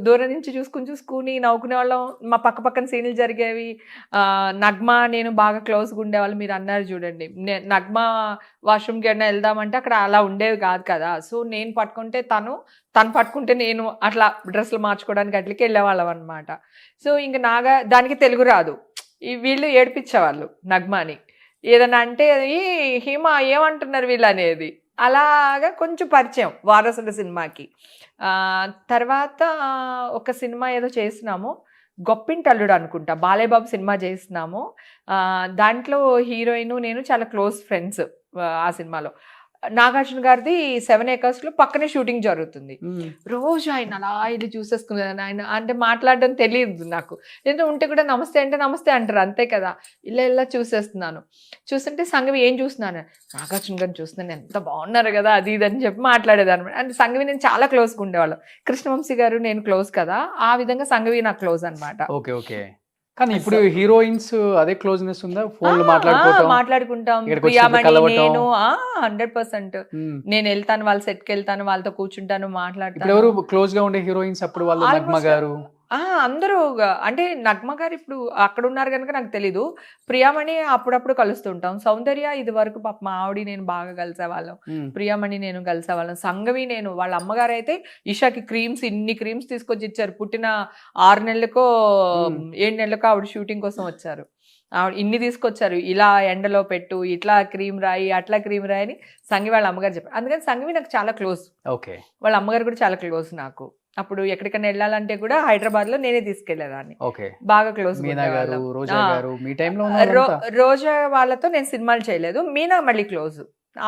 D: దూరం నుంచి చూసుకుని నవ్వుకునే వాళ్ళం. మా పక్కన సీన్లు జరిగేవి. నగ్మ నేను బాగా క్లోజ్గా ఉండేవాళ్ళు. మీరు అన్నారు చూడండి, నగ్మ వాష్రూమ్కి ఏమైనా వెళ్దామంటే అక్కడ అలా ఉండేవి కాదు కదా. సో నేను పట్టుకుంటే తను పట్టుకుంటే నేను, అట్లా డ్రెస్సులు మార్చుకోవడానికి అట్లకి వెళ్ళేవాళ్ళం అనమాట. సో ఇంక దానికి తెలుగు రాదు, వీళ్ళు ఏడిపించేవాళ్ళు నగ్మని. ఏదన్నా అంటే ఈ హీమా ఏమంటున్నారు వీళ్ళు అనేది. అలాగా కొంచెం పరిచయం వారసుడు సినిమాకి. తర్వాత ఒక సినిమా ఏదో చేసినాము, గొప్పింటి అల్లుడు అనుకుంటా, బాలయ్య బాబు సినిమా చేసినాము. దాంట్లో హీరోయిన్ నేను చాలా క్లోజ్ ఫ్రెండ్స్. ఆ సినిమాలో నాగార్జున గారిది 7 acres పక్కనే షూటింగ్ జరుగుతుంది. రోజు ఆయన అలా ఇది చూసేసుకున్నాను. ఆయన అంటే మాట్లాడడం తెలియదు నాకు, ఏదో ఉంటే కూడా నమస్తే అంటే నమస్తే అంటారు అంతే కదా. ఇలా చూసేస్తున్నాను. చూస్తుంటే సంఘవి ఏం చూస్తున్నాను, నాగార్జున గారిని చూస్తున్నాను, ఎంత బాగున్నారు కదా అది ఇది అని చెప్పి మాట్లాడేదాన్ని. అంటే సంఘవి నేను చాలా క్లోజ్గా ఉండేవాళ్ళం. కృష్ణవంశీ గారు నేను క్లోజ్ కదా, ఆ విధంగా సంఘవి నాకు క్లోజ్ అనమాట.
B: Okay okay. కానీ ఇప్పుడు హీరోయిన్స్ అదే క్లోజ్నెస్ ఉందా? ఫోన్
D: మాట్లాడుకుంటాం. ప్రియామణి నేను 100%. నేను వెళ్తాను వాళ్ళ సెట్కి, వెళ్తాను వాళ్ళతో కూర్చుంటాను, మాట్లాడతాను.
B: ఎవరు క్లోజ్ గా ఉండే హీరోయిన్స్ అప్పుడు? వాళ్ళు నగ్మ గారు
D: అందరూ. అంటే నగ్మ గారు ఇప్పుడు అక్కడ ఉన్నారు కనుక నాకు తెలీదు. ప్రియామణి అప్పుడప్పుడు కలుస్తుంటాం. సౌందర్య ఇది వరకు పాప మా ఆవిడ నేను బాగా కలిసేవాళ్ళం. ప్రియామణి నేను కలిసేవాళ్ళం. సంఘవి నేను, వాళ్ళ అమ్మగారు అయితే ఇషాకి ఇన్ని క్రీమ్స్ తీసుకొచ్చి ఇచ్చారు. పుట్టిన 6 నెలలకో 7 నెలలకో ఆవిడ షూటింగ్ కోసం వచ్చారు. ఆవిడ ఇన్ని తీసుకొచ్చారు, ఇలా ఎండలో పెట్టు, ఇట్లా క్రీమ్ రాయి, అట్లా క్రీమ్ రాయి అని సంఘవి వాళ్ళ అమ్మగారు చెప్పారు. అందుకని సంఘవి నాకు చాలా క్లోజ్. వాళ్ళ అమ్మగారు కూడా చాలా క్లోజ్ నాకు. అప్పుడు ఎక్కడికైనా వెళ్ళాలంటే కూడా హైదరాబాద్ లో నేనే తీసుకెళ్లేదాన్ని. బాగా క్లోజ్. రోజా వాళ్ళతో నేను సినిమాలు చేయలేదు. మీనా మళ్ళీ క్లోజ్,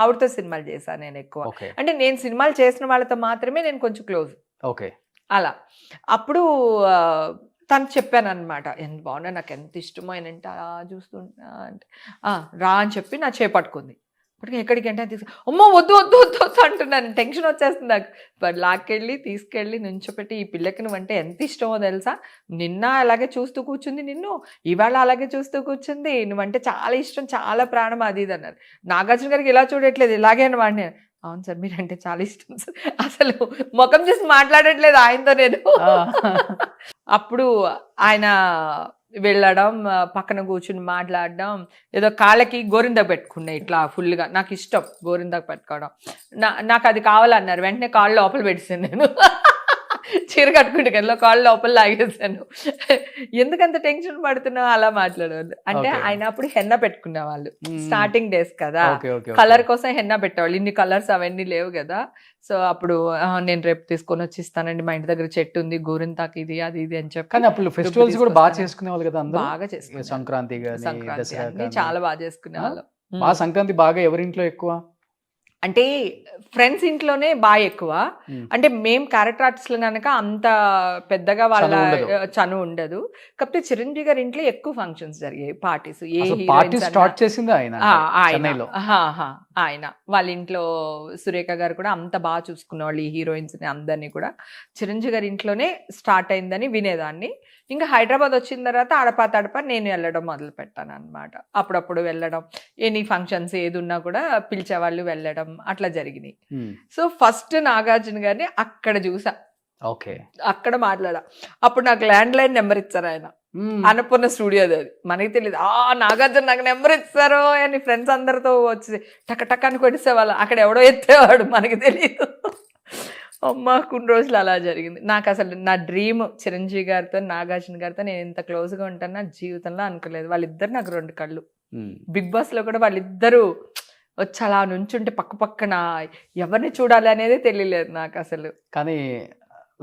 D: ఆవిడతో సినిమాలు చేశాను నేను ఎక్కువ. అంటే నేను సినిమాలు చేసిన వాళ్ళతో మాత్రమే నేను కొంచెం క్లోజ్. అలా అప్పుడు తను చెప్పాను అనమాట, ఎంత బాగున్నా, నాకు ఎంత ఇష్టమో ఆయన అంటే చూస్తుంటా అంటే రా అని చెప్పి నా చేపట్టుకుంది. ఇప్పటికీ ఎక్కడికంటే అమ్మో వద్దు వద్దు వద్దు వద్దు అంటున్నాను. టెన్షన్ వచ్చేస్తుంది నాకు. లాక్కెళ్ళి తీసుకెళ్ళి నుంచోపెట్టి, ఈ పిల్లకి నువ్వంటే ఎంత ఇష్టమో తెలుసా, నిన్న అలాగే చూస్తూ కూర్చుంది నిన్ను, ఇవాళ అలాగే చూస్తూ కూర్చుంది, నువ్వంటే చాలా ఇష్టం, చాలా ప్రాణం అది ఇది అన్నారు. నాగార్జున గారికి ఇలా చూడట్లేదు, ఇలాగే వాడిని అవును సార్, మీరంటే చాలా ఇష్టం సార్. అసలు ముఖం చూసి మాట్లాడట్లేదు ఆయనతో నేను. అప్పుడు ఆయన వెళ్ళడం, పక్కన కూర్చుని మాట్లాడడం, ఏదో కాళ్ళకి గోరింద పెట్టుకున్నా ఇట్లా ఫుల్గా. నాకు ఇష్టం గోరిందాకు పెట్టుకోవడం. నాకు అది కావాలన్నారు. వెంటనే కాళ్ళు లోపల పెట్టేసాను నేను. చీర కట్టుకుంటే కదా కాళ్ళు లోపల లాగేసాను. ఎందుకంత టెన్షన్ పడుతున్నావు అలా మాట్లాడేవాళ్ళు. అంటే
B: Okay.
D: ఆయన అప్పుడు హెన్నా పెట్టుకునే వాళ్ళు. స్టార్టింగ్ డేస్ కదా,
B: Okay, okay, okay.
D: కలర్ కోసం హెన్నా పెట్టేవాళ్ళు. ఇన్ని కలర్స్ అవన్నీ లేవు కదా. సో అప్పుడు నేను రేపు తీసుకొని వచ్చి ఇస్తానండి, మా ఇంటి దగ్గర చెట్టు ఉంది, గోరింతాకు ఇది అది ఇది అని చెప్పి.
B: కానీ అప్పుడు ఫెస్టివల్స్ కూడా బాగా చేసుకునే వాళ్ళు కదా అందరూ.
D: బాగా చేసుకునే
B: సంక్రాంతి కానీ
D: సంక్రాంతి
B: దసరా
D: అన్ని
B: కానీ.
D: చాలా బాగా చేసుకునే వాళ్ళం.
B: బాగా సంక్రాంతి బాగా ఎవరింట్లో ఎక్కువ?
D: అంటే ఫ్రెండ్స్ ఇంట్లోనే బాగా ఎక్కువ.
B: Hmm.
D: అంటే మేము క్యారెక్టర్ ఆర్టిస్ట్లు కనుక అంత పెద్దగా వాళ్ళ
B: చనువు ఉండదు.
D: చనువు ఉండదు. కాకపోతే చిరంజీవి గారి ఇంట్లో ఎక్కువ ఫంక్షన్స్ జరిగాయి, పార్టీస్. ఏ
B: పార్టీ
D: heroines
B: స్టార్ట్
D: అన్నా-
B: చేసింది ఆయన చెన్నైలో.
D: ఆయన వాళ్ళ ఇంట్లో సురేఖ గారు కూడా అంత బాగా చూసుకునేవాళ్ళు ఈ హీరోయిన్స్ ని అందరినీ కూడా. చిరంజీవి గారి ఇంట్లోనే స్టార్ట్ అయిందని వినేదాన్ని. ఇంకా హైదరాబాద్ వచ్చిన తర్వాత అడపా తడపా నేను వెళ్ళడం మొదలు పెట్టాను అనమాట. అప్పుడప్పుడు వెళ్ళడం, ఎనీ ఫంక్షన్స్ ఏది ఉన్నా కూడా పిలిచేవాళ్ళు వెళ్ళడం అట్లా జరిగినాయి. సో ఫస్ట్ నాగార్జున గారిని అక్కడ చూసా,
B: ఓకే.
D: అక్కడ మాట్లాడా. అప్పుడు నాకు ల్యాండ్ లైన్ నెంబర్ ఇచ్చారు ఆయన, అన్నపూర్ణ స్టూడియోది. అది మనకి తెలియదు. నాగార్జున నాకు నెంబర్ ఇచ్చారు అని ఫ్రెండ్స్ అందరితో వచ్చి టక టక్ అని కొట్టేసేవాళ్ళు. అక్కడ ఎవడో ఎత్తేవాడు, మనకి తెలియదు. అమ్మ కొన్ని రోజులు అలా జరిగింది. నాకు అసలు నా డ్రీమ్ చిరంజీవి గారితో నాగార్జున గారితో నేను ఇంత క్లోజ్గా ఉంటాను నా జీవితంలో అనుకోలేదు. వాళ్ళిద్దరు నాకు రెండు కళ్ళు. బిగ్ బాస్ లో కూడా వాళ్ళిద్దరూ వచ్చి అలా నుంచుంటే పక్క పక్కన ఎవరిని చూడాలి అనేది తెలియలేదు నాకు అసలు.
B: కానీ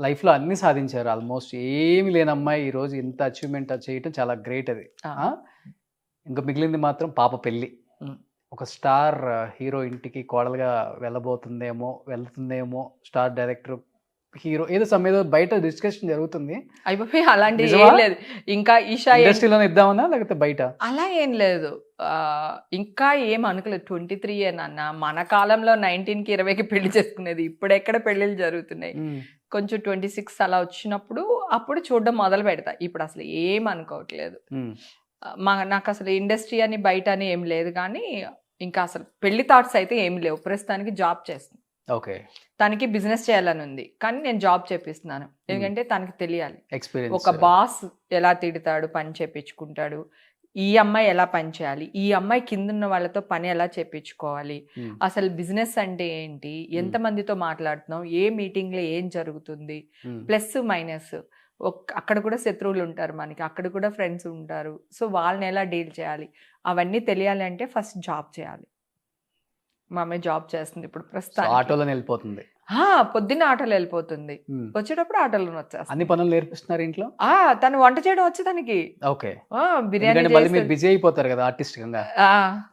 B: లైఫ్లో అన్ని సాధించారు. ఆల్మోస్ట్ ఏమి లేని అమ్మాయి ఈ రోజు ఇంత అచీవ్మెంట్ చేయటం చాలా గ్రేట్. అది ఇంకా మిగిలింది మాత్రం పాప పెళ్ళి. ఒక స్టార్ హీరో ఇంటికి కోడలుగా వెళ్తుందేమో స్టార్ డైరెక్టర్ హీరో ఏదో బయట డిస్కషన్ జరుగుతుంది.
D: అయిపోయి అలాంటి
B: నిజమా?
D: ఏం లేదు. ఇంకా ఈషా
B: ఇండస్ట్రీలోనే ఇద్దామన్నా లేకపోతే బయట?
D: అలా ఏం లేదు. ఇంకా ఏం అనుకోలేదు. 23 నాన్న. మన కాలంలో 19కి 20కి పెళ్లి చేసుకునేది. ఇప్పుడు ఎక్కడ పెళ్లిళ్ళు జరుగుతున్నాయి. కొంచెం 26 అలా వచ్చినప్పుడు అప్పుడు చూడడం మొదలు పెడతా. ఇప్పుడు అసలు ఏం అనుకోవట్లేదు. నాకు అసలు ఇండస్ట్రీ అని బయట అని ఏం లేదు. కానీ ఇంకా అసలు పెళ్లి థాట్స్ అయితే ఏం లేవు. ప్రస్తుతానికి జాబ్ చేస్తుంది.
B: ఓకే.
D: తనకి బిజినెస్ చేయాలని ఉంది, కానీ నేను జాబ్ చేపిస్తున్నాను. ఎందుకంటే తనకి తెలియాలి
B: ఎక్స్పీరియన్స్.
D: ఒక బాస్ ఎలా తిడతాడు, పని చేపించుకుంటాడు, ఈ అమ్మాయి ఎలా పని చేయాలి, ఈ అమ్మాయి కింద ఉన్న వాళ్ళతో పని ఎలా చేపించుకోవాలి, అసలు బిజినెస్ అంటే ఏంటి, ఎంతమందితో మాట్లాడుతున్నాం, ఏ మీటింగ్ లో ఏం జరుగుతుంది, ప్లస్ మైనస్. అక్కడ కూడా శత్రువులు ఉంటారు మనకి, అక్కడ కూడా ఫ్రెండ్స్ ఉంటారు. సో వాళ్ళని ఎలా డీల్ చేయాలి అవన్నీ తెలియాలి అంటే ఫస్ట్ జాబ్ చేయాలి. మా అమ్మాయి జాబ్ చేస్తుంది ఇప్పుడు ప్రస్తుతం.
B: ఆటోలో వెళ్ళిపోతుంది.
D: పొద్దున్న ఆటోలో వెళ్ళిపోతుంది, వచ్చేటప్పుడు ఆటోలో వచ్చేస్తుంది.
B: అన్ని పనులు నేర్పిస్తున్నారు ఇంట్లో.
D: తను వంట చేయడం వచ్చి తనకి.
B: ఓకే.
D: బిర్యానీ
B: మళ్ళీ మీరు బిజీ అయిపోతారు కదా ఆర్టిస్ట్ గా.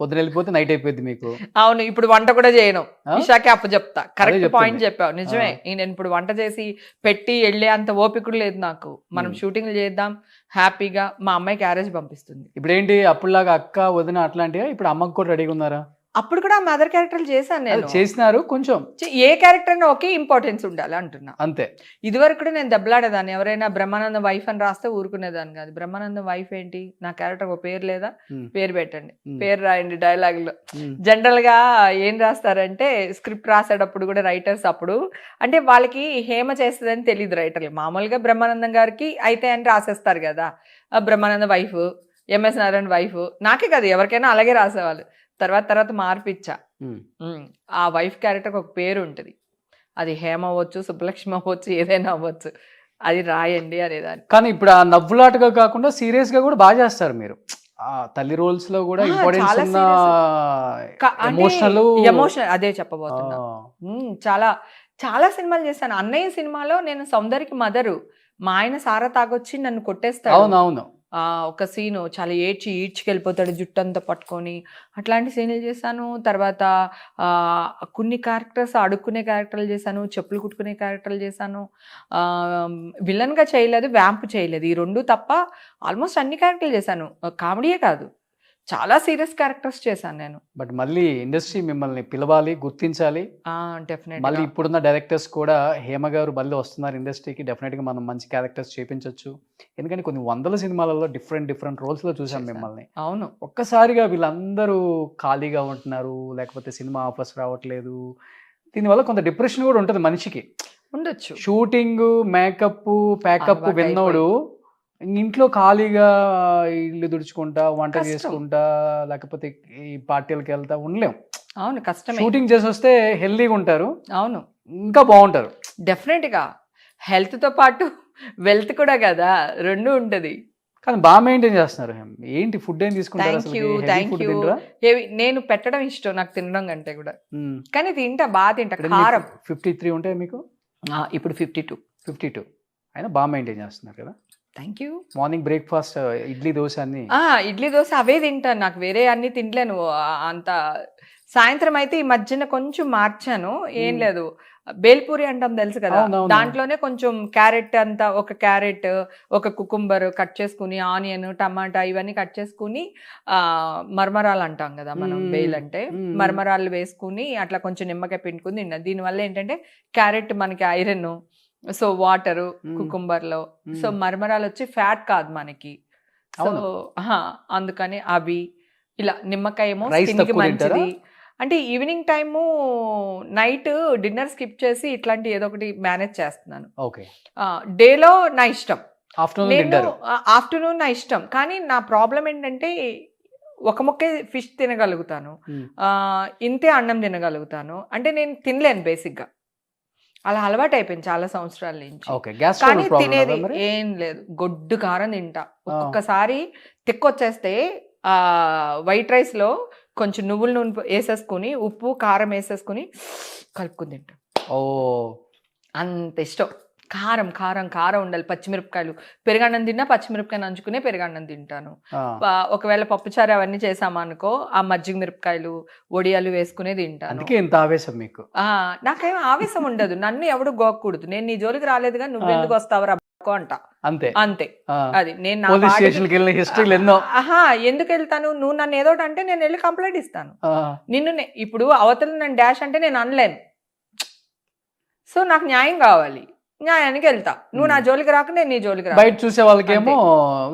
B: పొద్దున వెళ్ళిపోతే నైట్ అయిపోద్ది మీకు.
D: అవును, ఇప్పుడు వంట కూడా చేయను. ఇషాకి అప్పు చెప్తా. కరెక్ట్ పాయింట్ చెప్పావు, నిజమే. నేను ఇప్పుడు వంట చేసి పెట్టి వెళ్ళే అంత ఓపిక కూడా లేదు నాకు. మనం షూటింగ్లు చేద్దాం హ్యాపీగా. మా అమ్మాయి క్యారేజ్ పంపిస్తుంది.
B: ఇప్పుడు ఏంటి అప్పుడులాగా అక్క వదిన అట్లాంటిగా ఇప్పుడు అమ్మకి కూడా రెడీగా ఉన్నారా?
D: అప్పుడు కూడా మదర్ క్యారెక్టర్లు చేశాను నేను.
B: చేసినారు కొంచెం.
D: ఏ క్యారెక్టర్ అయినా ఒకే ఇంపార్టెన్స్ ఉండాలి అంటున్నా.
B: అంతే.
D: ఇదివరకు కూడా నేను దెబ్బలాడేదాన్ని. ఎవరైనా బ్రహ్మానందం వైఫ్ అని రాస్తే ఊరుకునేదాన్ని కాదు. బ్రహ్మానందం వైఫ్ ఏంటి, నా క్యారెక్టర్ ఒక పేరు లేదా, పేరు పెట్టండి, పేరు రాయండి డైలాగ్ లో. జనరల్ గా ఏం రాస్తారంటే స్క్రిప్ట్ రాసేటప్పుడు కూడా రైటర్స్ అప్పుడు అంటే వాళ్ళకి హేమ చేస్తుందని తెలియదు రైటర్లు. మామూలుగా బ్రహ్మానందం గారికి అయితే అని రాసేస్తారు కదా, Brahmanandam wife, MS Narayana wife. నాకే కదా ఎవరికైనా అలాగే రాసేవాళ్ళు. తర్వాత మార్పిచ్చా. ఆ వైఫ్ క్యారెక్టర్ ఒక పేరు ఉంటుంది. అది హేమ అవ్వచ్చు, సుబ్బలక్ష్మి అవ్వచ్చు, ఏదైనా అవ్వచ్చు, అది రాయండి అనేదాన్ని.
B: కానీ ఇప్పుడు ఆ నవ్వులాటగా కాకుండా సీరియస్ గా కూడా బాగా చేస్తారు మీరు. ఆ తల్లి రోల్స్ లో కూడా ఇంపార్టెన్స్ ఉన్న
D: ఎమోషనల్ అదే చెప్పబోతున్నా. చాలా చాలా సినిమాలు చేశాను. అన్నయ్య సినిమాలో నేను సౌందర్యకి మదరు, మా ఆయన సారా తాగొచ్చి నన్ను కొట్టేస్తాడు.
B: అవునవును.
D: ఒక సీను చాలా ఈడ్చుకెళ్ళిపోతాడు జుట్టు అంతా పట్టుకొని, అట్లాంటి సీన్లు చేశాను. తర్వాత కొన్ని క్యారెక్టర్స్ అడుక్కునే క్యారెక్టర్లు చేశాను, చెప్పులు కుట్టుకునే క్యారెక్టర్లు చేశాను. విలన్గా చేయలేదు, వ్యాంప్ చేయలేదు. ఈ రెండు తప్ప ఆల్మోస్ట్ అన్ని క్యారెక్టర్లు చేశాను. కామెడీయే కాదు, చాలా సీరియస్ క్యారెక్టర్స్ చేశాను నేను.
B: బట్ మళ్ళీ ఇండస్ట్రీ మిమ్మల్ని పిలవాలి, గుర్తించాలి.
D: డెఫినెట్.
B: మళ్ళీ ఇప్పుడున్న డైరెక్టర్స్ కూడా హేమ గారు మళ్ళీ వస్తున్నారు ఇండస్ట్రీకి, డెఫినెట్ గా మనం మంచి క్యారెక్టర్స్ చేపించవచ్చు. ఎందుకంటే కొన్ని వందల సినిమాలలో డిఫరెంట్ రోల్స్ లో చూసాం మిమ్మల్ని.
D: అవును.
B: ఒక్కసారిగా వీళ్ళందరూ ఖాళీగా ఉంటున్నారు, లేకపోతే సినిమా ఆఫర్స్ రావట్లేదు, దీనివల్ల కొంత డిప్రెషన్ కూడా ఉంటుంది మనిషికి.
D: ఉండొచ్చు.
B: షూటింగ్, మేకప్, ప్యాకప్
D: అలవాటు
B: విన్నోడు ఇంట్లో ఖాళీగా ఇల్లు తుడుచుకుంటా, వంట
D: కష్టం.
B: చేసుకుంటా, లేకపోతే ఈ పార్టీలకు వెళ్తా ఉండలేం.
D: అవును, కష్టమే.
B: షూటింగ్ చేసి వస్తే హెల్దీగా ఉంటారు,
D: అవును,
B: ఇంకా బాగుంటారు.
D: డెఫినెట్ గా హెల్త్ తో పాటు వెల్త్ కూడా కదా, రెండు ఉంటది.
B: కానీ బాగా మెయింటైన్ చేస్తున్నారు. ఏంటి ఫుడ్ ఏం తీసుకుంటారు
D: థ్యాంక్
B: అసలు?
D: You,
B: heavy
D: thank
B: food
D: you.
B: తింటారా?
D: నేను పెట్టడం ఇష్టం నాకు తినడం కంటే కూడా, కానీ తింటా, బాగా తింటా. కారం
B: 53 ఉంటాయి మీకు
D: ఇప్పుడు 52.
B: 52 అయినా బాగా మెయింటైన్ చేస్తున్నారు కదా.
D: Thank you.
B: Morning breakfast idli dosa అన్ని
D: ఇడ్లీ దోశ అవే తింటాను, నాకు వేరే అన్ని తినలేను అంత. సాయంత్రం అయితే ఈ మధ్యన కొంచెం మార్చాను, ఏం లేదు, బేల్పూరి అంటాం తెలుసు కదా,
B: అవునవును.
D: దాంట్లోనే కొంచెం క్యారెట్ అంతా, ఒక క్యారెట్, ఒక కుకుంబర్ కట్ చేసుకుని, ఆనియన్, టమాటా ఇవన్నీ కట్ చేసుకుని, మరమరాలు అంటాం కదా మనం, బేల్ అంటే మరమరాలు వేసుకుని అట్లా కొంచెం నిమ్మకాయ పిండుకుని తిన్నా. దీనివల్ల ఏంటంటే క్యారెట్ మనకి ఐరన్, సో వాటరు కుకుంబర్లో, సో మరమరాలు వచ్చి ఫ్యాట్ కాదు మనకి, సో అందుకని అవి ఇలా. నిమ్మకాయ ఏమో
B: Rice
D: స్కిన్ కి
B: తక్కువ తింటారా?
D: మంచిది. అంటే evening time night dinner skip చేసి ఇట్లాంటి ఏదో ఒకటి మేనేజ్ చేస్తున్నాను.
B: ఓకే.
D: డేలో నా ఇష్టం,
B: ఆఫ్టర్నూన్
D: నేను
B: తింటారు.
D: ఆఫ్టర్నూన్ నా ఇష్టం. కానీ నా ప్రాబ్లం ఏంటంటే ఒక ముక్కే ఫిష్ తినగలుగుతాను, ఇంతే అన్నం తినగలుగుతాను, అంటే నేను తినలేను బేసిక్గా. అలా అలవాటు అయిపోయింది చాలా సంవత్సరాల నుంచి.
B: ఓకే. గ్యాస్
D: కానీ
B: ప్రాబ్లం
D: తినేది
B: మరి?
D: ఏం లేదు, గొడ్డు కారం తింటా. ఒక్కొక్కసారి తిక్కొచ్చేస్తే వైట్ రైస్ లో కొంచెం నువ్వుల నూనె వేసేసుకుని, ఉప్పు కారం వేసేసుకుని కలుపుకుని తింటా.
B: ఓ,
D: అంత ఇష్టం. కారం కారం కారం ఉండాలి. పచ్చిమిరపకాయలు, పెరుగన్నం తిన్నా పచ్చిమిరపకాయ నంచుకునే పెరుగన్నం తింటాను. ఒకవేళ పప్పుచారు అవన్నీ చేసామనుకో, ఆ మజ్జిగ మిరపకాయలు, వడియాలు వేసుకునే తింటాను.
B: అందుకే ఇంత ఆవేశం మీకు.
D: నాకేం ఆవేశం ఉండదు, నన్ను ఎవడు గోకూడదు. నేను నీ జోలికి రాలేదుగా, నువ్వెందుకు వస్తావు అంట,
B: అంతే
D: అంతే. అది నేను నా
B: పోలీస్
D: పాటికి-
B: స్టేషన్కి వెళ్ళిన హిస్టరీలు ఎన్నో.
D: ఎందుకు వెళ్తాను? నువ్వు నన్ను ఏదోటి అంటే నేను వెళ్ళి కంప్లైంట్ ఇస్తాను. ఇప్పుడు అవతల నన్ను డాష్ అంటే నేను అనలేను, సో నాకు న్యాయం కావాలి, న్యాయానికి వెళ్తా. నువ్వు నా జోలికి రాక నేను నీ జోలికి రా.
B: బయట చూసే వాళ్ళకేమో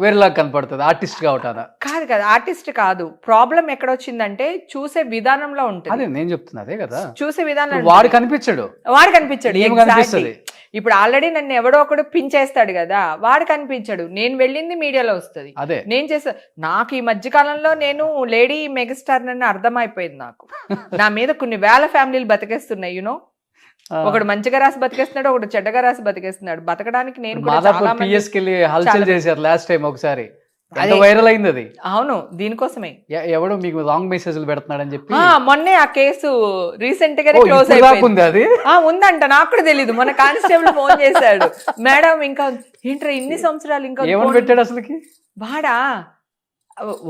B: వేరేలాగా కనపడుతుంది, ఆర్టిస్ట్ కావటాన.
D: కాదు కదా, ఆర్టిస్ట్ కాదు. ప్రాబ్లం ఎక్కడ వచ్చిందంటే చూసే విధానంలో
B: అదే
D: ఉంటుంది.
B: నేను చెప్తున్నా, అదే కదా.
D: చూసే విధానం
B: వాడు కనిపించాడు,
D: వాడు కనిపించాడు.
B: ఏం
D: Exactly.
B: కనిపిస్తది?
D: ఇప్పుడు ఆల్రెడీ నన్ను ఎవడో ఒకడు పించేస్తాడు కదా, వాడు కనిపించాడు. నేను వెళ్ళింది మీడియాలో వస్తుంది,
B: అదే
D: నేను చేసా. నాకు ఈ మధ్య కాలంలో నేను లేడీ మెగాస్టార్ నన్ను అర్థమైపోయింది. నాకు నా మీద కొన్ని వేల ఫ్యామిలీలు బతికేస్తున్నాయి. యూనో, ఒకడు మంచిగా రాసి బతికేస్తున్నాడు, ఒకడు చెడ్డగా రాసి బతికేస్తున్నాడు. బతకడానికి నేను కూడా చాలా
B: మాదాపూర్
D: మంది-
B: పిఎస్కి వెళ్ళి హల్చల్
D: చాలా-
B: చేశారు లాస్ట్ టైం ఒకసారి,
D: అదే.
B: వైరల్ అయింది అది.
D: అవును, దీనికోసమే.
B: ఎవడో మీకు రాంగ్ మెసేజ్లు పెడుతున్నాడని చెప్పి.
D: మొన్నే ఆ కేసు రీసెంట్ గానే
B: ఓ,
D: క్లోజ్
B: ఇప్పుడు దాకా
D: అయిపోయింది.
B: ఉంది అది.
D: ఉందంట, నాకు కూడా తెలీదు. మన కానిస్టేబుల్ ఫోన్ చేశాడు, మేడం ఇంకా ఏంట్రా ఇన్ని సంవత్సరాలు ఇంకా
B: ఏమని
D: ఫోన్-"
B: పెట్టాడు అసలుకి?
D: వాడా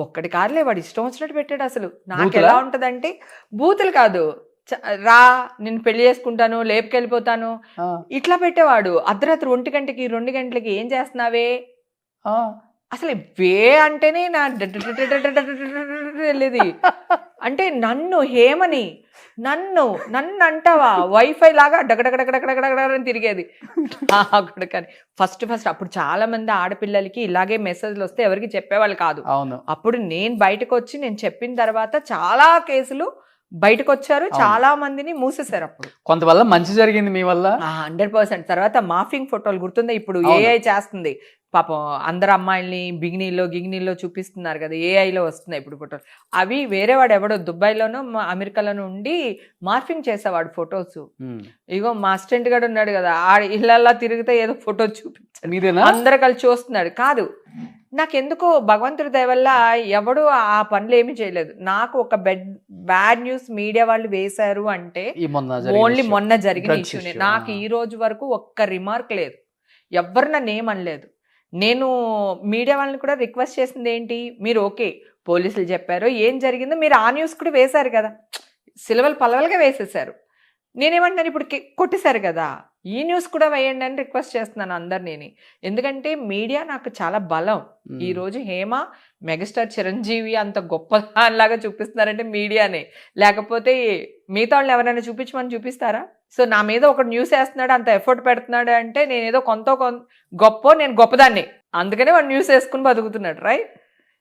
D: ఒక్కడి కార్లే, వాడు ఇష్టం వచ్చినట్టు పెట్టాడు. అసలు నాకు
B: బూతులా?
D: ఎలా ఉంటదంటే, బూతులు కాదు, రా నేను పెళ్లి చేసుకుంటాను, లేపుకెళ్ళిపోతాను,
B: ఆ,
D: ఇట్లా పెట్టేవాడు. అర్ధరాత్రి 1 గంటకి 2 గంటలకి ఏం చేస్తున్నావే,
B: ఆ.
D: అసలు వే అంటేనే నా వెళ్ళేది. అంటే నన్ను హేమని నన్ను అంటావా, వైఫై లాగా డగడగడగడగడగడని తిరిగేది. కానీ ఫస్ట్ అప్పుడు చాలా మంది ఆడపిల్లలకి ఇలాగే మెసేజ్లు వస్తే ఎవరికి చెప్పేవాళ్ళు కాదు.
B: అవును.
D: అప్పుడు నేను బయటకు వచ్చి నేను చెప్పిన తర్వాత చాలా కేసులు బయటకు వచ్చారు, చాలా మందిని మూసేశారు. అప్పుడు
B: కొంతవల్ల మంచి జరిగింది మీ వల్ల.
D: 100%. తర్వాత మాఫింగ్ ఫోటోలు గుర్తుందా? ఇప్పుడు ఏఐ చేస్తుంది పాపం, అందరు అమ్మాయిల్ని గిగినీల్లో చూపిస్తున్నారు కదా, ఏఐలో వస్తున్నాయి ఇప్పుడు ఫోటోలు. అవి వేరే వాడు ఎవడో దుబాయ్లోనో అమెరికాలోనో ఉండి మార్ఫింగ్ చేసేవాడు ఫొటోస్. ఇగో మా అసిస్టెంట్ గారు ఉన్నాడు కదా, ఆ ఇళ్ళల్లా తిరిగితే ఏదో ఫోటో చూపించాడు,
B: మీదేనా?
D: అందరు కలిసి చూస్తున్నాడు. కాదు, నాకెందుకో భగవంతుడి దయ వల్ల ఎవడు ఆ పనులు ఏమీ చేయలేదు. నాకు ఒక బ్యాడ్ న్యూస్ మీడియా వాళ్ళు వేశారు అంటే ఓన్లీ మొన్న జరిగిన ఇష్యూనే. నాకు ఈ రోజు వరకు ఒక్క రిమార్క్ లేదు, ఎవ్వరు నన్ను ఏమనలేదు. నేను మీడియా వాళ్ళని కూడా రిక్వెస్ట్ చేసింది ఏంటి, మీరు ఓకే పోలీసులు చెప్పారు, ఏం జరిగిందో మీరు ఆ న్యూస్ కూడా వేశారు కదా, సిలవలు పలవలుగా వేసేసారు. నేనేమంటాను, ఇప్పుడు కొట్టేశారు కదా, ఈ న్యూస్ కూడా వేయండి అని రిక్వెస్ట్ చేస్తున్నాను అందరినీ. ఎందుకంటే మీడియా నాకు చాలా బలం. ఈ రోజు హేమ మెగాస్టార్ చిరంజీవి అంత గొప్ప లాగా చూపిస్తున్నారంటే మీడియానే, లేకపోతే మిగతా వాళ్ళు ఎవరైనా చూపించమని చూపిస్తారా? సో నా మీద ఒక న్యూస్ వేస్తున్నాడు, అంత ఎఫర్ట్ పెడుతున్నాడు అంటే నేను ఏదో గొప్ప, నేను గొప్పదాన్ని, అందుకనే వాడు న్యూస్ వేసుకుని బతుకుతున్నాడు, రైట్?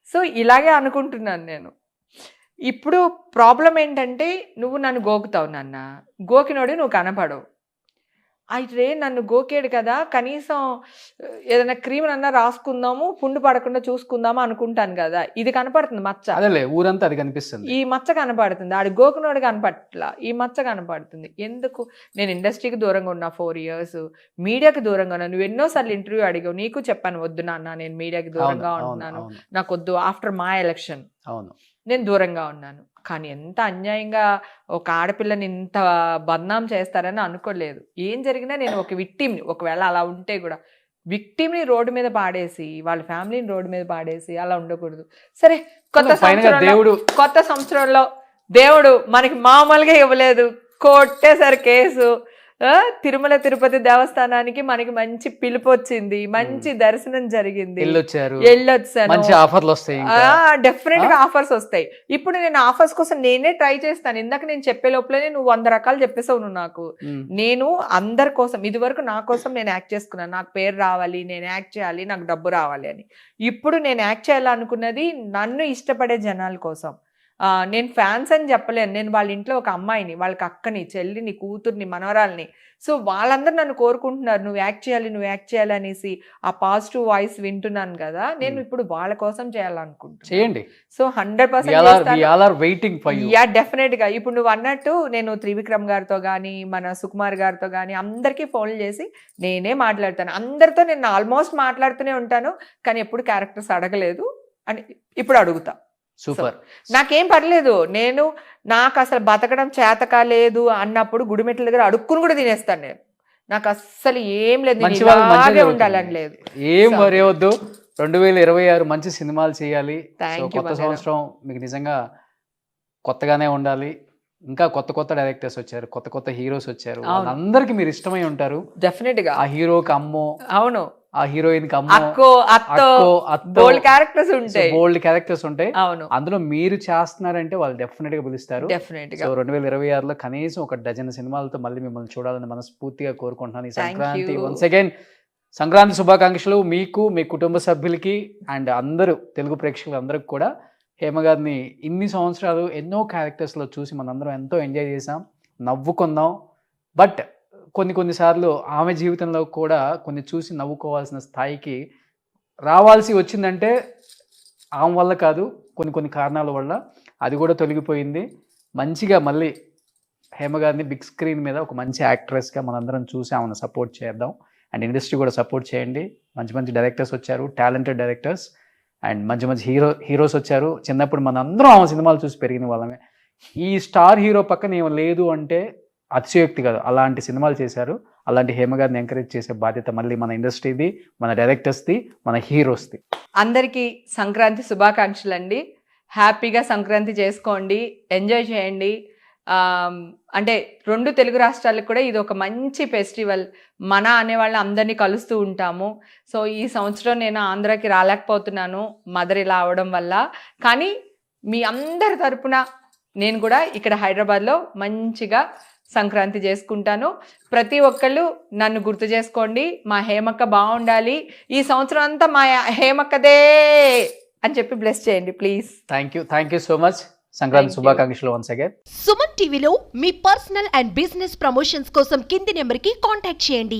D: సో ఇలాగే అనుకుంటున్నాను నేను. ఇప్పుడు ప్రాబ్లం ఏంటంటే నువ్వు నన్ను గోకుతావు నాన్న, గోకినోడు నువ్వు కనపడవు. అయితే నన్ను గోకేడు కదా, కనీసం ఏదైనా క్రీమ్ అన్నా రాసుకుందాము, పుండు పడకుండా చూసుకుందాము అనుకుంటాను కదా. ఇది కనపడుతుంది మచ్చ,
B: అదేలే ఊరంతా అది కనిపిస్తుంది.
D: ఈ మచ్చ కనపడుతుంది. ఆడు గోకునోడు కనపట్ల, ఈ మచ్చ కనపడుతుంది. ఎందుకు? నేను ఇండస్ట్రీకి దూరంగా ఉన్నా 4 years, మీడియాకి దూరంగా ఉన్నా. నువ్వు ఎన్నోసార్లు ఇంటర్వ్యూ అడిగావు, నీకు చెప్పాను వద్దు నాన్న నేను మీడియాకి దూరంగా ఉంటున్నాను, నాకు వద్దు. ఆఫ్టర్ మా ఎలక్షన్
B: అవును
D: నేను దూరంగా ఉన్నాను. కానీ ఎంత అన్యాయంగా ఒక ఆడపిల్లని ఇంత బద్నాం చేస్తారని అనుకోలేదు. ఏం జరిగినా నేను ఒక విక్టిమ్ని, ఒకవేళ అలా ఉంటే కూడా విక్టిమ్ని రోడ్డు మీద పాడేసి, వాళ్ళ ఫ్యామిలీని రోడ్డు మీద పాడేసి అలా ఉండకూడదు. సరే, కొత్త సంవత్సరంలో దేవుడు మనకి మామూలుగా ఇవ్వలేదు, కొట్టేసరి కేసు. తిరుమల తిరుపతి దేవస్థానానికి మనకి మంచి పిలుపు వచ్చింది, మంచి దర్శనం జరిగింది, వెళ్ళొచ్చాను. డెఫినెట్ గా ఆఫర్స్ వస్తాయి. ఇప్పుడు నేను ఆఫర్స్ కోసం నేనే ట్రై చేస్తాను. ఇందాక నేను చెప్పే లోపలనే నువ్వు 100 రకాలు చెప్పేసావు నువ్వు నాకు. నేను అందరి కోసం, ఇది వరకు నా కోసం నేను యాక్ట్ చేసుకున్నాను. నాకు పేరు రావాలి, నేను యాక్ట్ చేయాలి, నాకు డబ్బు రావాలి అని. ఇప్పుడు నేను యాక్ట్ చేయాలనుకున్నది నన్ను ఇష్టపడే జనాల కోసం. నేను ఫ్యాన్స్ అని చెప్పలేను. నేను వాళ్ళ ఇంట్లో ఒక అమ్మాయిని, వాళ్ళకి అక్కని, చెల్లిని, కూతుర్ని, మనవరాల్ని. సో వాళ్ళందరూ నన్ను కోరుకుంటున్నారు నువ్వు యాక్ట్ చేయాలి, నువ్వు యాక్ట్ చేయాలి అనేసి. ఆ పాజిటివ్ వాయిస్ వింటున్నాను కదా, నేను ఇప్పుడు వాళ్ళ కోసం చేయాలనుకుంటున్నాను. సో 100% యా, డెఫినెట్ గా. ఇప్పుడు నువ్వు అన్నట్టు నేను త్రివిక్రమ్ గారితో కానీ, మన సుకుమార్ గారితో కానీ అందరికీ ఫోన్లు చేసి నేనే మాట్లాడతాను. అందరితో నేను ఆల్మోస్ట్ మాట్లాడుతూనే ఉంటాను, కానీ ఎప్పుడు క్యారెక్టర్స్ అడగలేదు అని ఇప్పుడు అడుగుతా.
B: సూపర్.
D: నాకేం పర్లేదు. నాకు అసలు బతకడం చేతక లేదు అన్నప్పుడు గుడిమెట్ల దగ్గర అడుక్కుని కూడా తినేస్తాను నేను. నాకు అస్సలు ఏం లేదు, ఉండాలని లేదు.
B: ఏం వరేవద్దు. 2026 మంచి సినిమాలు చేయాలి. కొత్త సంవత్సరం మీకు నిజంగా కొత్తగానే ఉండాలి. ఇంకా కొత్త డైరెక్టర్స్ వచ్చారు, కొత్త హీరోస్ వచ్చారు, అందరికి మీరు ఇష్టమై ఉంటారు
D: డెఫినెట్ గా.
B: ఆ హీరోకి అమ్మో,
D: అవును,
B: ఆ హీరోయిన్ కి
D: బోల్డ్ క్యారెక్టర్స్
B: ఉంటాయి. అందులో మీరు చేస్తున్నారంటే వాళ్ళు డెఫినెట్ గా పిలుస్తారు. 2026లో కనీసం ఒక డజన్ సినిమాలతో మళ్ళీ మిమ్మల్ని చూడాలని మనస్ఫూర్తిగా కోరుకుంటున్నాను. ఈ సంక్రాంతి వన్స్ అగైన్ సంక్రాంతి శుభాకాంక్షలు మీకు, మీ కుటుంబ సభ్యులకి అండ్ అందరూ తెలుగు ప్రేక్షకులు అందరికి కూడా. హేమ గారిని ఇన్ని సంవత్సరాలు ఎన్నో క్యారెక్టర్స్లో చూసి మనందరం ఎంతో ఎంజాయ్ చేసాం, నవ్వుకున్నాం. బట్ కొన్నిసార్లు ఆమె జీవితంలో కూడా కొన్ని చూసి నవ్వుకోవాల్సిన స్థాయికి రావాల్సి వచ్చిందంటే ఆమె వల్ల కాదు, కొన్ని కారణాల వల్ల. అది కూడా తొలగిపోయింది. మంచిగా మళ్ళీ హేమ గారిని బిగ్ స్క్రీన్ మీద ఒక మంచి యాక్ట్రెస్గా మనందరం చూసి ఆమెను సపోర్ట్ చేద్దాం. అండ్ ఇండస్ట్రీ కూడా సపోర్ట్ చేయండి. మంచి డైరెక్టర్స్ వచ్చారు, టాలెంటెడ్ డైరెక్టర్స్ అండ్ మంచి హీరోస్ వచ్చారు. చిన్నప్పుడు మనందరం ఆమె సినిమాలు చూసి పెరిగిన వాళ్ళమే. ఈ స్టార్ హీరో పక్కన ఏమో లేదు అంటే అతిశయోక్తి కాదు. అలాంటి సినిమాలు చేశారు. అలాంటి హేమ గారిని ఎంకరేజ్ చేసే బాధ్యత మళ్ళీ మన ఇండస్ట్రీది, మన డైరెక్టర్స్ది, మన హీరోస్ది.
D: అందరికీ సంక్రాంతి శుభాకాంక్షలు అండి. హ్యాపీగా సంక్రాంతి చేసుకోండి, ఎంజాయ్ చేయండి. అంటే 2 తెలుగు రాష్ట్రాలకు కూడా ఇది ఒక మంచి ఫెస్టివల్. మన అనేవాళ్ళు అందరినీ కలుస్తూ ఉంటాము. సో ఈ సంవత్సరం నేను ఆంధ్రాకి రాలేకపోతున్నాను మదర్ ఇలా అవడం వల్ల. కానీ మీ అందరి తరపున నేను కూడా ఇక్కడ హైదరాబాద్లో మంచిగా సంక్రాంతి చేసుకుంటాను. ప్రతి ఒక్కళ్ళు నన్ను గుర్తు చేసుకోండి. మా హేమక్క బాగుండాలి, ఈ సంవత్సరం అంతా మా హేమక్కదే అని చెప్పి బ్లెస్ చేయండి please.
B: Thank you so much. Sankranti శుభాకాంక్షలు వన్స్ అగైన్.
E: సుమన్ టీవీలో మీ పర్సనల్ అండ్ బిజినెస్ ప్రమోషన్స్ కోసం కింది నెంబర్కి కాంటాక్ట్ చేయండి.